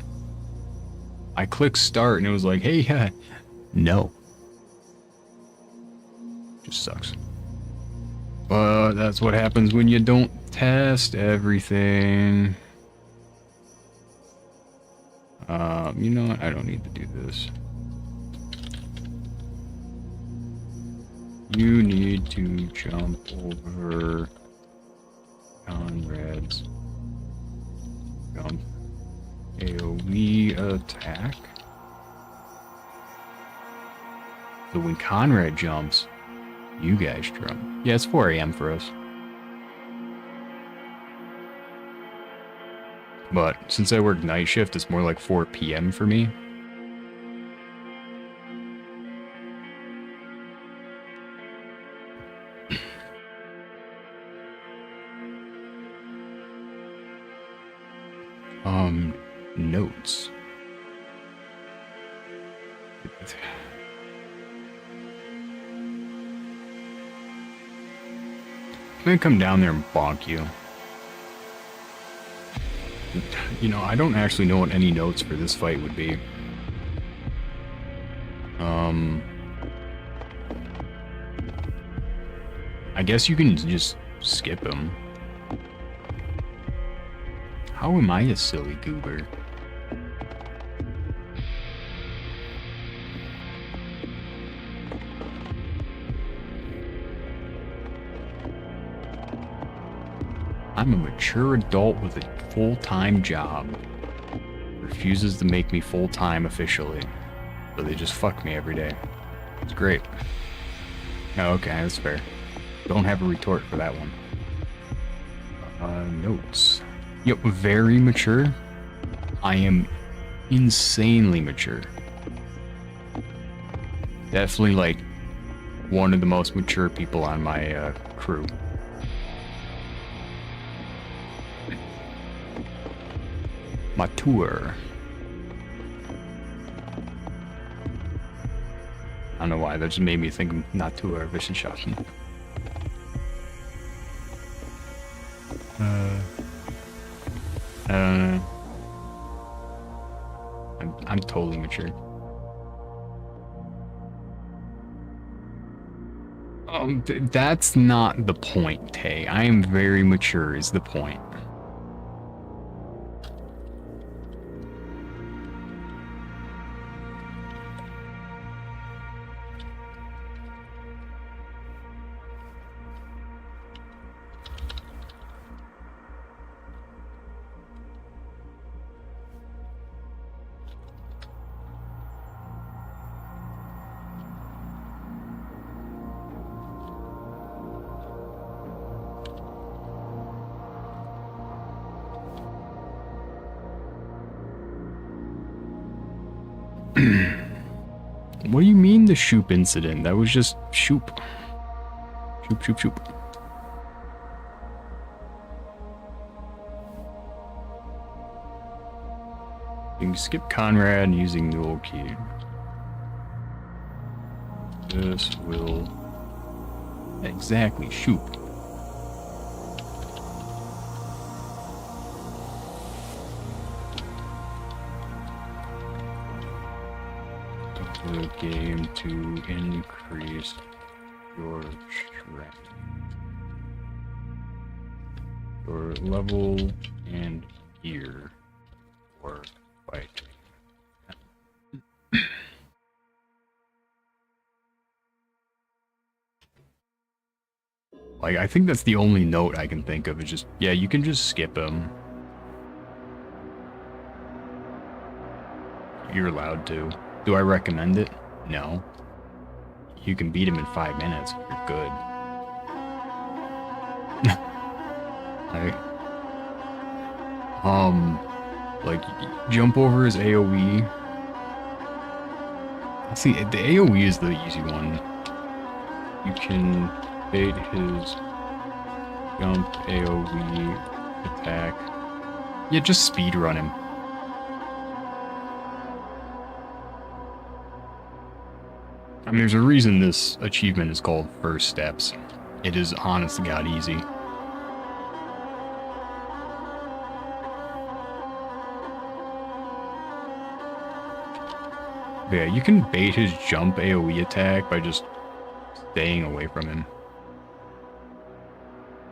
I clicked start and it was like, hey, no. Just sucks. But that's what happens when you don't test everything. You know what? I don't need to do this. You need to jump over Conrad's jump AoE attack. So when Conrad jumps, you guys jump. Yeah, it's 4 AM for us. But since I work night shift, it's more like 4 PM for me. Notes. I'm gonna come down there and bonk you. You know, I don't actually know what any notes for this fight would be. I guess you can just skip him. How am I a silly goober? I'm a mature adult with a full-time job. Refuses to make me full-time officially. So they just fuck me every day. It's great. Oh, okay, that's fair. Don't have a retort for that one. Notes. Yep, very mature. I am insanely mature. Definitely, like, one of the most mature people on my crew. Mature. I don't know why, that just made me think of Naturwissenschaften. I'm totally mature. That's not the point, Tay. I am very mature is the point. What do you mean the Shoop incident? That was just Shoop. Shoop, shoop, shoop. You can skip Conrad using the old key. This will... Exactly, Shoop. The game to increase your strength, your level and gear for fighting. Like, I think that's the only note I can think of is just, yeah, you can just skip him. You're allowed to. Do I recommend it? No. You can beat him in 5 minutes. You're good. Like, jump over his AoE. See, the AoE is the easy one. You can bait his jump, AoE, attack. Yeah, just speed run him. I mean, there's a reason this achievement is called First Steps. It is honest to God easy. But yeah, you can bait his jump AoE attack by just staying away from him.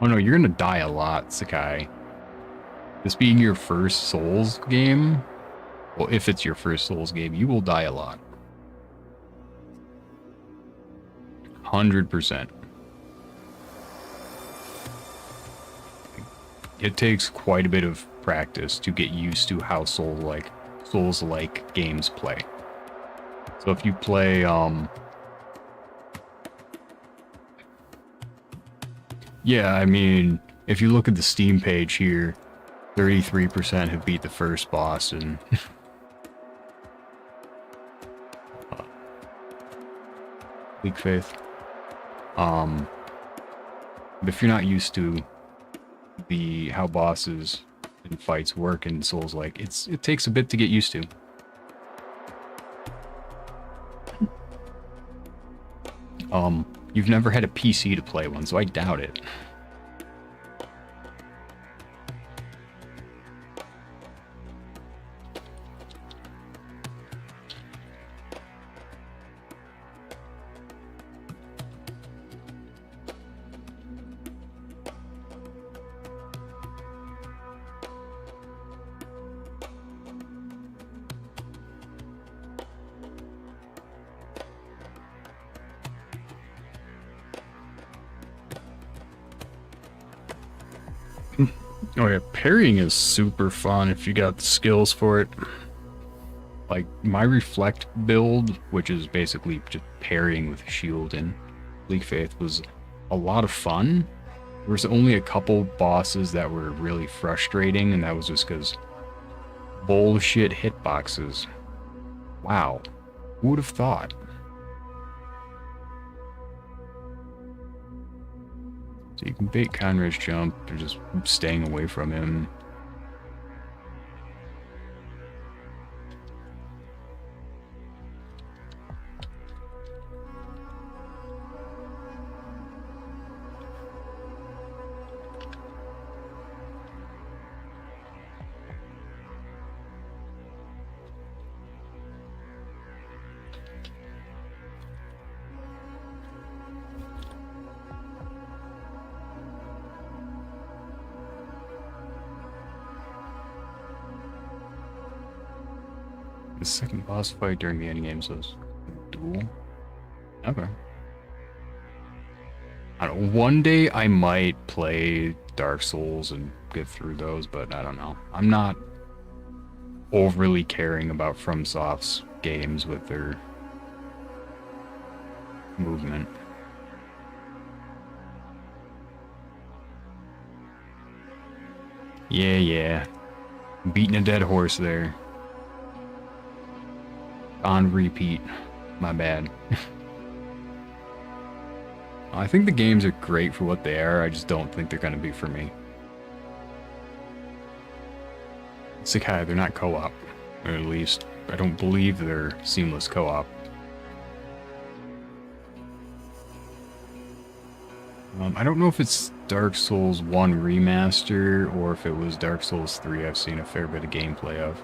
Oh no, you're gonna die a lot, Sakai. This being your first Souls game, well, if it's your first Souls game, you will die a lot. 100%. It takes quite a bit of practice to get used to how Souls-like games play. So if you play, yeah, I mean, if you look at the Steam page here, 33% have beat the first boss, and Bleak Faith. But if you're not used to how bosses and fights work in Souls-like, it takes a bit to get used to. You've never had a PC to play one, so I doubt it. Oh yeah, parrying is super fun if you got the skills for it. Like, my Reflect build, which is basically just parrying with shield in Bleak Faith, was a lot of fun. There was only a couple bosses that were really frustrating, and that was just because bullshit hitboxes. Wow. Who would have thought? So you can bait Conrad's jump, or just staying away from him. The second boss fight during the endgame says duel. Okay. I don't know. One day I might play Dark Souls and get through those, but I don't know. I'm not overly caring about FromSoft's games with their movement. Yeah. Beating a dead horse there. On repeat. My bad. I think the games are great for what they are, I just don't think they're gonna be for me. Sakai, they're not co-op. Or at least, I don't believe they're seamless co-op. I don't know if it's Dark Souls 1 Remaster or if it was Dark Souls 3 I've seen a fair bit of gameplay of.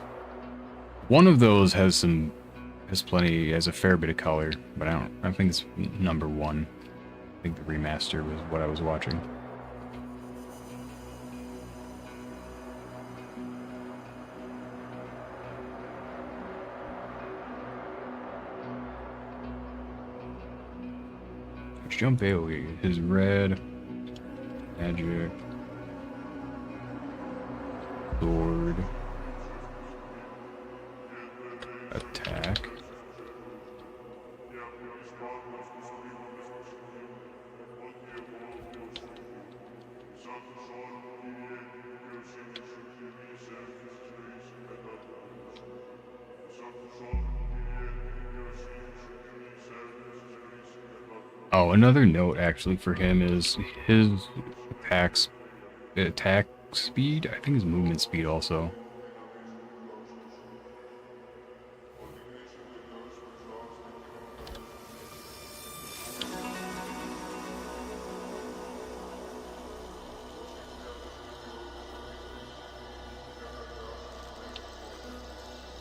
One of those has a fair bit of color, but I think it's number 1. I think the remaster was what I was watching. Jump AoE. His red magic sword attack. Oh, another note actually for him is his attack speed. I think his movement speed also.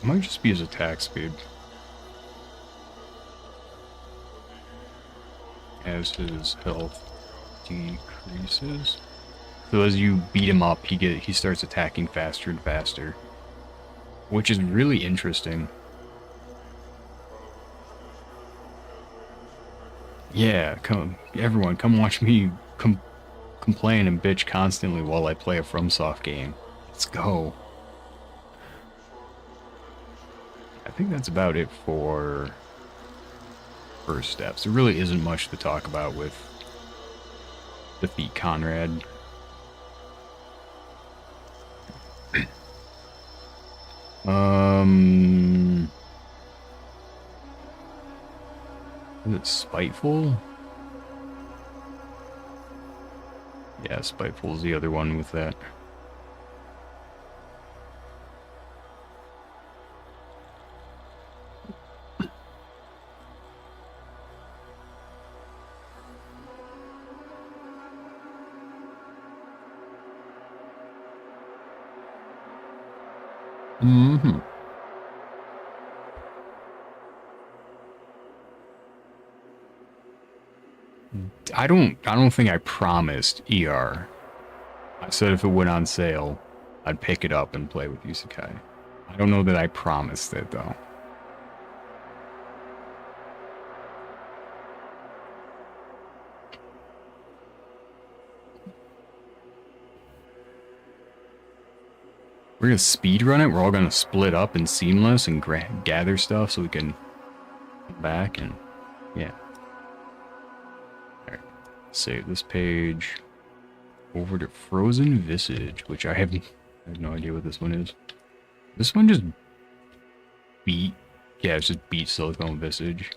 It might just be his attack speed. As his health decreases. So as you beat him up, he starts attacking faster and faster. Which is really interesting. Yeah, everyone, come watch me complain and bitch constantly while I play a FromSoft game. Let's go. I think that's about it for first steps. There really isn't much to talk about with Defeat Conrad. Is it Spiteful? Yeah, Spiteful is the other one with that. Mm-hmm. I don't think I promised ER. I said if it went on sale, I'd pick it up and play with Yusukai. I don't know that I promised it though. We're gonna speedrun it. We're all gonna split up and seamless and gather stuff so we can come back and yeah. Alright, save this page. Over to Frozen Visage, which I have no idea what this one is. This one just beat. Yeah, it's just beat Silicone Visage.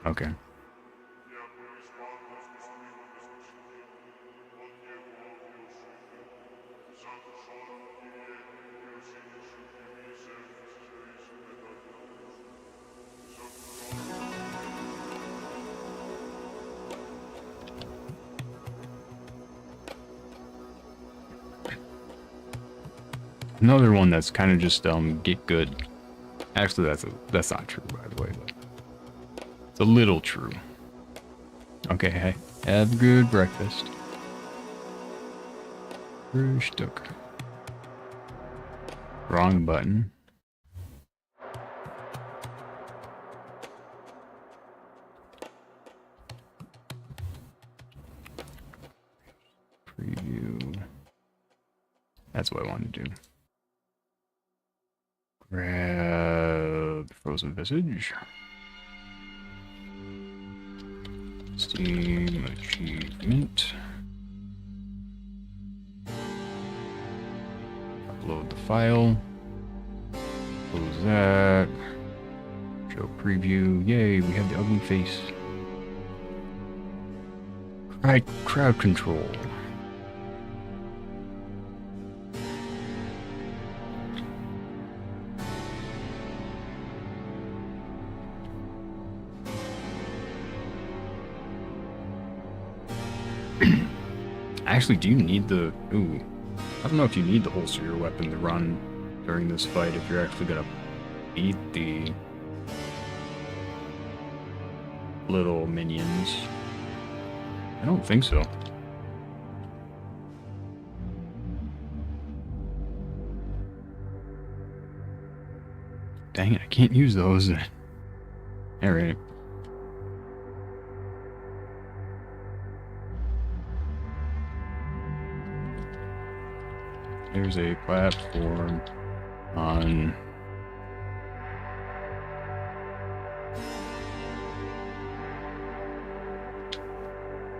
Okay. Another one that's kind of just get good. Actually, that's not true, by the way, but it's a little true. Okay, hey, have a good breakfast. Frühstück. Wrong button. Preview. That's what I wanted to do. Grab Frozen Visage. Steam achievement. Upload the file. Close that. Show preview. Yay, we have the ugly face. Crowd control. Actually, do you need the... Ooh. I don't know if you need to holster your weapon to run during this fight if you're actually gonna beat the little minions. I don't think so. Dang it, I can't use those. Alright. There's a platform on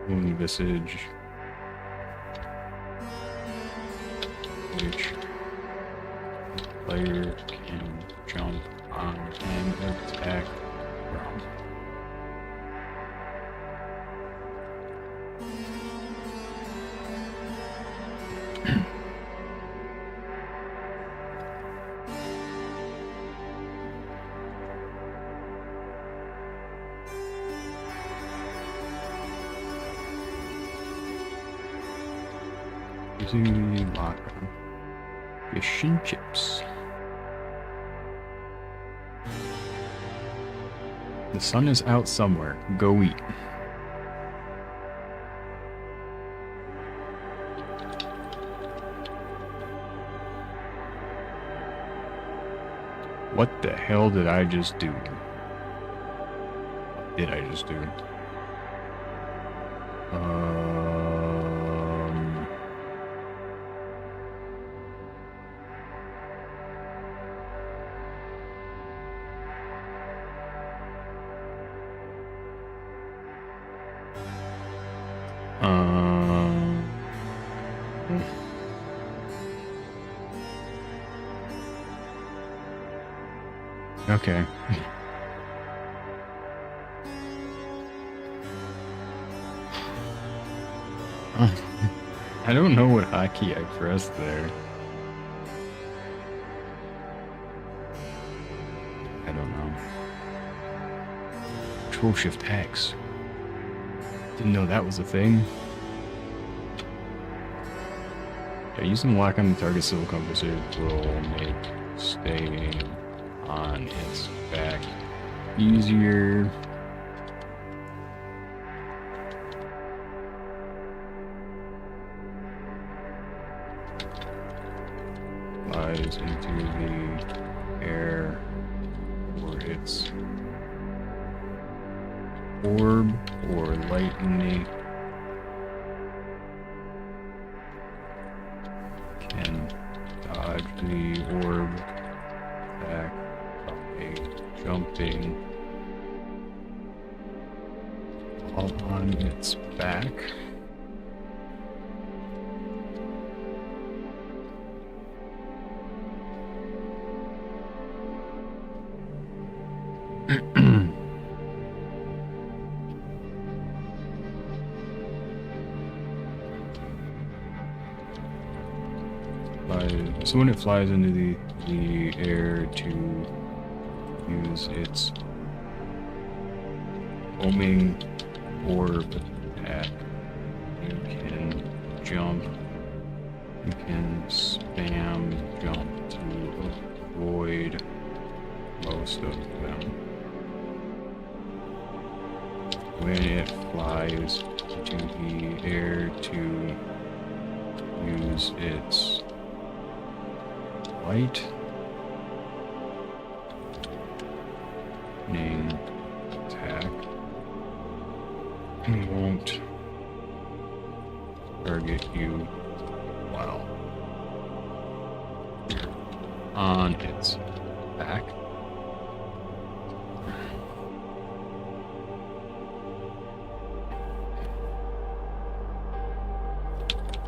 Moon Visage, which player can jump on and attack from. Using the locker. Fish and chips. The sun is out somewhere. Go eat. What the hell did I just do? What did I just do? Okay. I don't know what hotkey I pressed there. I don't know. Control Shift X. Didn't know that was a thing. Yeah, using lock on the target civil compass will make staying on its back easier. Flies into the air or its orb or lightning. Can dodge the orb back. Jumping while on its back. So when it flies into the air to use its homing orb attack, you can jump, you can spam jump to avoid most of them. When it flies into the air to use its light target you while you're on its back.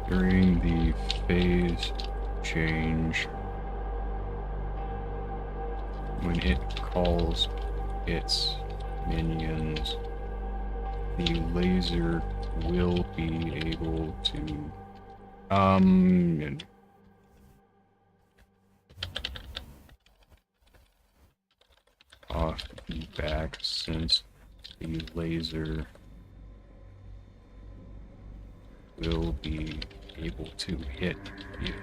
During the phase change, when it calls its minions, the laser will be able to off the back, since the laser will be able to hit you.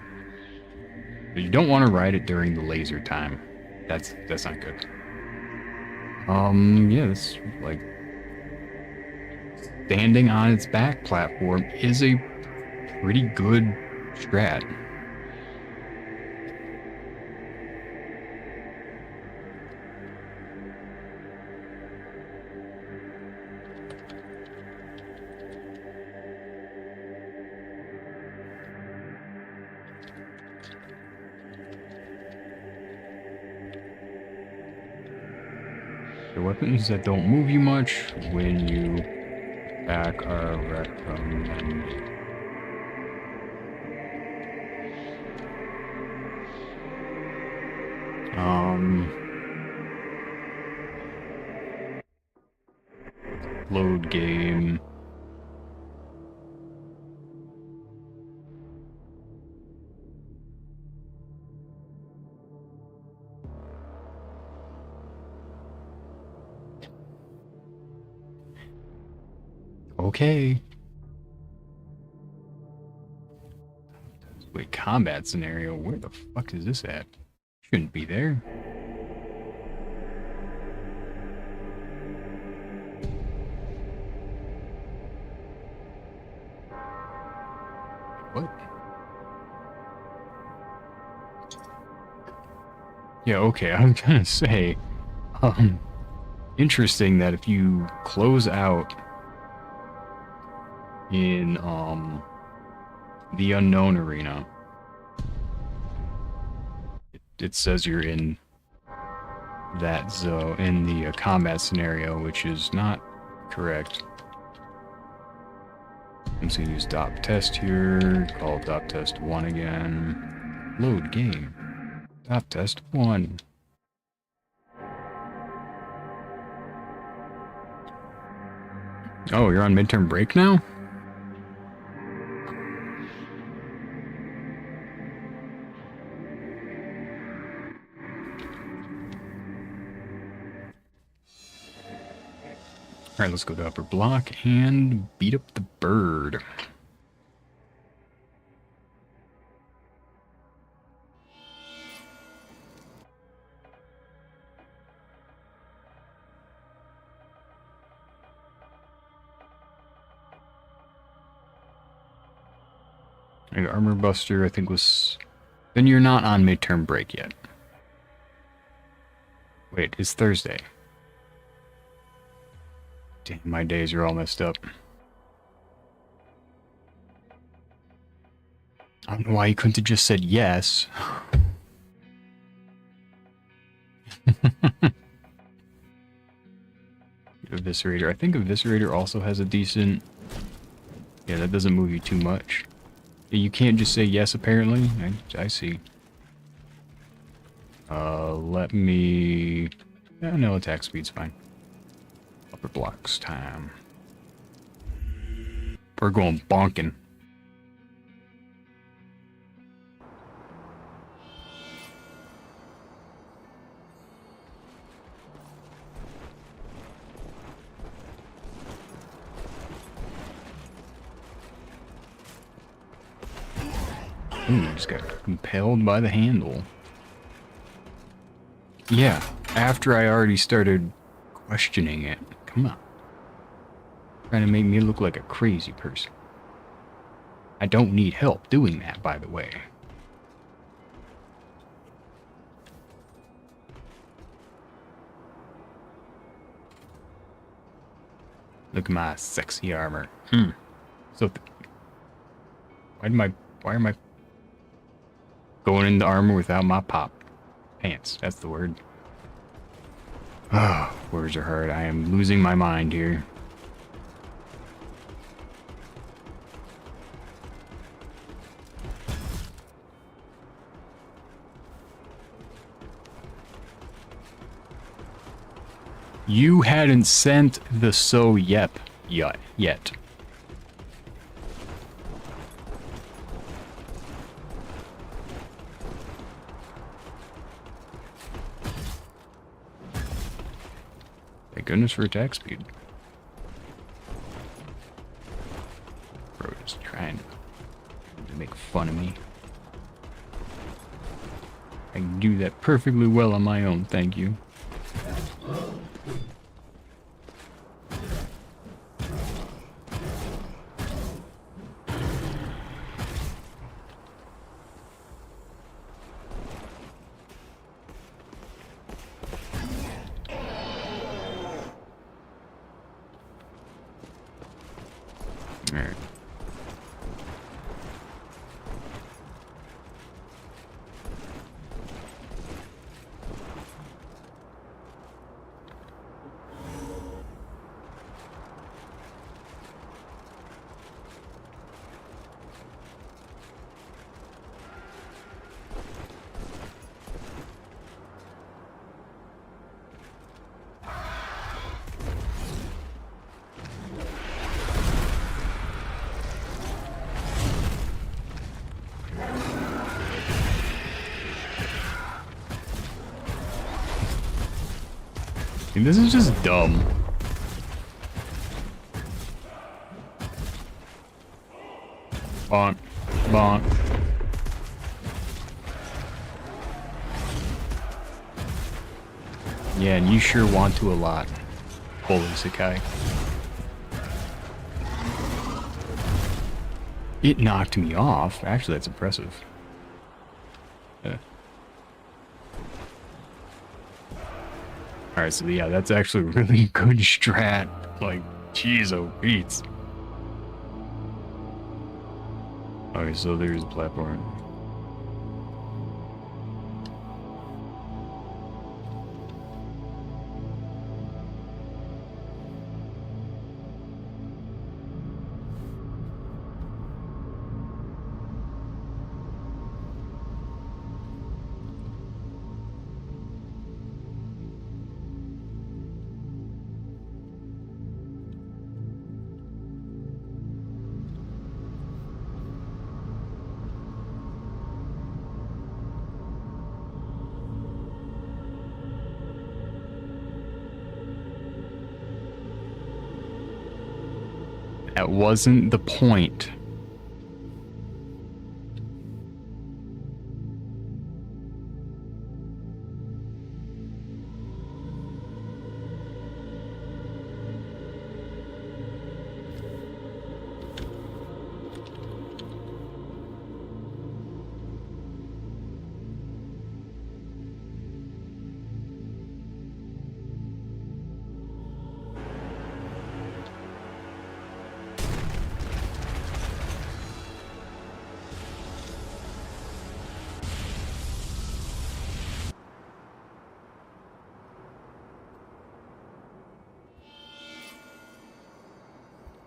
But you don't want to ride it during the laser time. That's not good. Yeah, it's like standing on its back platform is a pretty good strat. The weapons that don't move you much when you attack are recommended. Load game. Okay. Wait, combat scenario? Where the fuck is this at? Shouldn't be there. What? Yeah, okay, I was gonna say, interesting that if you close out in, the unknown arena, it says you're in that zone, in the combat scenario, which is not correct. I'm just gonna use dot test here, call dot test 1 again. Load game. Dot test 1. Oh, you're on midterm break now? Alright, let's go to upper block and beat up the bird. Alright, Armor Buster, I think was... Then you're not on midterm break yet. Wait, it's Thursday. Damn, my days are all messed up. I don't know why you couldn't have just said yes. Eviscerator. I think Eviscerator also has a decent... Yeah, that doesn't move you too much. Yeah, you can't just say yes, apparently. I see. Let me... no, attack speed's fine. Upper blocks time. We're going bonking. Ooh, just got compelled by the handle. Yeah, after I already started questioning it. Come on. Trying to make me look like a crazy person. I don't need help doing that, by the way. Look at my sexy armor. So Why am I going into armor without my pop pants? That's the word. Ah, words are hard. I am losing my mind here. You hadn't sent the yet. Thank goodness for attack speed. Bro, just trying to make fun of me. I can do that perfectly well on my own, thank you. Alright. This is just dumb. Bonk. Bonk. Yeah, and you sure want to a lot. Holy Sakai. It knocked me off. Actually, that's impressive. Alright, so yeah, that's actually a really good strat. Like, jeez, oh, beats. Okay, so there's the platform. That wasn't the point.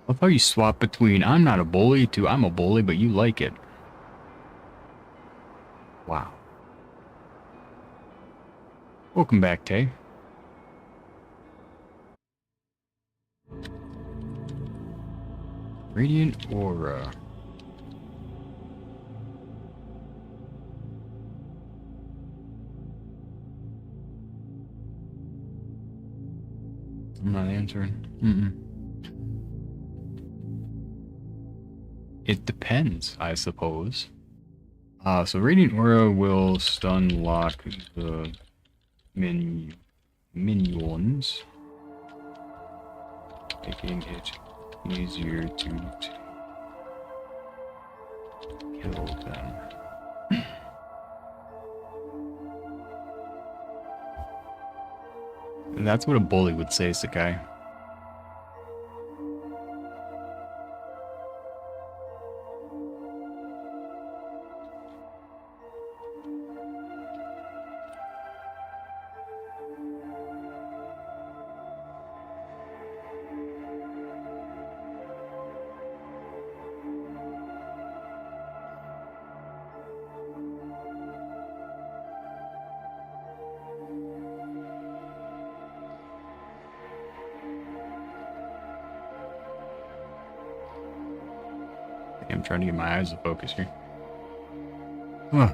I love how you swap between I'm not a bully to I'm a bully, but you like it. Wow. Welcome back, Tay. Radiant Aura. I'm not answering. It depends, I suppose. So Radiant Aura will stun lock the minions, making it easier to kill them. And that's what a bully would say, Sakai. I'm trying to get my eyes to focus here. Huh.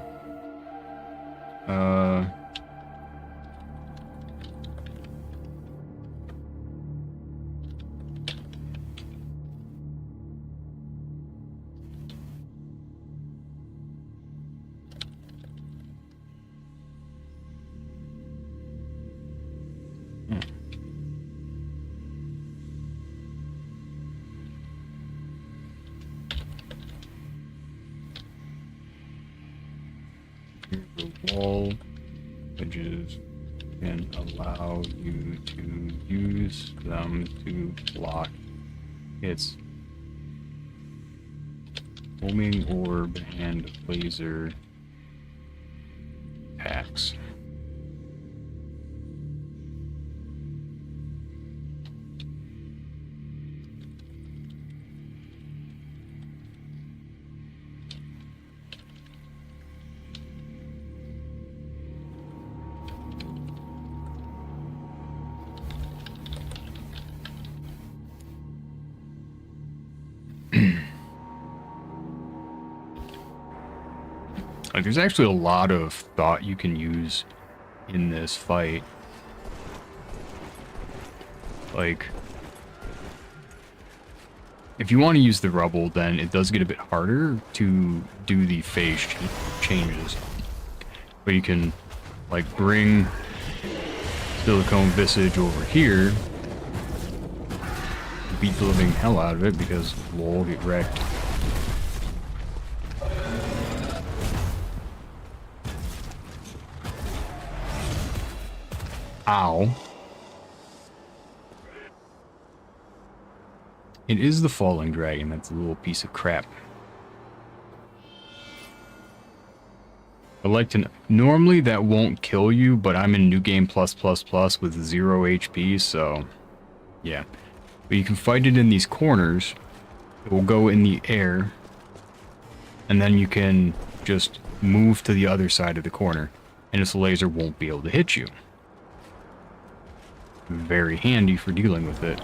The wall edges can allow you to use them to block its homing orb and laser attacks. Like, there's actually a lot of thought you can use in this fight. Like, if you want to use the rubble, then it does get a bit harder to do the phase changes. But you can, like, bring Silicone Visage over here, beat the living hell out of it because lol, get wrecked. Ow. It is the falling dragon, that's a little piece of crap. I like to know. Normally that won't kill you, but I'm in New Game Plus with 0 HP, so yeah. But you can fight it in these corners. It will go in the air, and then you can just move to the other side of the corner, and its laser won't be able to hit you. Very handy for dealing with it.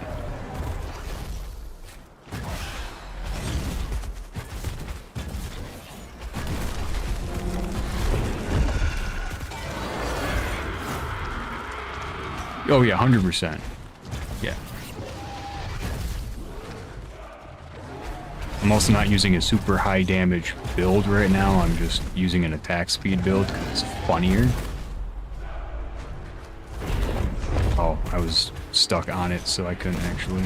Oh yeah, 100%. Yeah. I'm also not using a super high damage build right now. I'm just using an attack speed build because it's funnier. Oh, I was stuck on it, so I couldn't actually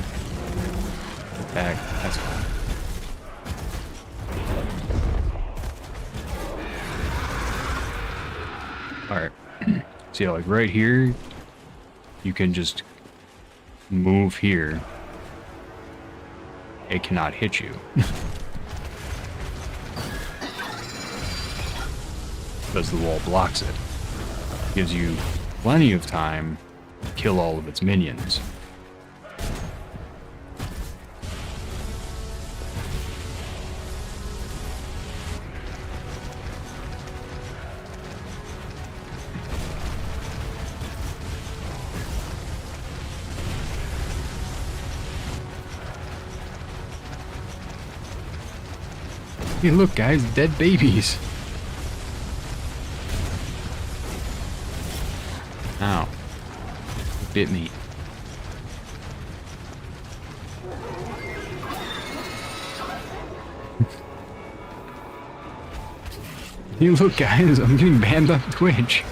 attack. That's fine. Alright. So yeah, like right here, you can just move here. It cannot hit you. Because the wall blocks it. Gives you plenty of time to kill all of its minions. Hey, look, guys, dead babies. Ow. It bit me. Hey, look, guys, I'm getting banned on Twitch.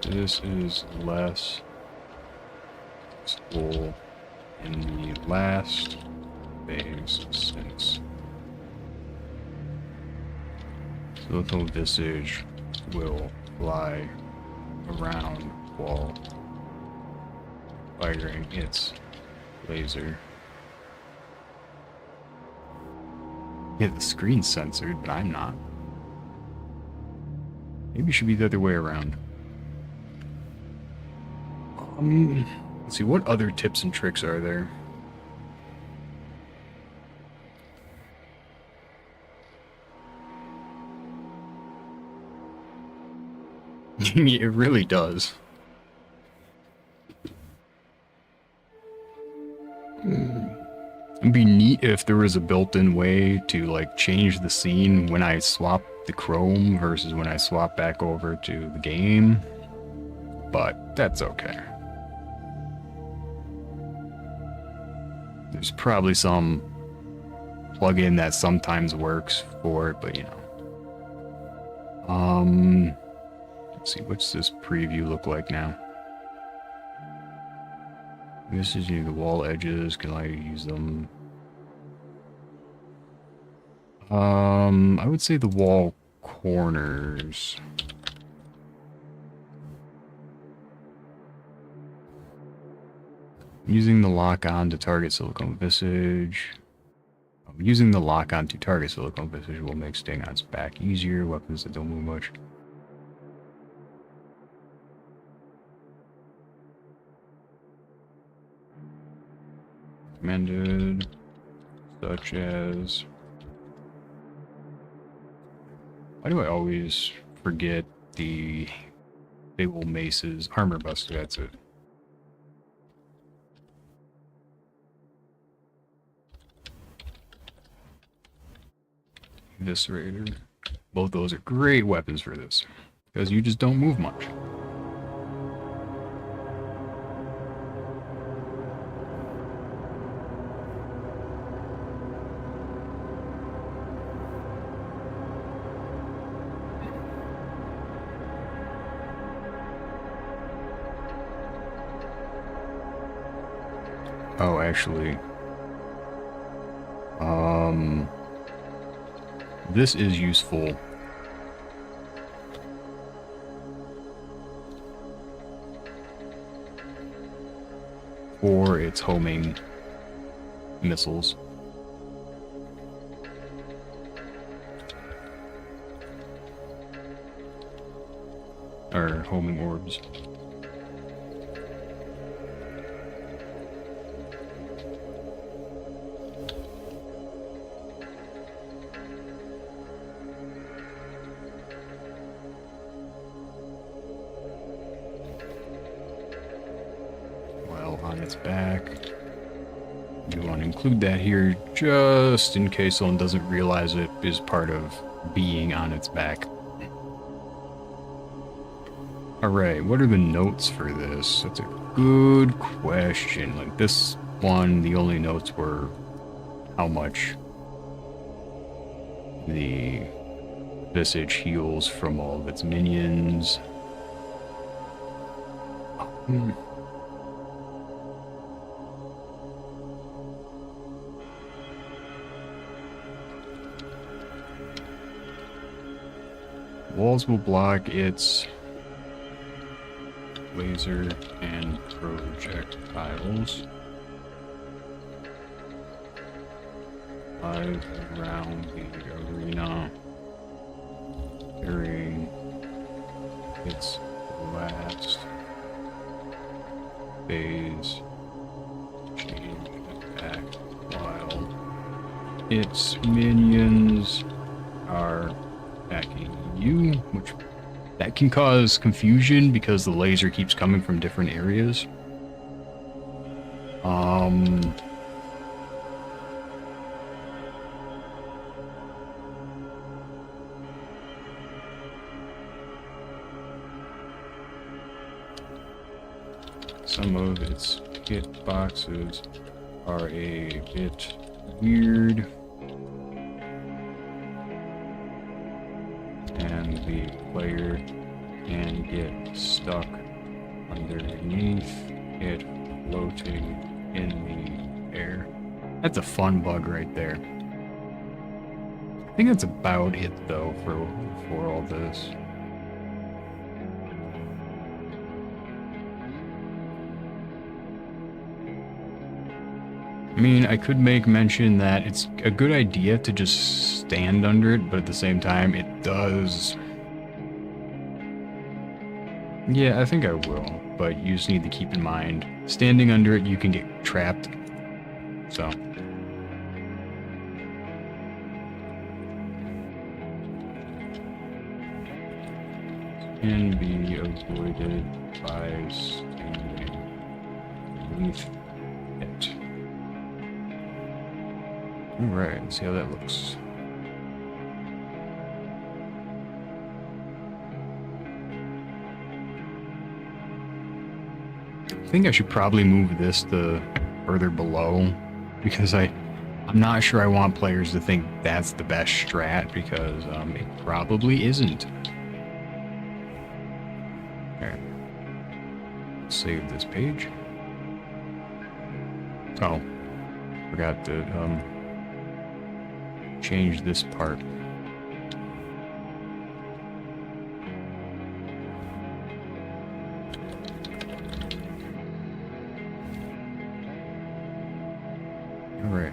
This is less useful in the last phase since Silicone Visage will fly around while firing its laser Yeah, the screen's censored, but I'm not. Maybe it should be the other way around. Let's see, what other tips and tricks are there? It really does. It'd be neat if there was a built-in way to like change the scene when I swap the Chrome versus when I swap back over to the game, but that's okay. There's probably some plugin that sometimes works for it, but you know. Let's see, what's this preview look like now? This is the wall edges. Can I use them? I would say the wall corners. Using the lock on to target silicone visage. Using the lock on to target silicone visage will make staying on its back easier. Weapons that don't move much. Recommended, such as... Why do I always forget the Fable Mace's armor buster? That's it. Eviscerator. Both those are great weapons for this, because you just don't move much. Oh, actually, this is useful. For its homing missiles. Or homing orbs. On its back. You want to include that here just in case someone doesn't realize it is part of being on its back. Alright, what are the notes for this? That's a good question. Like this one, the only notes were how much the visage heals from all of its minions. Walls will block its laser and projectiles. 5 around the arena during its last phase. Change attack while its minions are attacking you, which that can cause confusion because the laser keeps coming from different areas. Some of its hit boxes are a bit weird. And the player can get stuck underneath it floating in the air. That's a fun bug right there. I think that's about it though for all this. I mean, I could make mention that it's a good idea to just stand under it, but at the same time, it does... Yeah, I think I will, but you just need to keep in mind, standing under it, you can get trapped, so... Can be avoided by standing beneath it. Alright, let's see how that looks. I think I should probably move this to further below, because I'm not sure I want players to think that's the best strat, because it probably isn't. Alright. Save this page. Oh. Forgot to change this part. Alright.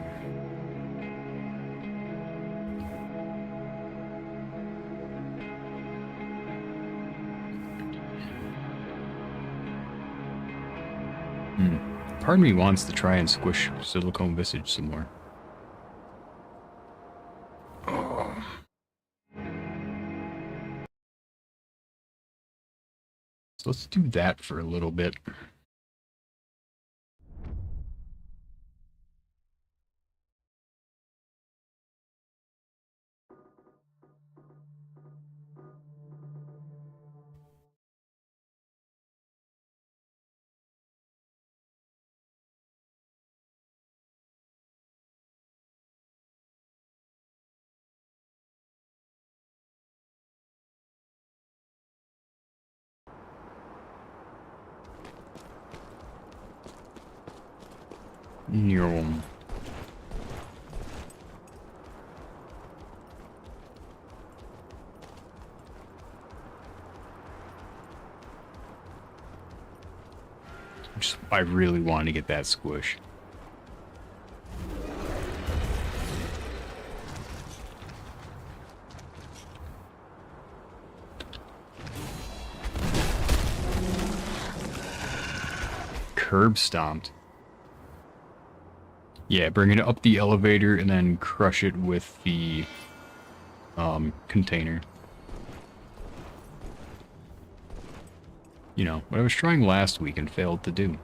Part of me wants to try and squish Silicone Visage some more. Oh. So let's do that for a little bit. Neural. I really want to get that squish. Curb stomped. Yeah, bring it up the elevator and then crush it with the container. You know, what I was trying last week and failed to do.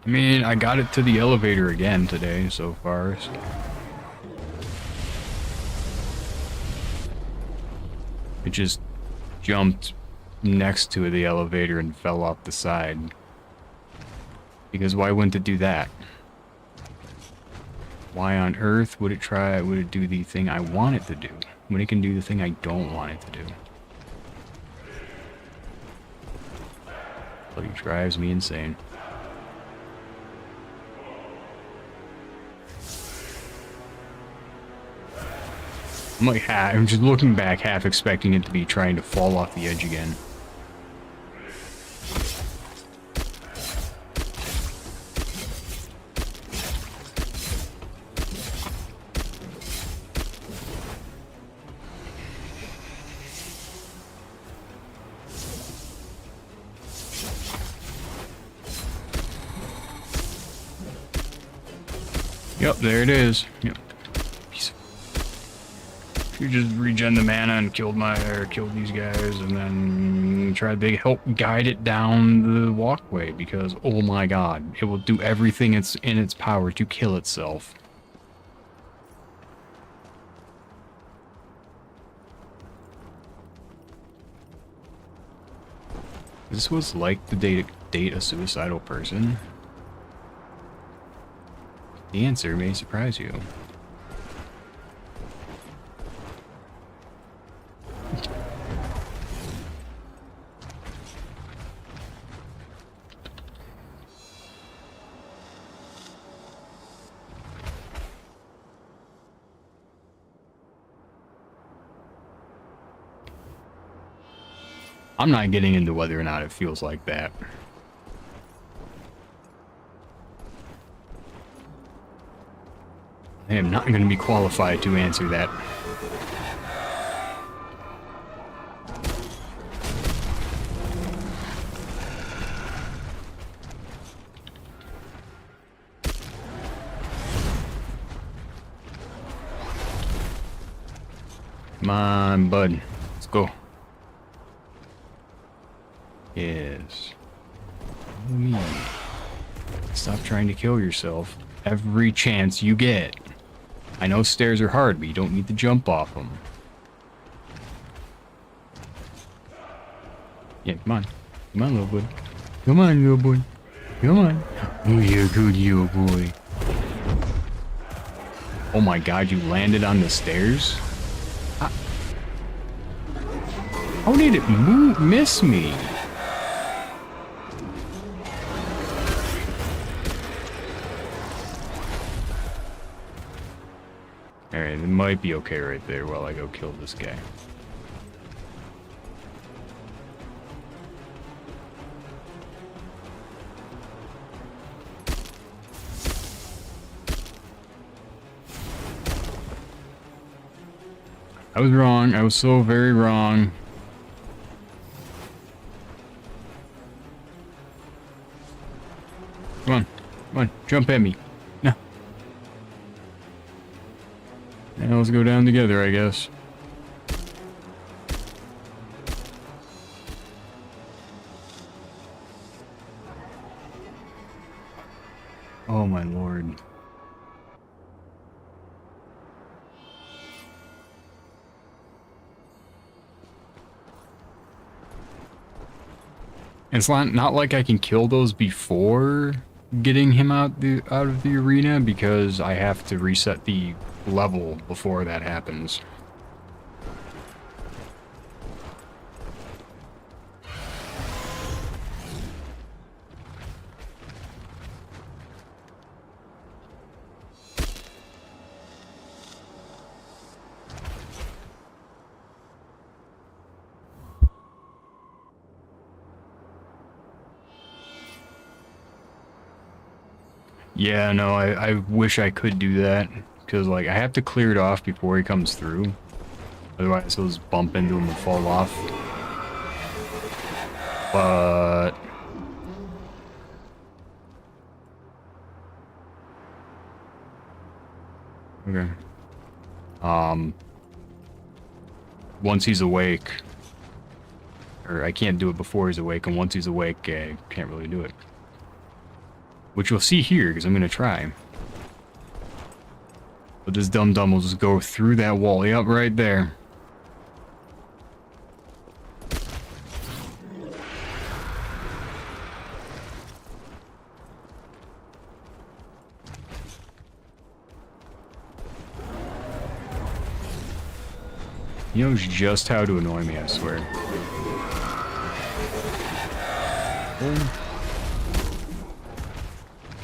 I mean, I got it to the elevator again today so far. So. It just jumped next to the elevator and fell off the side. Because why wouldn't it do that? Why on earth would it do the thing I want it to do, when it can do the thing I don't want it to do? It drives me insane. I'm like, I'm just looking back, half expecting it to be trying to fall off the edge again. Yep, there it is. Yep. You just regen the mana and killed these guys, and then try to help guide it down the walkway, because oh my god, it will do everything it's in its power to kill itself. This was like the date a suicidal person. The answer may surprise you. I'm not getting into whether or not it feels like that. I am not going to be qualified to answer that. Come on, bud. Let's go. Yes. Follow me. Stop trying to kill yourself every chance you get. I know stairs are hard, but you don't need to jump off them. Yeah, come on. Come on, little boy. Come on, little boy. Come on. Oh, you're good, little boy. Oh my god, you landed on the stairs? How did it miss me? Alright, it might be okay right there while I go kill this guy. I was wrong. I was so very wrong. Come on. Come on. Jump at me. No. Now let's go down together, I guess. Oh my lord. It's not like I can kill those before getting him out of the arena, because I have to reset the level before that happens. Yeah, no, I wish I could do that, because, like, I have to clear it off before he comes through. Otherwise, he'll just bump into him and fall off. But... okay. Once he's awake... or I can't do it before he's awake, and once he's awake, I can't really do it. Which you'll see here, because I'm going to try. But this dum-dum will just go through that wall. Yep, right there. He knows just how to annoy me, I swear.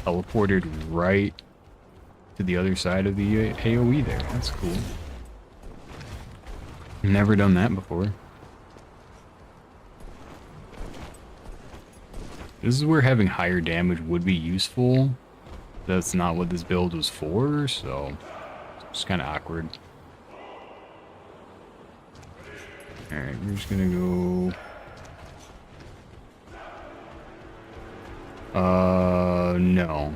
Teleported right to the other side of the AoE there. That's cool. Never done that before. This is where having higher damage would be useful. That's not what this build was for, so it's kind of awkward. Alright, we're just gonna go... no.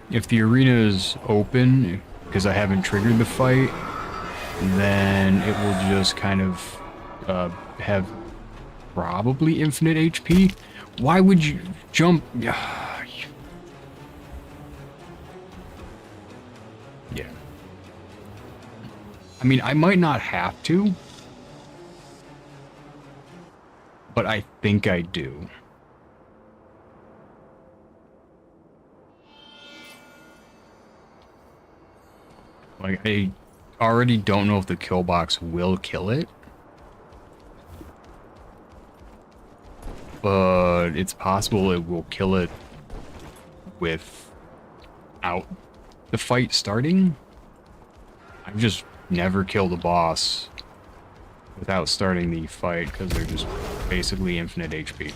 If the arena is open, because I haven't triggered the fight, then it will just kind of have probably infinite HP. Why would you jump? Yeah. I mean, I might not have to, but I think I do. Like, I already don't know if the kill box will kill it. But it's possible it will kill it without the fight starting. I'm just never kill the boss without starting the fight because they're just basically infinite HP.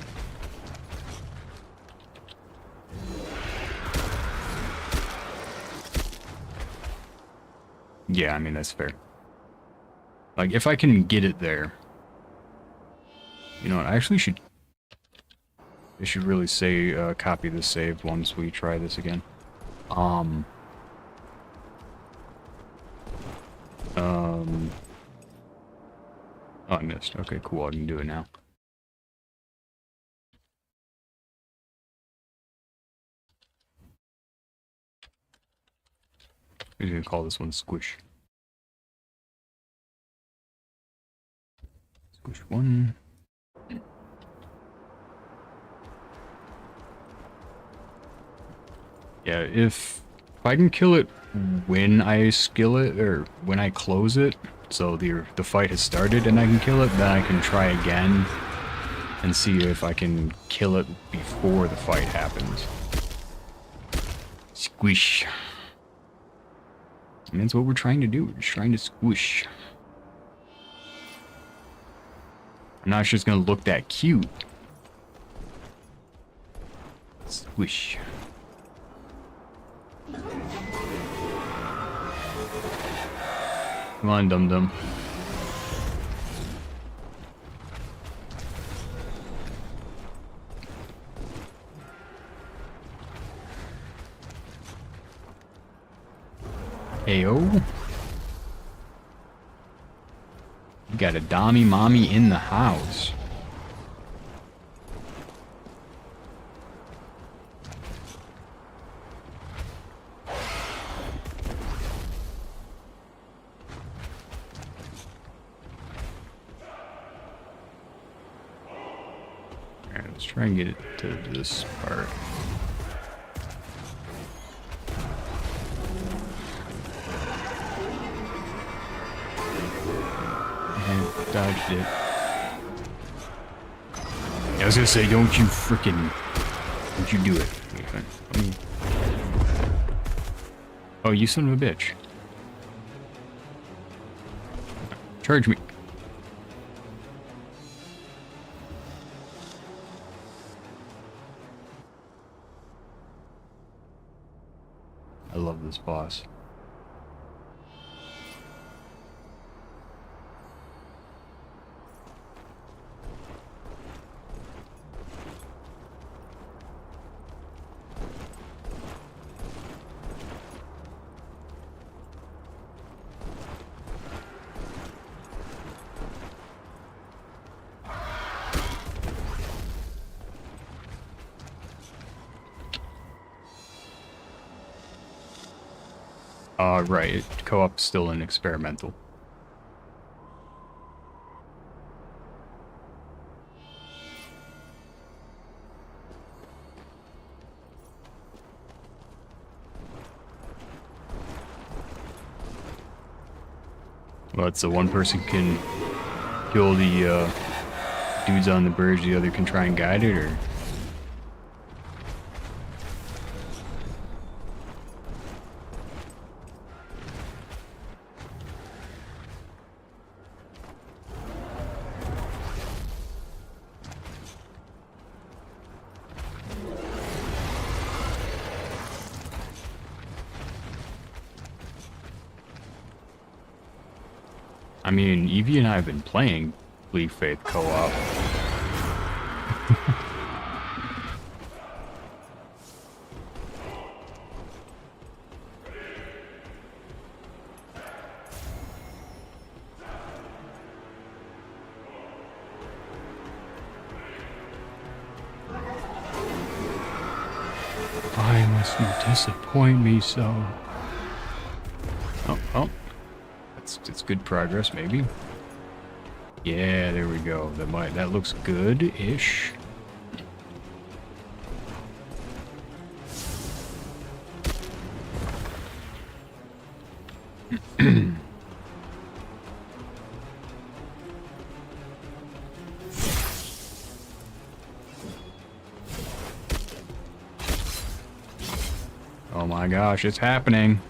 Yeah, I mean, that's fair. Like, if I can get it there... You know what, I actually should... I should really say, copy the save once we try this again. Oh, I missed. Okay, cool, I can do it now. We're gonna call this one Squish. Squish 1. Yeah, if I can kill it when I skill it, or when I close it, so the fight has started and I can kill it, then I can try again and see if I can kill it before the fight happens. Squish. And that's what we're trying to do. We're just trying to squish. I'm not sure it's gonna look that cute. Squish. Come on, dum-dum. Heyo. You got a Dommy Mommy in the house. Alright, let's try and get it to this part. Dodged it. Yeah, I was gonna say, don't you do it. Okay. Oh, you son of a bitch. Charge me. I love this boss. Right, co-op's still an experimental. Well, so one person can kill the dudes on the bridge, the other can try and guide it, or... I mean, Evie and I have been playing Bleak Faith co-op. Why must you disappoint me so? Oh. It's good progress, maybe. Yeah, there we go. That looks good-ish. Oh my gosh, it's happening.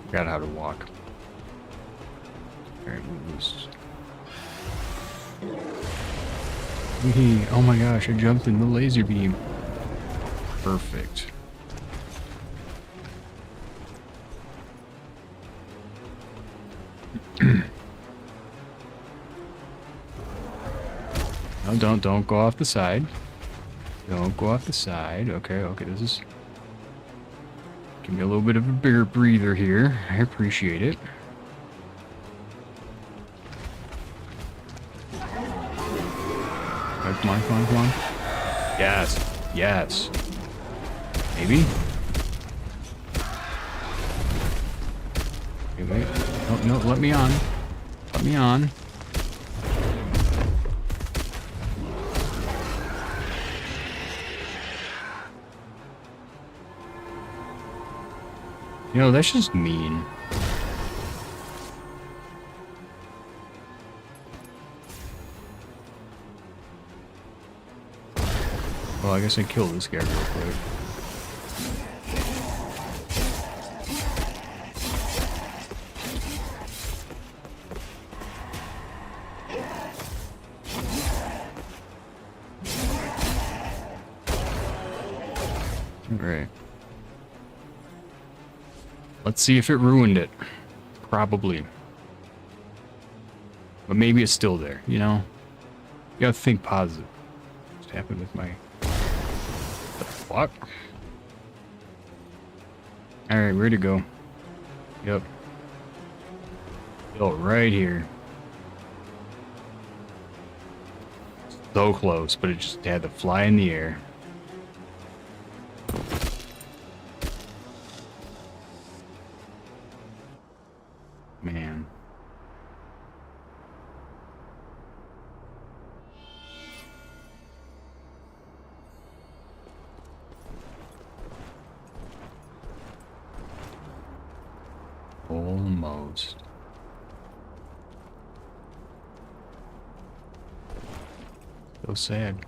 Forgot how to walk. Alright, move this. Oh my gosh, I jumped in the laser beam. Perfect. No, don't go off the side. Don't go off the side. Okay, this is... Give me a little bit of a bigger breather here. I appreciate it. Come on, come on, come on. Yes, yes. Maybe? Okay, wait. No, let me on. Let me on. You know, that's just mean. Well, I guess I killed this guy real quick. Alright. Let's see if it ruined it. Probably. But maybe it's still there, you know? You gotta think positive. What's happened with my... What the fuck? Alright, where'd it go? Yep. Oh, right here. So close, but it just had to fly in the air. Man. Almost. So sad.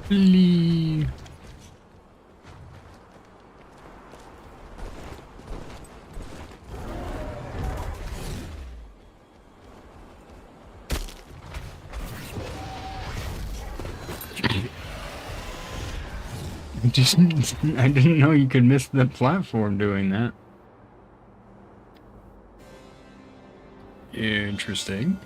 Please. I didn't know you could miss the platform doing that. Interesting.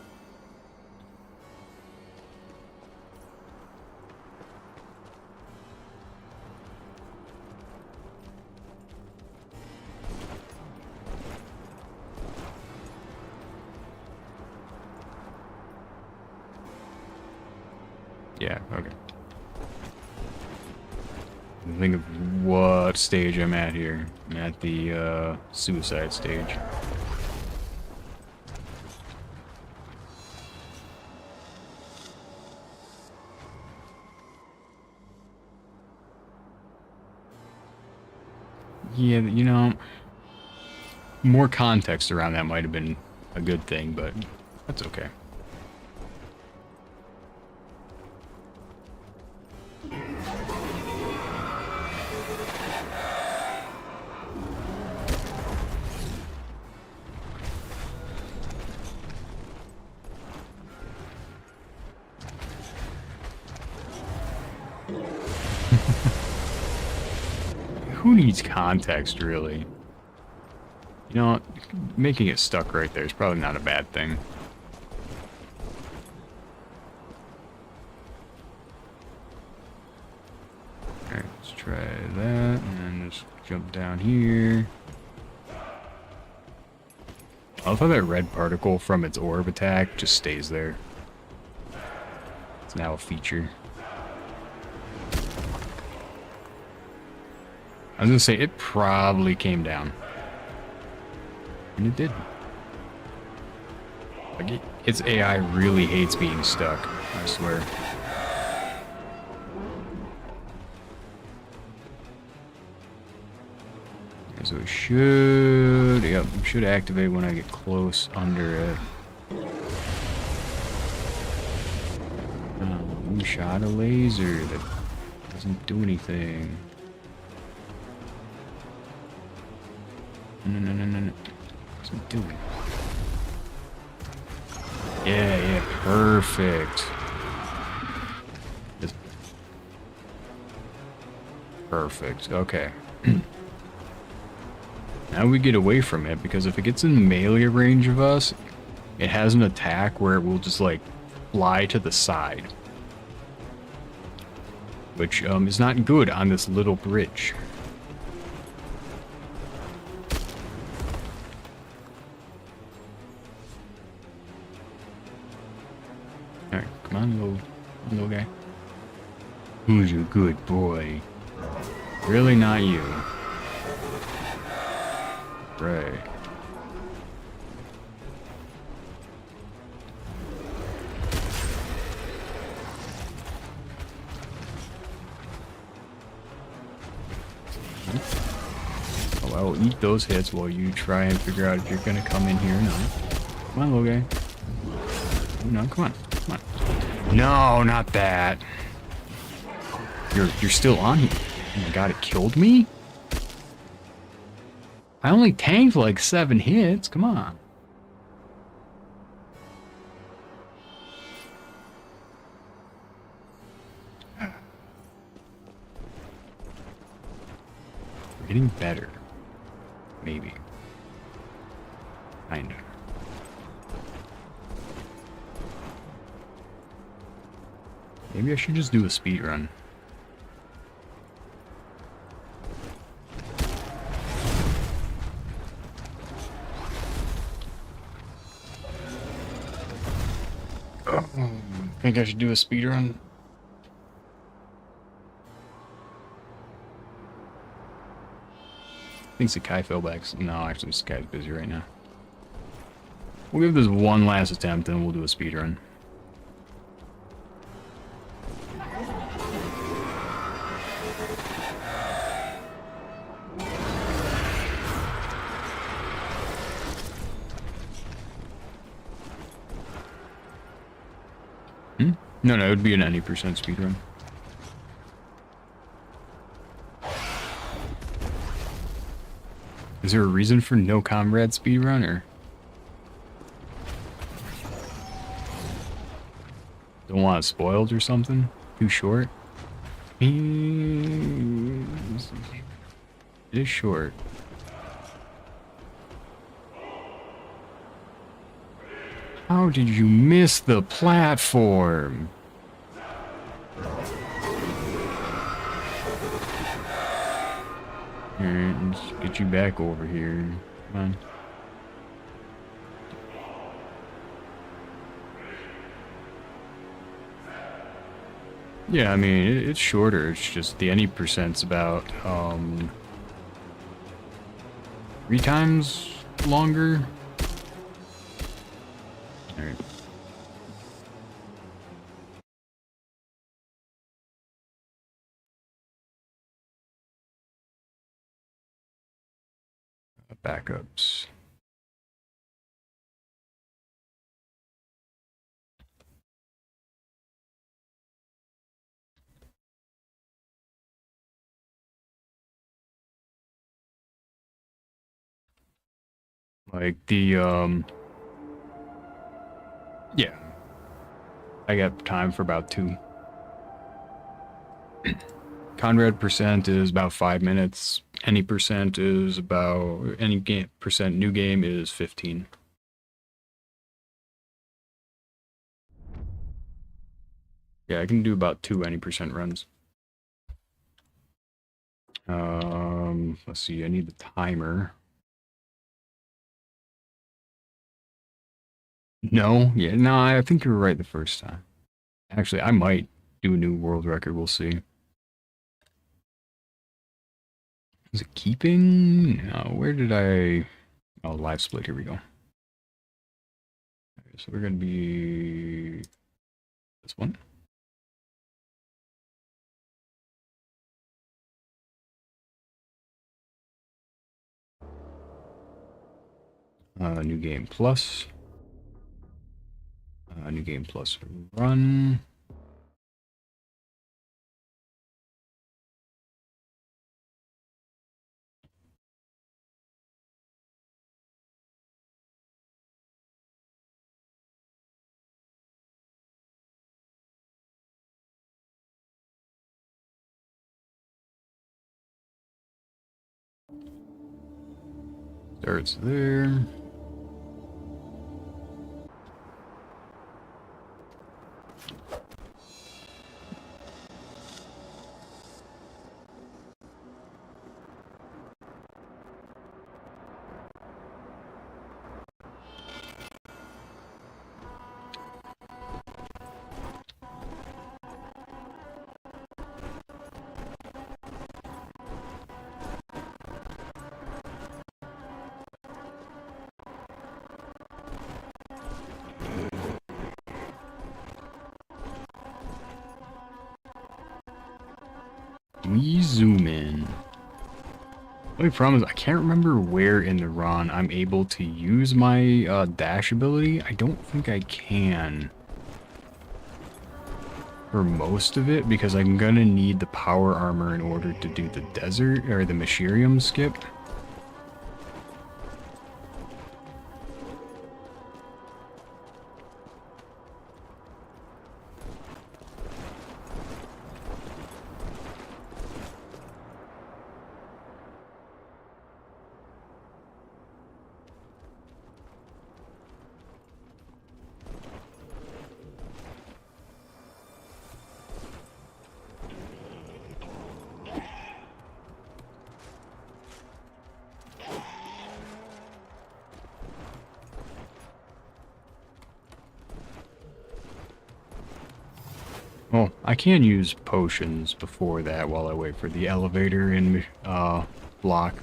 Yeah, okay. Think of what stage I'm at here. I'm at the suicide stage. Yeah, you know, more context around that might have been a good thing, but that's okay. Who needs context, really? You know, making it stuck right there is probably not a bad thing. try that, and then just jump down here. I love how that red particle from its orb attack just stays there. It's now a feature. I was gonna say, it probably came down. And it did. Like, its AI really hates being stuck, I swear. So it should, yep, it should activate when I get close under it. We shot a laser that doesn't do anything. No. What's it doing? Yeah, perfect. Just perfect, okay. Now we get away from it, because if it gets in melee range of us, it has an attack where it will just, like, fly to the side. Which, is not good on this little bridge. Alright, come on, little guy. Who's a good boy? Really not you. Right. Oh, I will eat those hits while you try and figure out if you're gonna come in here or not. Come on, little guy. No, come on. Come on. No, not that. You're still on here. Oh my god, it killed me? I only tanked like 7 hits. Come on. We're getting better. Maybe. Kinda. Maybe I should just do a speed run. Think I should do a speed run? I think Sakai fell back. No, actually Sakai's busy right now. We'll give this one last attempt and we'll do a speed run. No, it would be an any percent speedrun. Is there a reason for no comrade speedrun, or? Don't want it spoiled or something? Too short? It is short. How did you miss the platform? Alright, let's get you back over here. Come on. Yeah, I mean, it's shorter. It's just the any percent's about, 3 times longer. Alright. Backups. Like the, yeah. I got time for about 2. Conrad percent is about 5 minutes. Any percent is about, any game percent new game is 15. Yeah, I can do about 2 any percent runs. Let's see, I need the timer. No, yeah, no, I think you were right the first time. Actually, I might do a new world record, we'll see. Is it keeping? No, where did I... Oh, live split, here we go. Okay, so we're gonna be... this one. New game plus. New game plus run. Starts there. We zoom in. The only problem is I can't remember where in the run I'm able to use my dash ability. I don't think I can for most of it because I'm gonna need the power armor in order to do the desert or the Mashirium skip. Oh, I can use potions before that while I wait for the elevator in block.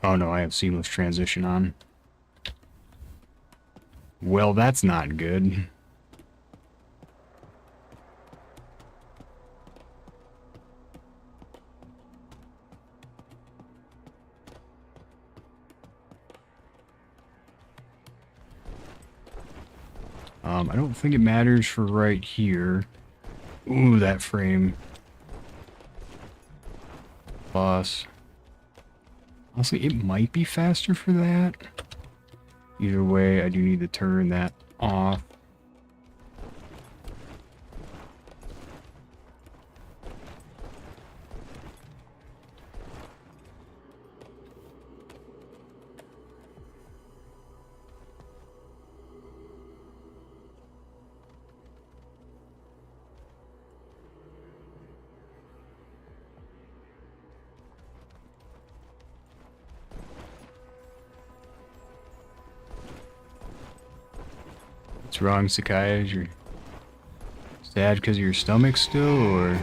Oh no, I have seamless transition on. Well, that's not good. I don't think it matters for right here. Ooh, that frame. Boss. Honestly, it might be faster for that. Either way, I do need to turn that off. What's wrong, Sakai? Is you sad because of your stomach still, or...?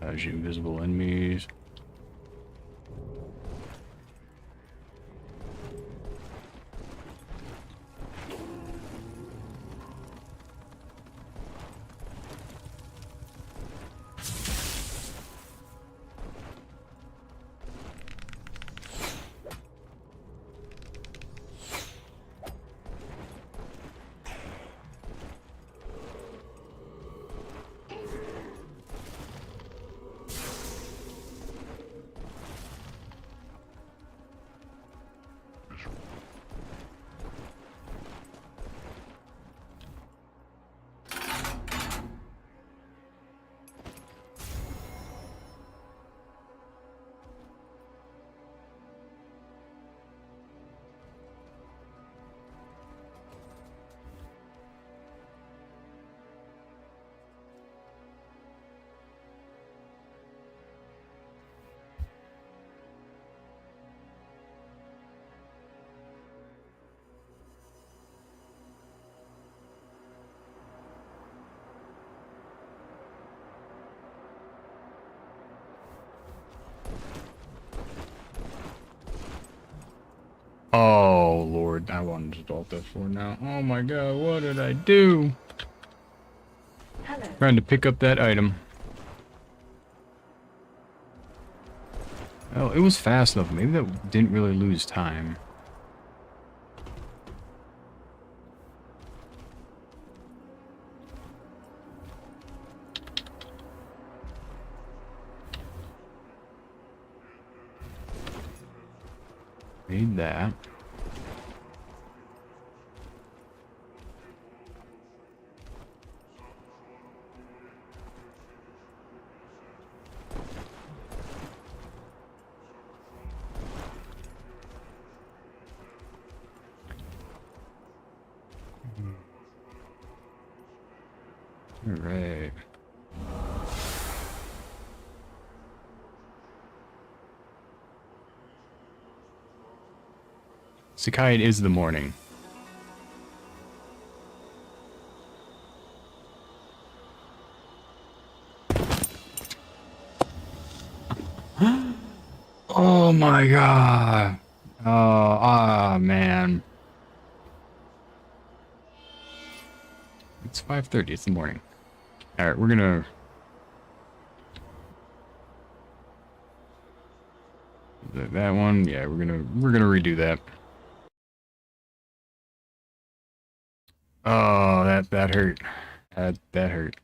Dodge invisible enemies. Oh, Lord. I wanted to alt F4 now. Oh my god, what did I do? Hello. Trying to pick up that item. Well, it was fast enough. Maybe that didn't really lose time. Made that. All right. Sakai, it is the morning. Oh my god. Man. It's 5:30. It's the morning. All right, we're gonna. That one, yeah, we're gonna redo that. Oh, that hurt. That hurt.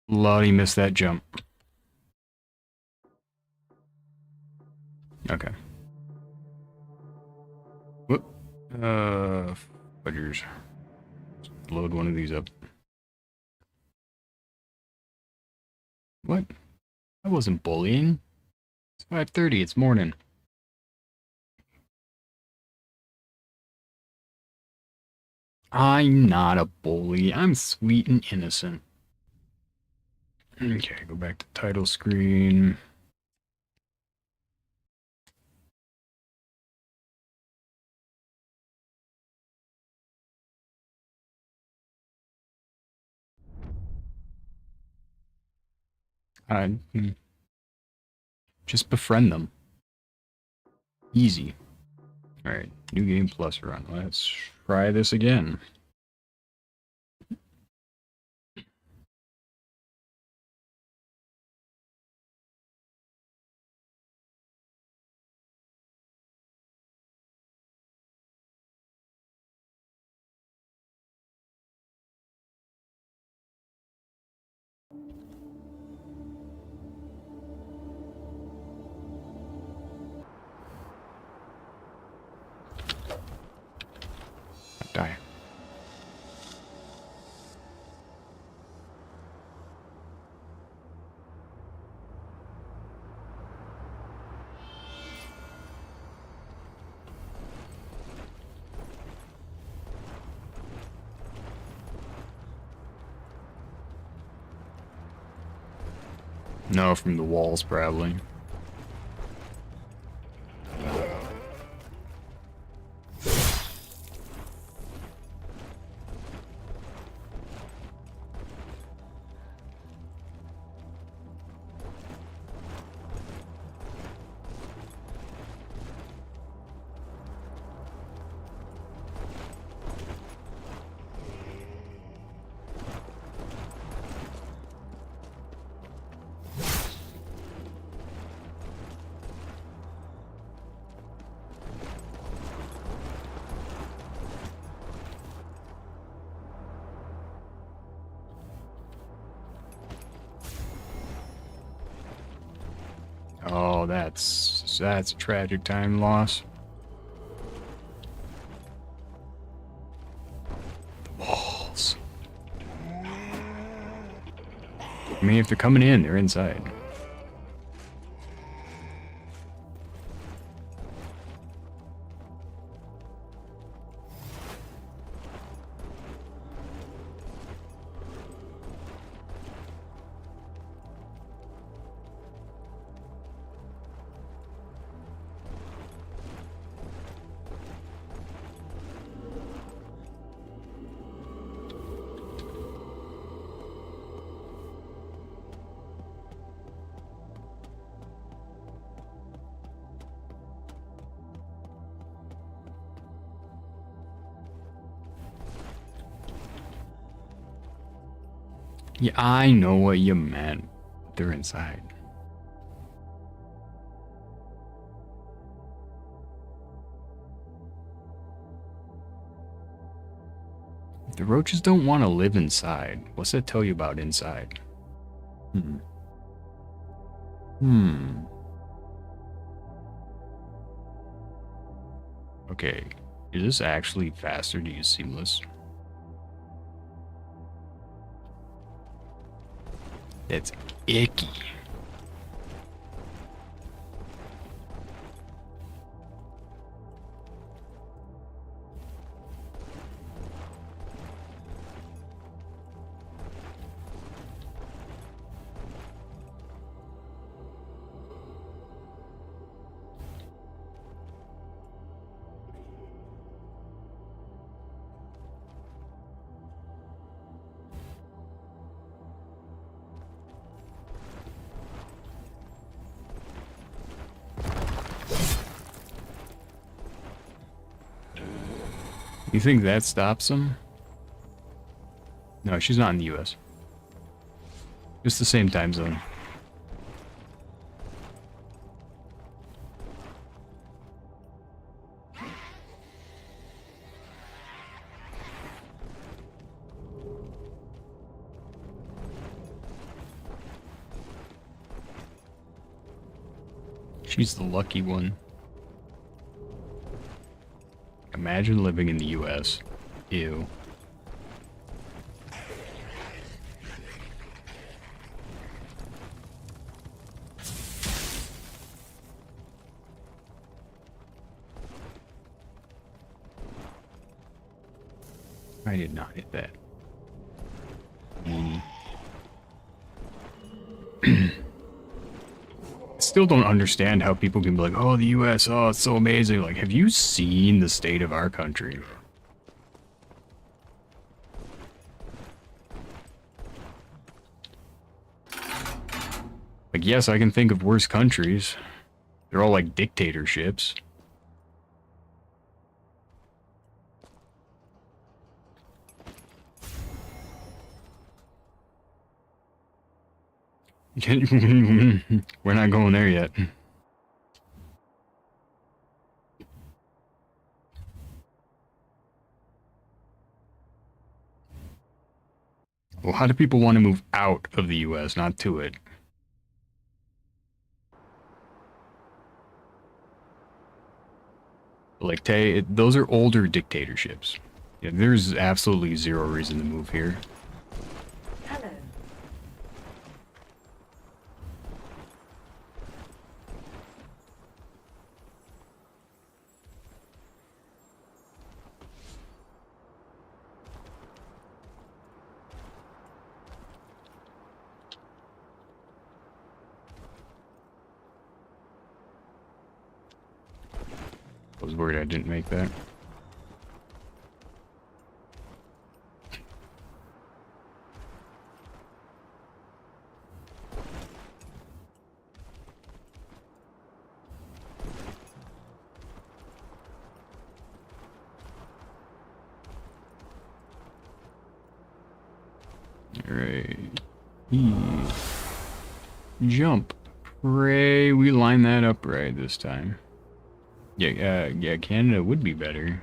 Lottie missed that jump. Okay. Whoop. Fudgers. Load one of these up. What? I wasn't bullying. It's 5:30. It's morning. I'm not a bully. I'm sweet and innocent. Okay, go back to title screen. Just befriend them. Easy. Alright, new game plus run. Let's try this again. Die. No, from the walls, probably. Oh, that's a tragic time loss. The walls. I mean, if they're coming in, they're inside. Yeah, I know what you meant. They're inside. The roaches don't want to live inside. What's that tell you about inside? Hmm. Hmm. Okay. Is this actually faster to use seamless? That's icky. You think that stops them? No, she's not in the US. It's the same time zone. She's the lucky one. Imagine living in the US. Ew. I did not hit that. Still don't understand how people can be like, oh, the US, oh, it's so amazing. Like, have you seen the state of our country? Like, yes, I can think of worse countries. They're all like dictatorships. We're not going there yet. A lot of people want to move out of the US, not to it. Like, those are older dictatorships. Yeah, there's absolutely zero reason to move here. Hello. I was worried I didn't make that. Alright. Jump. Pray we line that up right this time. Yeah, Canada would be better.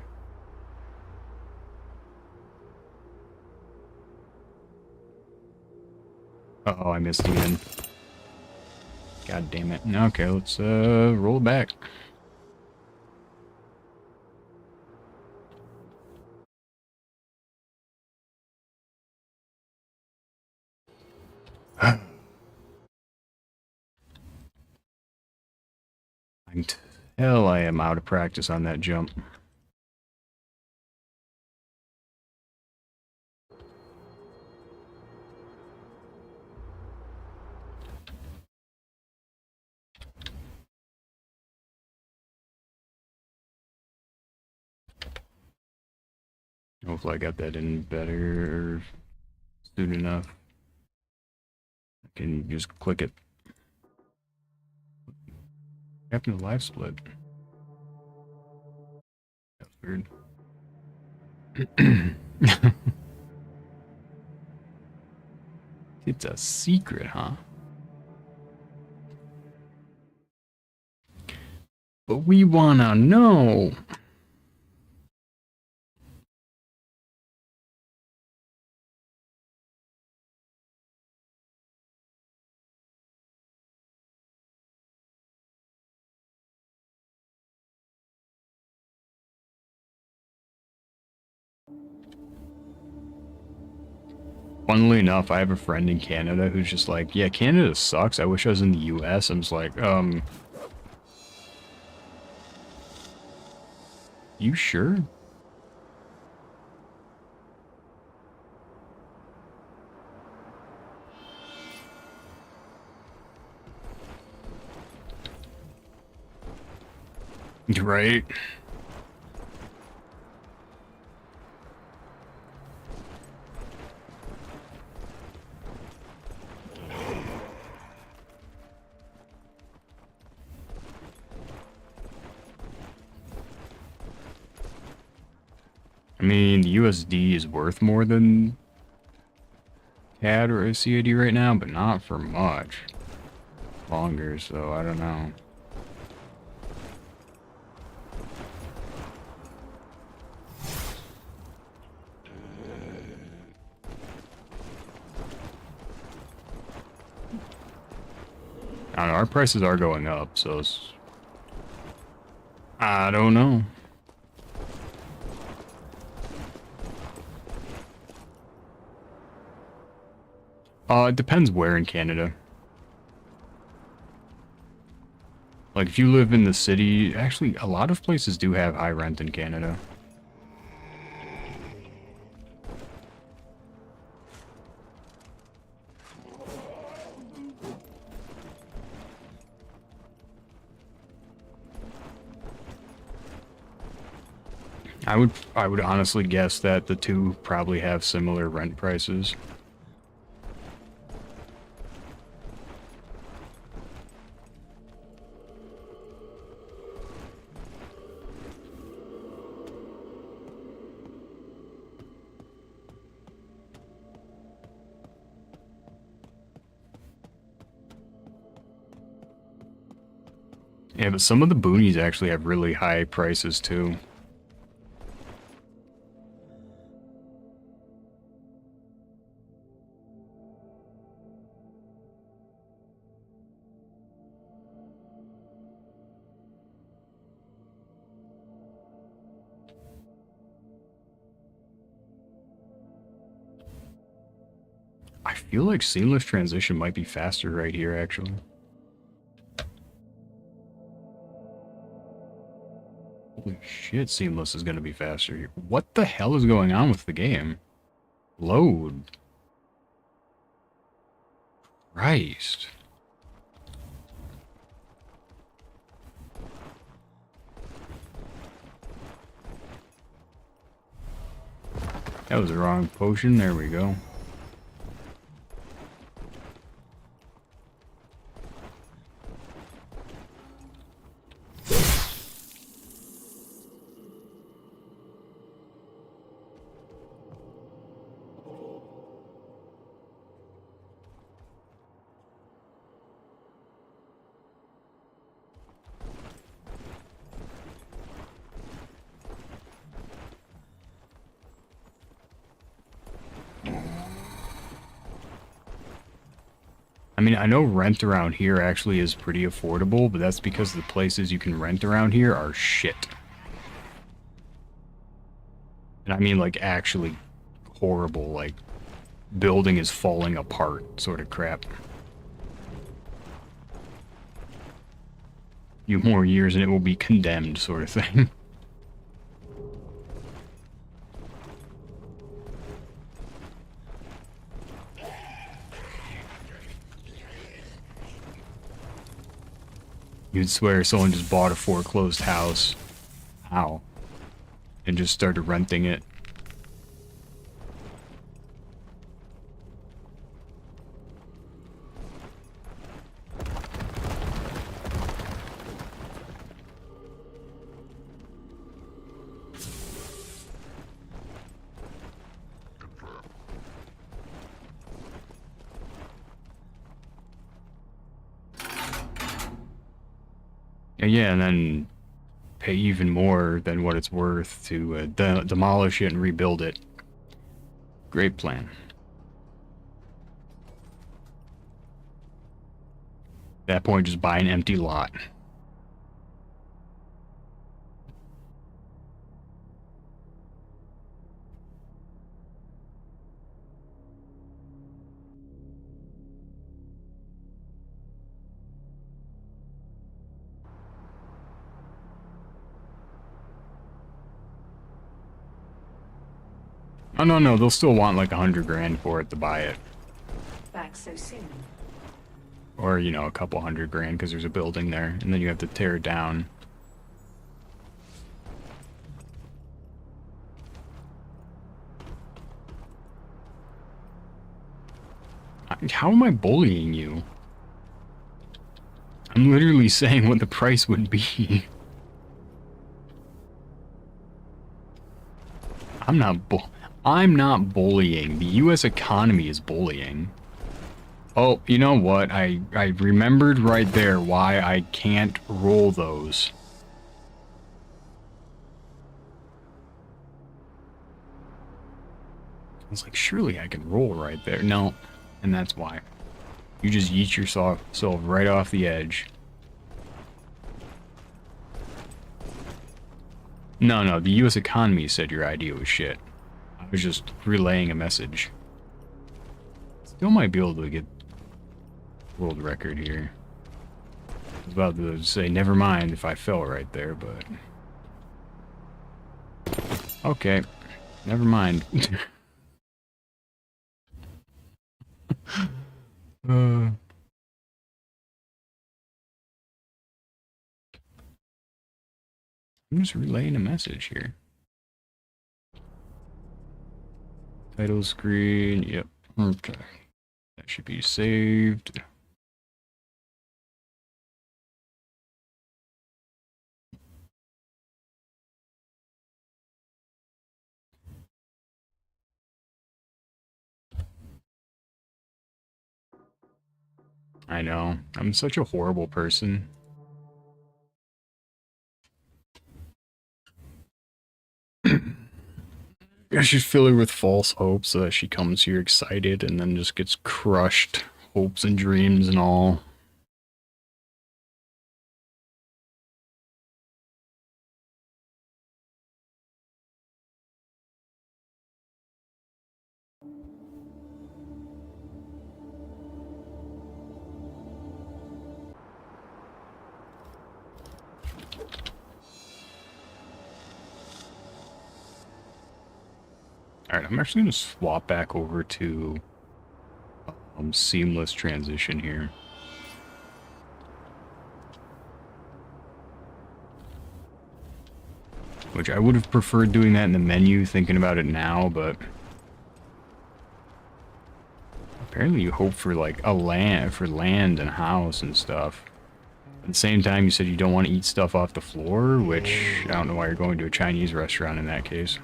Uh-oh, I missed again. God damn it. Okay, let's roll back. Until I am out of practice on that jump. Hopefully I got that in better soon enough. I can just click it. What happened to live split? That's weird. It's a secret, huh? But we wanna know. Funnily enough, I have a friend in Canada who's just like, yeah, Canada sucks. I wish I was in the US. I'm just like, you sure? Right? I mean, the USD is worth more than CAD or CAD right now, but not for much longer, so I don't know. I don't know, our prices are going up, so it's... I don't know. It depends where in Canada. Like, if you live in the city... Actually, a lot of places do have high rent in Canada. I would honestly guess that the two probably have similar rent prices. Yeah, but some of the boonies actually have really high prices too. I feel like seamless transition might be faster right here, actually. Holy shit, seamless is gonna be faster here. What the hell is going on with the game? Load. Christ. That was the wrong potion. There we go. I mean, I know rent around here actually is pretty affordable, but that's because the places you can rent around here are shit. And I mean, like, actually horrible, like, building is falling apart sort of crap. Few more years and it will be condemned sort of thing. You'd swear someone just bought a foreclosed house. How? And just started renting it. Yeah, and then pay even more than what it's worth to demolish it and rebuild it. Great plan. At that point, just buy an empty lot. Oh, no, they'll still want like 100 grand for it to buy it. Back so soon. Or, you know, a couple 100 grand because there's a building there, and then you have to tear it down. How am I bullying you? I'm literally saying what the price would be. I'm not bullying. The US economy is bullying. Oh, you know what? I remembered right there why I can't roll those. I was like, surely I can roll right there. No, and that's why. You just yeet yourself right off the edge. No, the US economy said your idea was shit. I was just relaying a message. Still might be able to get world record here. I was about to say, never mind if I fell right there, but... Okay, never mind. I'm just relaying a message here. Title screen, yep. Okay. That should be saved. I know. I'm such a horrible person. I should fill her with false hopes so that she comes here excited and then just gets crushed. Hopes and dreams and all. Alright, I'm actually going to swap back over to seamless transition here. Which I would have preferred doing that in the menu, thinking about it now, but... Apparently you hope for, like, land and house and stuff. At the same time, you said you don't want to eat stuff off the floor, which I don't know why you're going to a Chinese restaurant in that case.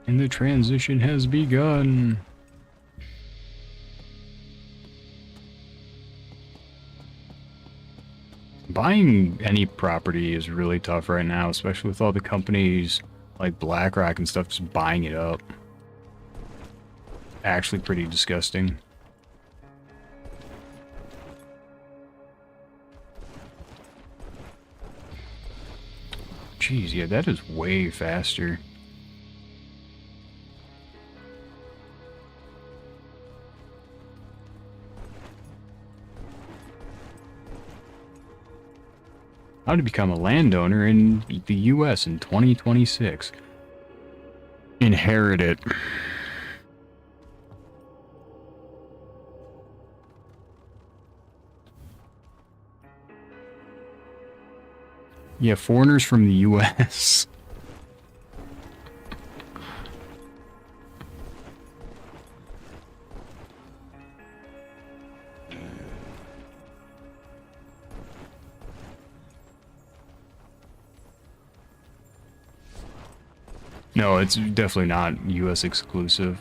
And the transition has begun. Buying any property is really tough right now, especially with all the companies like BlackRock and stuff just buying it up. Actually pretty disgusting. Jeez, yeah, that is way faster. How to become a landowner in the US in 2026. Inherit it. Yeah, foreigners from the US. No, it's definitely not US exclusive.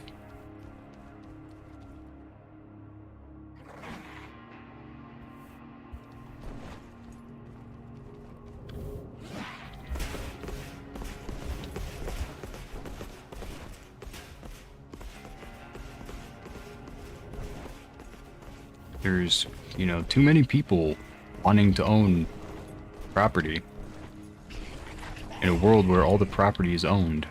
There's, you know, too many people wanting to own property in a world where all the property is owned.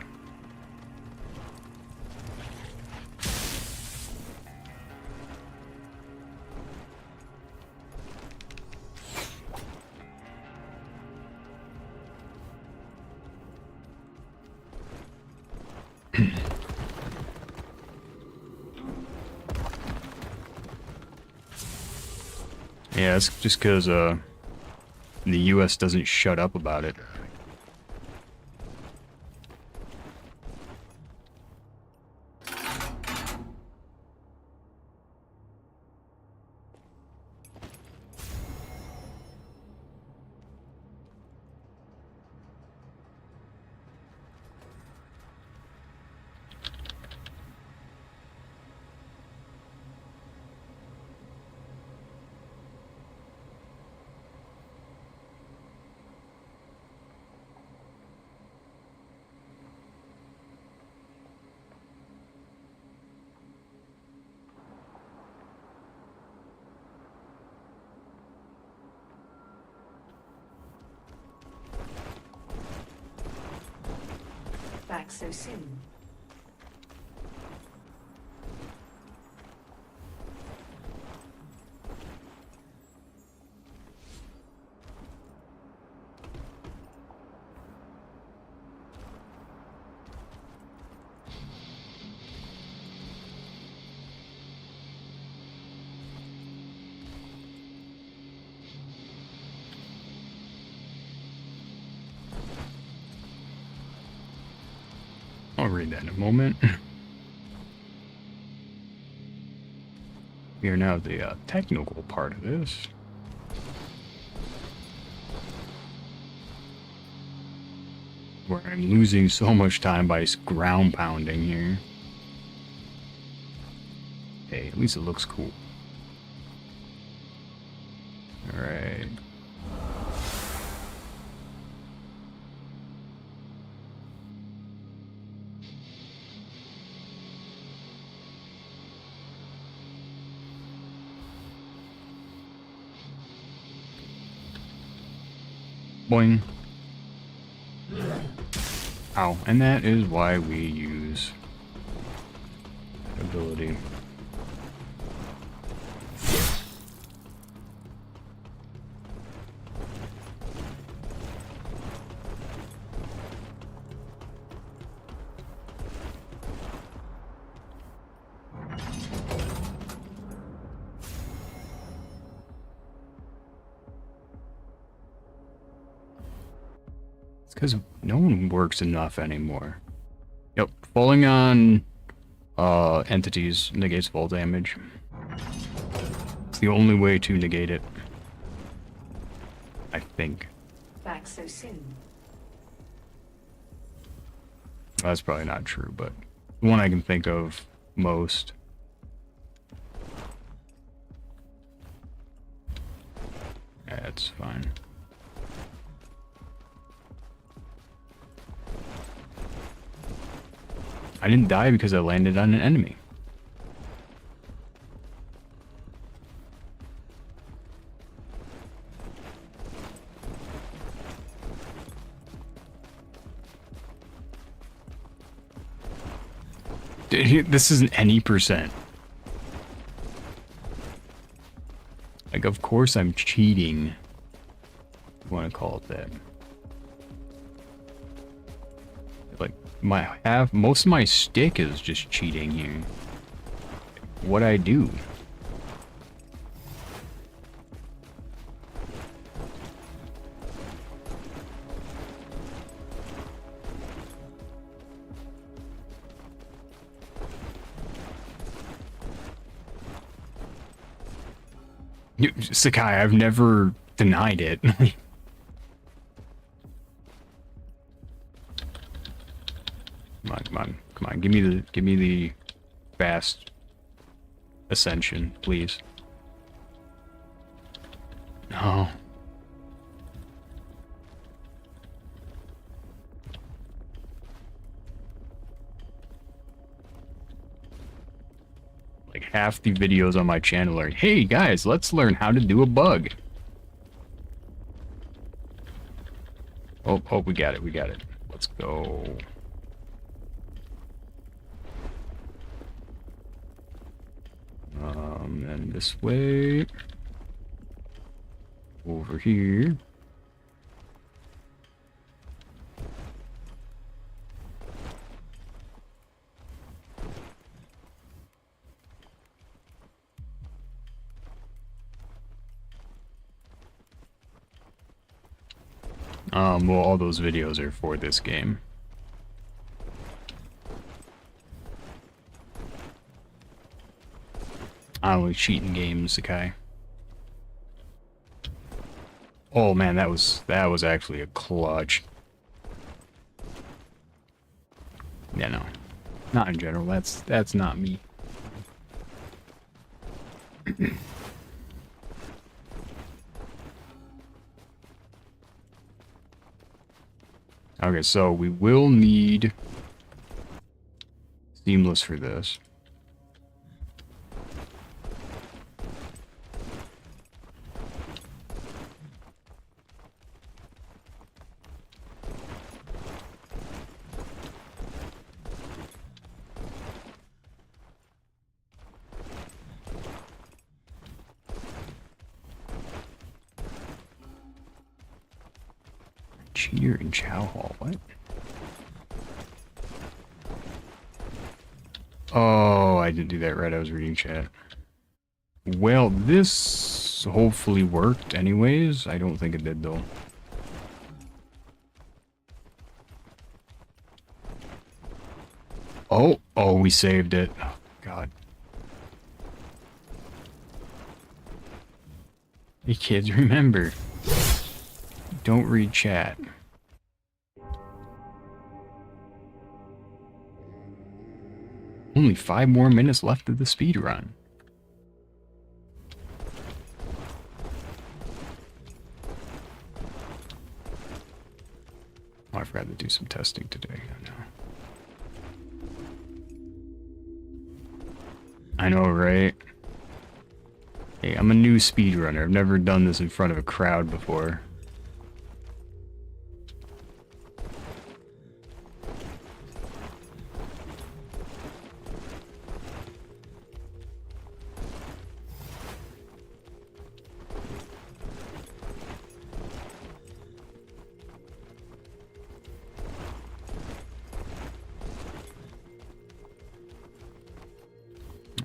Yeah, it's just because the US doesn't shut up about it. Back so soon. I'll read that in a moment. We are now the technical part of this. Where I'm losing so much time by ground pounding here. Hey, at least it looks cool. Alright. Boing. Ow. And that is why we use that ability. Because no one works enough anymore. Yep, falling on entities negates fall damage. It's the only way to negate it. I think. Back so soon. That's probably not true, but the one I can think of most. That's fine. I didn't die because I landed on an enemy. This isn't any percent. Like, of course I'm cheating. You want to call it that. Like, most of my stick is just cheating here. What I do. Sakai, I've never denied it. Come on, come on, come on. Give me the fast ascension, please. No. Like half the videos on my channel are, hey guys, let's learn how to do a bug. Oh, we got it, we got it. Let's go. And this way. Over here. Well, all those videos are for this game. I don't like cheating games, Sakai. Oh man, that was actually a clutch. Yeah, no. Not in general. That's not me. Okay, so we will need seamless for this. Cheater in Chow Hall, what? Oh, I didn't do that right, I was reading chat. Well, this hopefully worked anyways. I don't think it did though. Oh, we saved it. Oh, God. Hey kids, remember. Don't read chat. Only 5 more minutes left of the speed run. Oh, I forgot to do some testing today. I know, right? Hey, I'm a new speedrunner. I've never done this in front of a crowd before.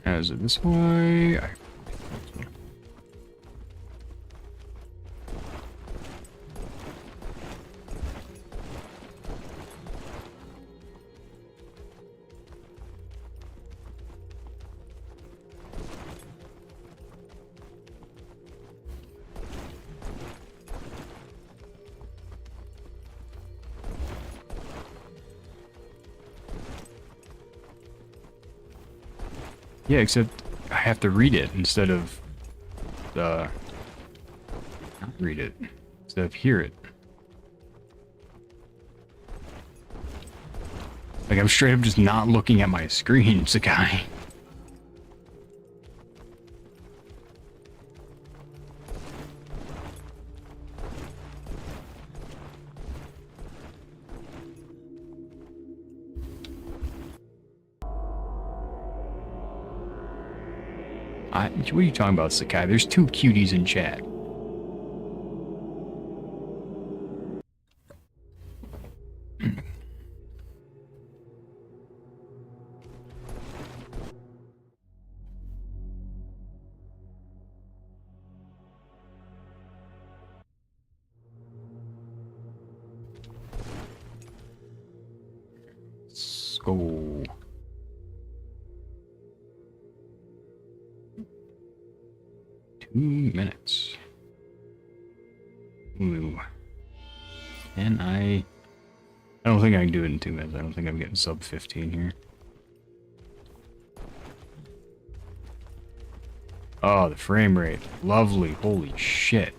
Is it this way? Yeah, except I have to read it instead of not read it, instead of hear it. Like, I'm straight up just not looking at my screen, Sakai. What are you talking about, Sakai? There's two cuties in chat. Let's go. Minutes. Ooh. And I don't think I can do it in 2 minutes. I don't think I'm getting sub 15 here. Oh, the frame rate. Lovely. Holy shit.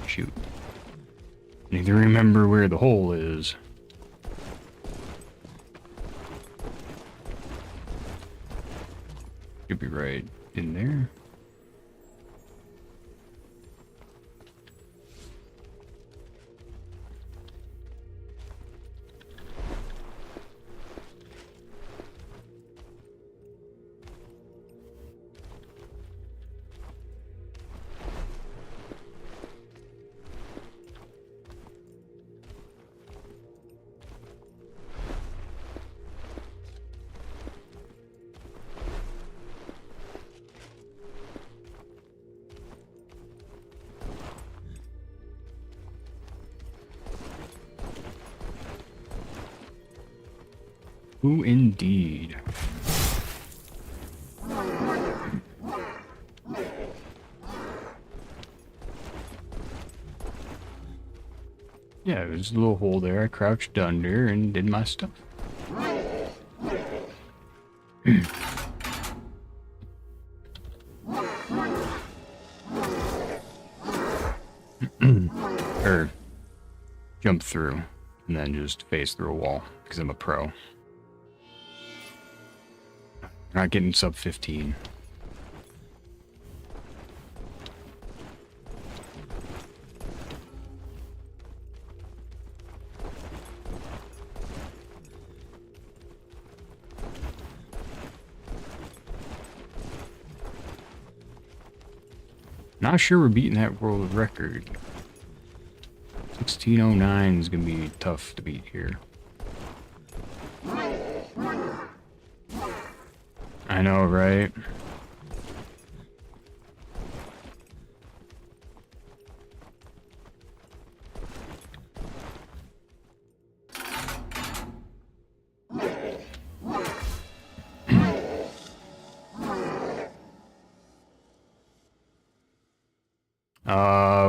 Shoot. I need to remember where the hole is. Should be right in there. Who indeed? Yeah, there's a little hole there. I crouched under and did my stuff. Or jump through and then just face through a wall because I'm a pro. Not getting sub 15. Not sure we're beating that world record. 1609 is gonna be tough to beat here. I know, right?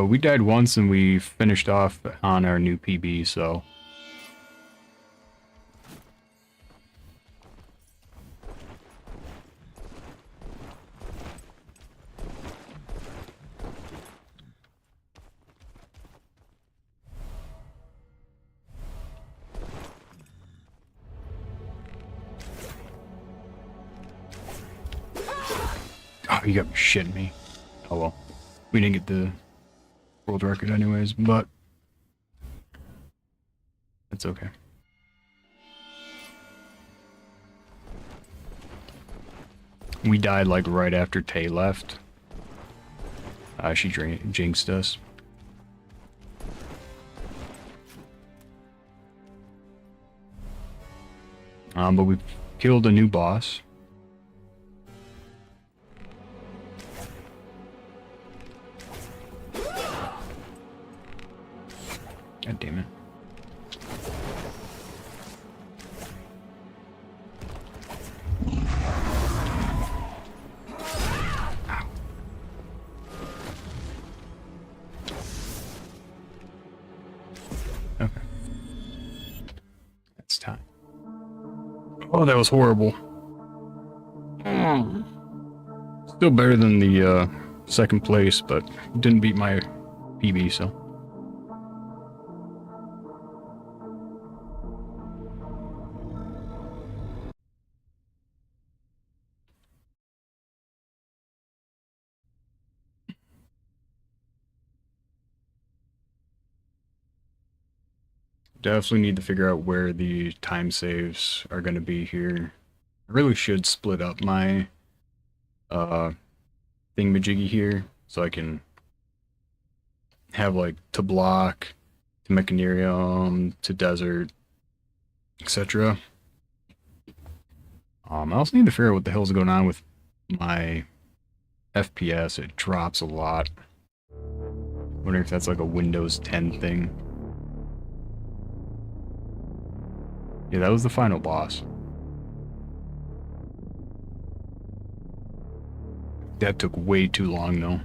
We died once and we finished off on our new PB, so. Oh, you got me shitting me. Oh well. We didn't get the world record anyways, but it's okay. We died like right after Tay left. She jinxed us. But we killed a new boss. God damn it. Ow. Okay. That's time. Oh, that was horrible. Still better than the second place, but didn't beat my PB, so. Definitely need to figure out where the time saves are going to be here. I really should split up my thingamajiggy here so I can have like to block, to mechanerium, to desert, etc. I also need to figure out what the hell's going on with my FPS. It drops a lot. Wondering if that's like a Windows 10 thing. Yeah, that was the final boss. That took way too long, though.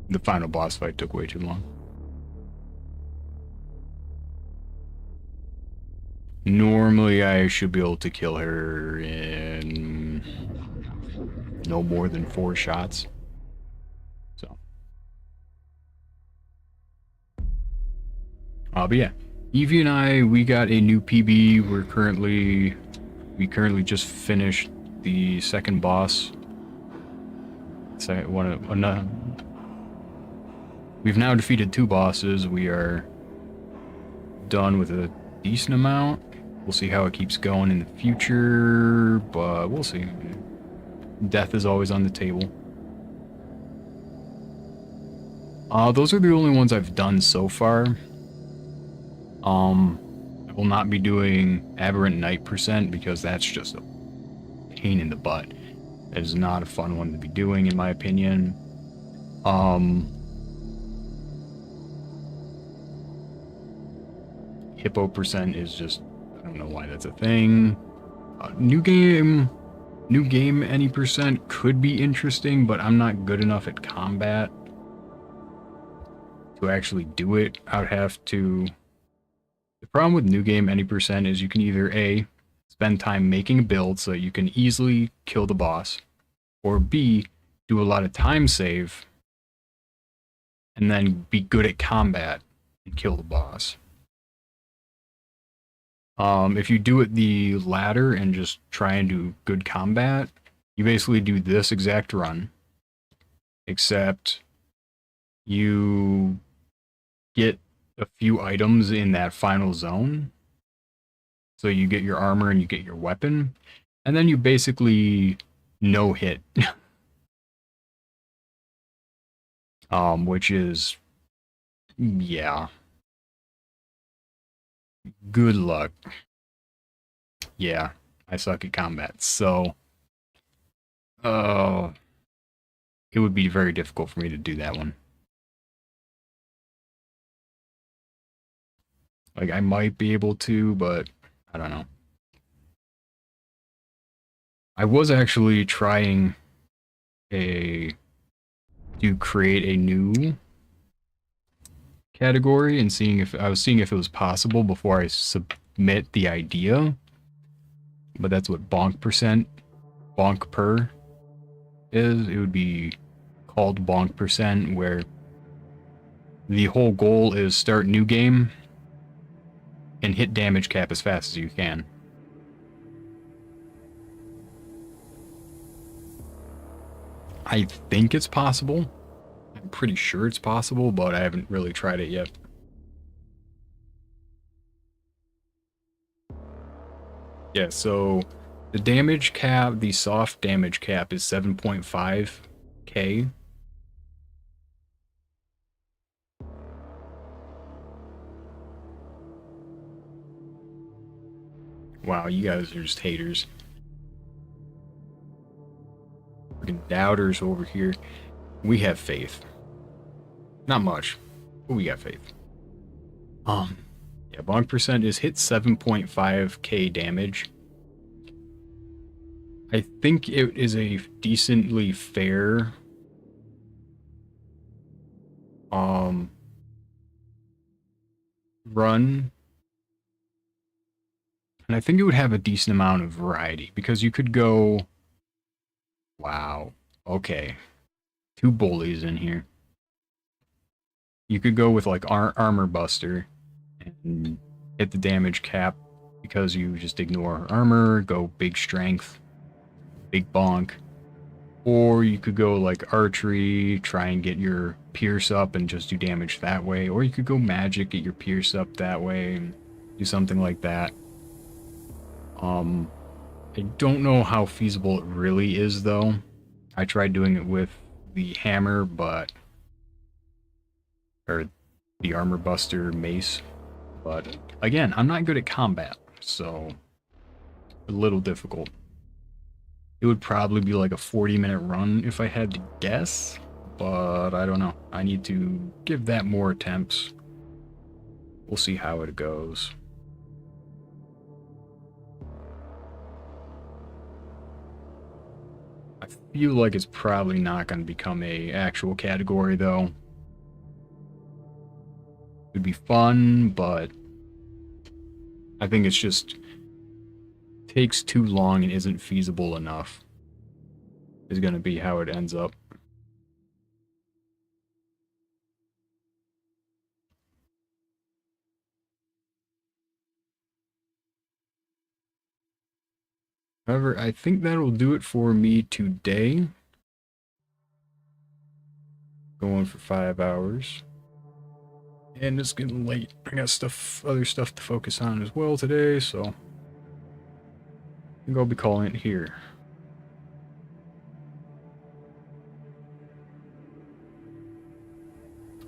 The final boss fight took way too long. Normally, I should be able to kill her in no more than 4 shots. So. But yeah. Evie and I, we got a new PB. We currently just finished the second boss. We've now defeated 2 bosses. We are done with a decent amount. We'll see how it keeps going in the future, but we'll see. Death is always on the table. Those are the only ones I've done so far. I will not be doing Aberrant Night percent because that's just a pain in the butt. It is not a fun one to be doing, in my opinion. Hippo percent is just, I don't know why that's a thing. New game any percent could be interesting, but I'm not good enough at combat to actually do it. I'd have to. The problem with new game any percent is you can either A, spend time making a build so that you can easily kill the boss, or B, do a lot of time save and then be good at combat and kill the boss. If you do it the latter and just try and do good combat, you basically do this exact run, except you get a few items in that final zone. So you get your armor and you get your weapon, and then you basically no hit. Which is, yeah. Good luck. Yeah, I suck at combat, so it would be very difficult for me to do that one. Like, I might be able to, but I don't know. I was actually trying to create a new category and seeing if it was possible before I submit the idea. But that's what bonk per is. It would be called bonk percent, where the whole goal is start new game and hit damage cap as fast as you can. I think it's possible. I'm pretty sure it's possible, but I haven't really tried it yet. Yeah, so the damage cap, the soft damage cap is 7.5k. Wow, you guys are just haters. Freaking doubters over here. We have faith. Not much, but we got faith. Yeah, bonk percent is hit 7.5k damage. I think it is a decently fair run, And I think it would have a decent amount of variety because you could go, wow, okay, 2 bullies in here. You could go with like armor buster and hit the damage cap because you just ignore armor, go big strength, big bonk. Or you could go like archery, try and get your pierce up and just do damage that way. Or you could go magic, get your pierce up that way, and do something like that. I don't know how feasible it really is though. I tried doing it with the hammer, or the armor buster mace, but again, I'm not good at combat, so a little difficult. It would probably be like a 40-minute run if I had to guess, but I don't know. I need to give that more attempts. We'll see how it goes. I feel like it's probably not going to become a actual category though. It'd be fun, but I think it's just takes too long and isn't feasible enough is going to be how it ends up. However, I think that'll do it for me today. Going for 5 hours. And it's getting late. I got other stuff to focus on as well today, so I think I'll be calling it here.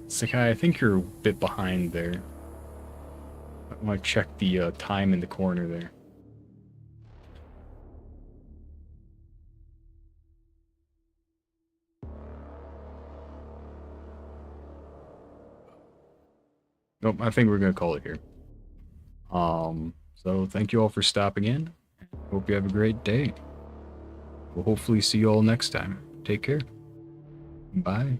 Sakai, I think you're a bit behind there. I want to check the time in the corner there. Nope, I think we're gonna call it here. So thank you all for stopping in. Hope you have a great day. We'll hopefully see you all next time. Take care. Bye.